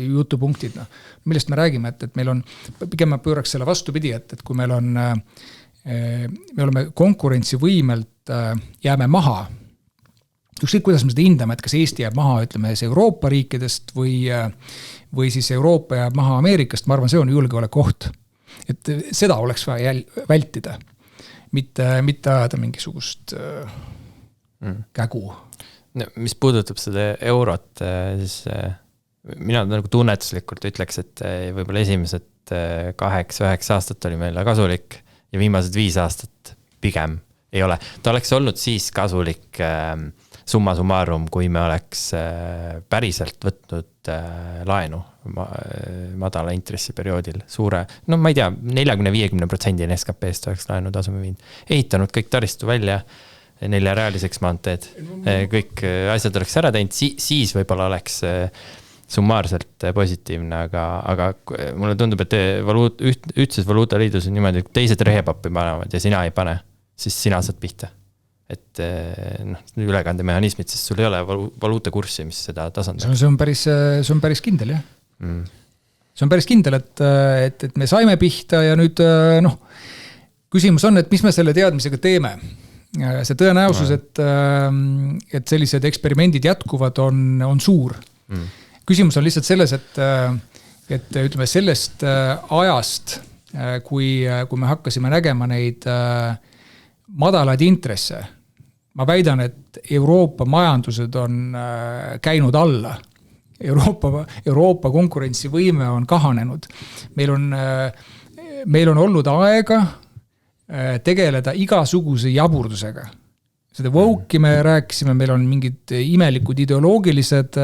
jutupunktid. Millest me räägime, et meil on, pigem ma pööraks selle vastupidi, et kui me oleme konkurentsivõimelt jääme maha. Ükskõik, kuidas me seda hindame, et kas Eesti jääb maha, ütleme, Euroopa riikidest või siis Euroopa jääb maha Ameerikast, ma arvan, see on julgeoleku oht. Et seda oleks vaja vältida, mitte ajada mingisugust kägu. No, mis puudutab seda eurot, siis mina nagu tunnetuslikult ütleks, et võib-olla esimesed 8-9 aastat oli meile kasulik ja viimased 5 aastat pigem ei ole. Ta oleks olnud siis kasulik summa summarum, kui me oleks päriselt võtnud laenu madala intressiperioodil suure, ma ei tea, 40-50% SKP-st oleks laenu tasuma viinud. Ehitanud kõik taristu välja, 4-realiseks maanteed, kõik asjad oleks ära teinud, siis võib-olla oleks summaarselt positiivne, aga mulle tundub, et ühtses valuutaliidus on niimoodi, et teised rehepappi panevad ja sina ei pane, siis sina saad pihta. Et ülekandemehhanismid, siis sul ei ole valuutakurssi, mis seda tasandab. See on päris kindel, jah. See on päris kindel, et me saime pihta ja nüüd küsimus on, et mis me selle teadmisega teeme. See tõenäosus, et sellised eksperimendid jätkuvad, on suur. Küsimus on lihtsalt selles, et ütleme sellest ajast, kui me hakkasime nägema neid madalaid intresse, ma väidan, et Euroopa majandused on käinud alla. Euroopa konkurentsivõime on kahanenud. Meil on olnud aega tegeleda igasuguse jaburdusega. Seda woke'i me rääkisime, meil on mingid imelikud ideoloogilised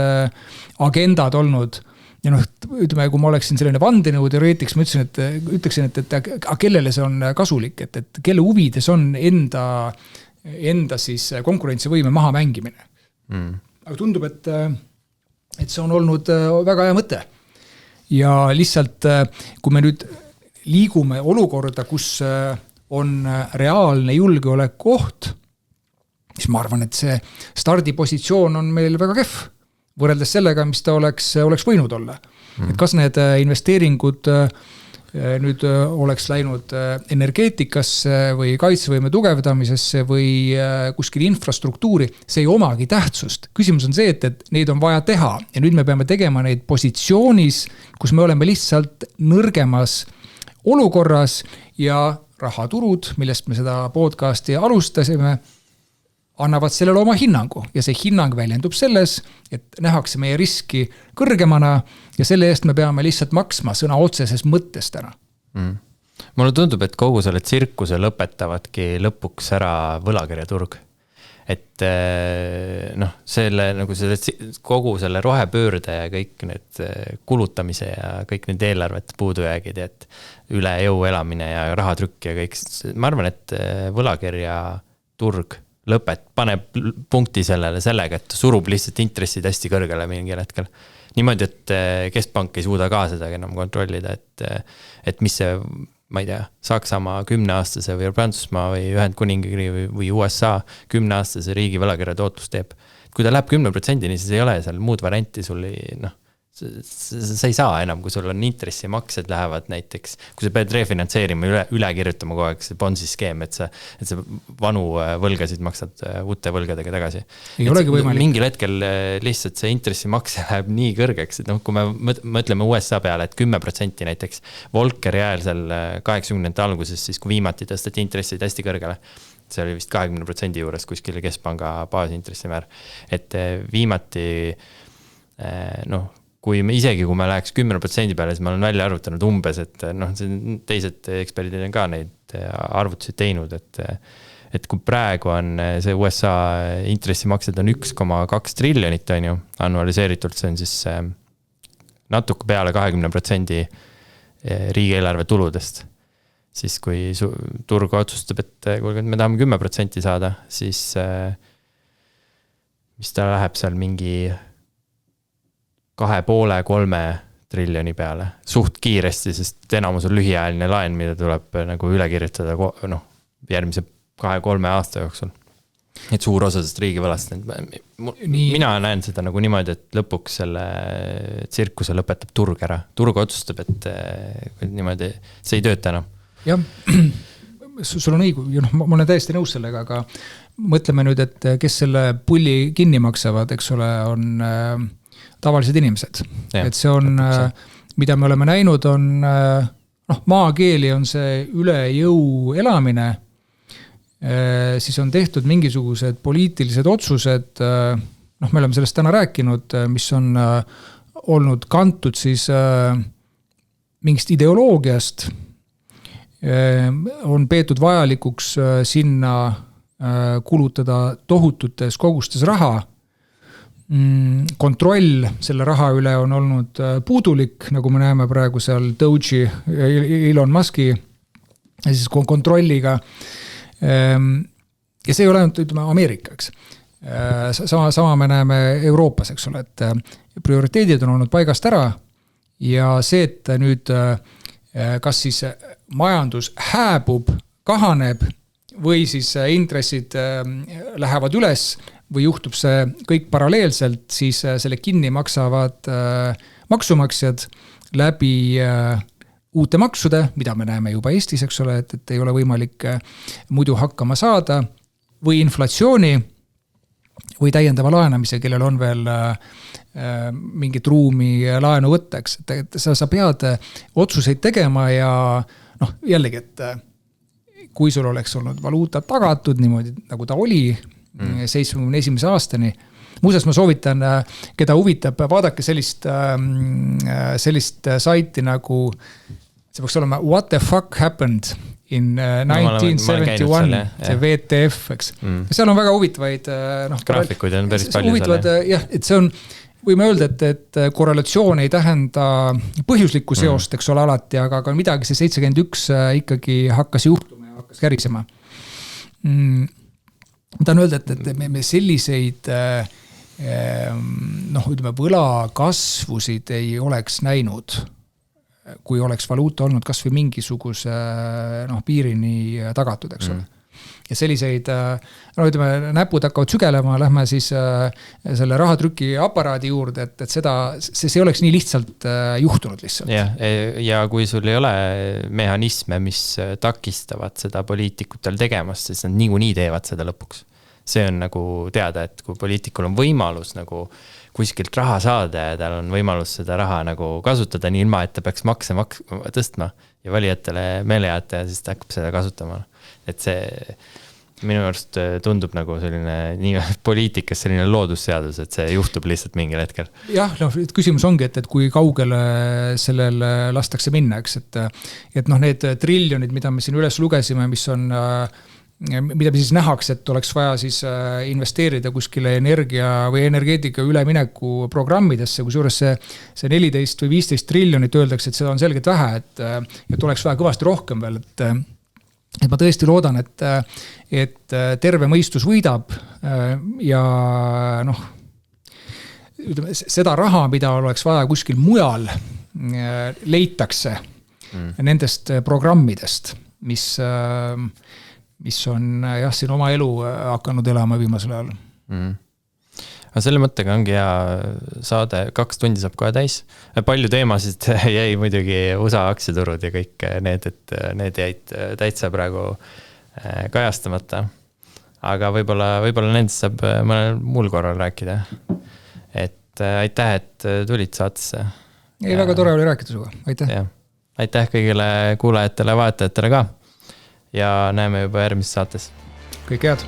agendad olnud. Ja ütleme, kui ma oleksin selline vandenõu teoreetiks, ma ütleksin, et kellele see on kasulik, et kelle huvides on enda siis konkurentsivõime maha mängimine. Aga tundub, et see on olnud väga hea mõte. Ja lihtsalt, kui me nüüd liigume olukorda, kus on reaalne julgeoleku oht, siis ma arvan, et see stardipositsioon on meil väga kehv, võrreldes sellega, mis ta oleks võinud olla. Et kas need investeeringud nüüd oleks läinud energeetikasse või kaitsevõime tugevdamisesse või kuskil infrastruktuuri, see ei omagi tähtsust. Küsimus on see, et neid on vaja teha ja nüüd me peame tegema neid positsioonis, kus me oleme lihtsalt nõrgemas olukorras ja rahaturud, millest me seda podcasti alustasime, annavad sellele oma hinnangu ja see hinnang väljendub selles, et nähakse meie riski kõrgemana ja selle eest me peame lihtsalt maksma sõna otseses mõttes täna. Mulle tundub, et kogu selle tsirkuse lõpetavadki lõpuks ära võlakirjaturg. Et kogu selle rohepöörde ja kõik need kulutamise ja kõik need eelarvete puudujäägid, et üle jõu elamine ja rahatrükk ja kõik. Ma arvan, et võlakirjaturg paneb punkti sellega, et surub lihtsalt intressid hästi kõrgele mingil hetkel. Niimoodi, et keskpank ei suuda ka seda enam kontrollida, et mis see, ma ei tea, Saksamaa 10-aastase või Prantsusmaa või Ühendkuningriigi või USA 10-aastase riigi võlakirja tootlus teeb. Kui ta läheb 10%-ni, siis ei ole seal muud varianti sul sa ei saa enam, kui sul on intressimaksed lähevad näiteks, kui sa pead refinantseerima, üle kirjutama kogu aeg see Ponzi skeem, et sa vanu võlgasid maksad uute võlgadega tagasi. Ei olegi võimalik. Mingil hetkel lihtsalt see intressimakse läheb nii kõrgeks, et kui me mõtleme USA peale, et 10% näiteks Volkeri ajal seal 80. alguses, siis kui viimati tõstati intressid hästi kõrgele, see oli vist 20% juures kuskil keskpanga baasintressimäär, et viimati kui me läheks 10% peale, siis ma olen välja arvutanud umbes, et teised eksperdid on ka neid arvutusi teinud, et kui praegu on see USA intressimaksed on 1,2 triljonit, on ju, annualiseeritult see on siis natuke peale 20% riigieelarve tuludest. Siis kui turg otsustab, et me tahame 10% saada, siis mis ta läheb seal mingi 2,5-3 triljoni peale. Suht kiiresti, sest enamus on lühiajaline laen, mida tuleb nagu üle kirjutada järgmise 2-3 aasta jooksul. Et suur osa sest riigivõlast. Mina näen seda nagu niimoodi, et lõpuks selle tsirkuse lõpetab turg ära. Turg otsustab, et niimoodi see ei tööta enam. Jah, sul on õigus, ma olen täiesti nõus sellega, aga mõtleme nüüd, et kes selle pulli kinni maksavad, eks ole, on tavalised inimesed. Ja, et see on, mida me oleme näinud, on maakeeli on see üle jõu elamine, siis on tehtud mingisugused poliitilised otsused, me oleme sellest täna rääkinud, mis on olnud kantud siis mingist ideoloogiast, on peetud vajalikuks sinna kulutada tohututes kogustes raha. Kontroll selle raha üle on olnud puudulik, nagu me näeme praegu seal Doge'i, Elon Muski siis kontrolliga. Ja see ei ole ainult Ameerikaks. Sama me näeme Euroopas, eks ole, et prioriteedid on olnud paigast ära ja see, et nüüd kas siis majandus hääbub, kahaneb või siis intressid lähevad üles või juhtub see kõik paralleelselt, siis selle kinni maksavad maksumaksjad läbi uute maksude, mida me näeme juba Eestis, eks ole, et ei ole võimalik muidu hakkama saada, või inflatsiooni või täiendava laenamise, kellel on veel mingit ruumi laenu võtteks. Et sa pead otsuseid tegema ja jällegi, et kui sul oleks olnud valuuta tagatud niimoodi, nagu ta oli 71. aastani. Muuseas, ma soovitan, keda huvitab, vaadake sellist saiti nagu, see peaks olema What the fuck happened in 1971, see VTF, eks. Seal on väga huvitavaid graafikuid on päris palju seal. Jah, et see on, võime öelda, et korrelatsioon ei tähenda põhjuslikku seost, eks ole alati, aga midagi see 71 ikkagi hakkas juhtuma ja hakkas kärisema. Ma tahan öelda, et me selliseid ütleme, võlakasvusid ei oleks näinud, kui oleks valuuta olnud kas või mingisuguse piirini tagatud, eks ole. Ja selliseid, ütleme, näpud hakkavad sügelema, lähme siis selle rahatrüki aparaadi juurde, et see ei oleks nii lihtsalt juhtunud lihtsalt. Ja kui sul ei ole mehhanisme, mis takistavad seda poliitikutel tegemast, siis nad niikuinii teevad seda lõpuks. See on nagu teada, et kui poliitikul on võimalus nagu kuskilt raha saada ja tal on võimalus seda raha nagu kasutada nii ilma, et ta peaks makse tõstma ja valijatele meele jätta ja siis ta hakkab seda kasutama. Et see minu arust tundub nagu selline nii poliitikas selline loodusseadus, et see juhtub lihtsalt mingil hetkel. Jah, küsimus ongi, et kui kaugele sellel lastakse minna, eks, et need triljonid, mida me siin üles lugesime, mida me siis nähaks, et oleks vaja siis investeerida kuskile energia või energeetika ülemineku programmidesse, kusjuures see 14 või 15 triljonit öeldakse, et seda on selgelt vähe, et oleks vaja kõvasti rohkem veel, et ma tõesti loodan, et terve mõistus võidab ja ütleme, seda raha, mida oleks vaja kuskil mujal, leitakse nendest programmidest, mis on siin oma elu hakanud elama viimasel ajal. Aga selle mõttega ongi hea saade, 2 tundi saab kohe täis. Palju teemasid jäi muidugi USA aktsiaturud ja kõik need, et need jäid täitsa praegu kajastamata. Aga võib-olla nendest saab mõnel muul korral rääkida. Et aitäh, et tulid saatesse. Ei, väga tore oli rääkida suga. Aitäh. Ja. Aitäh kõigile kuulajatele, vaatajatele ka. Ja näeme juba järgmises saates. Kõik head.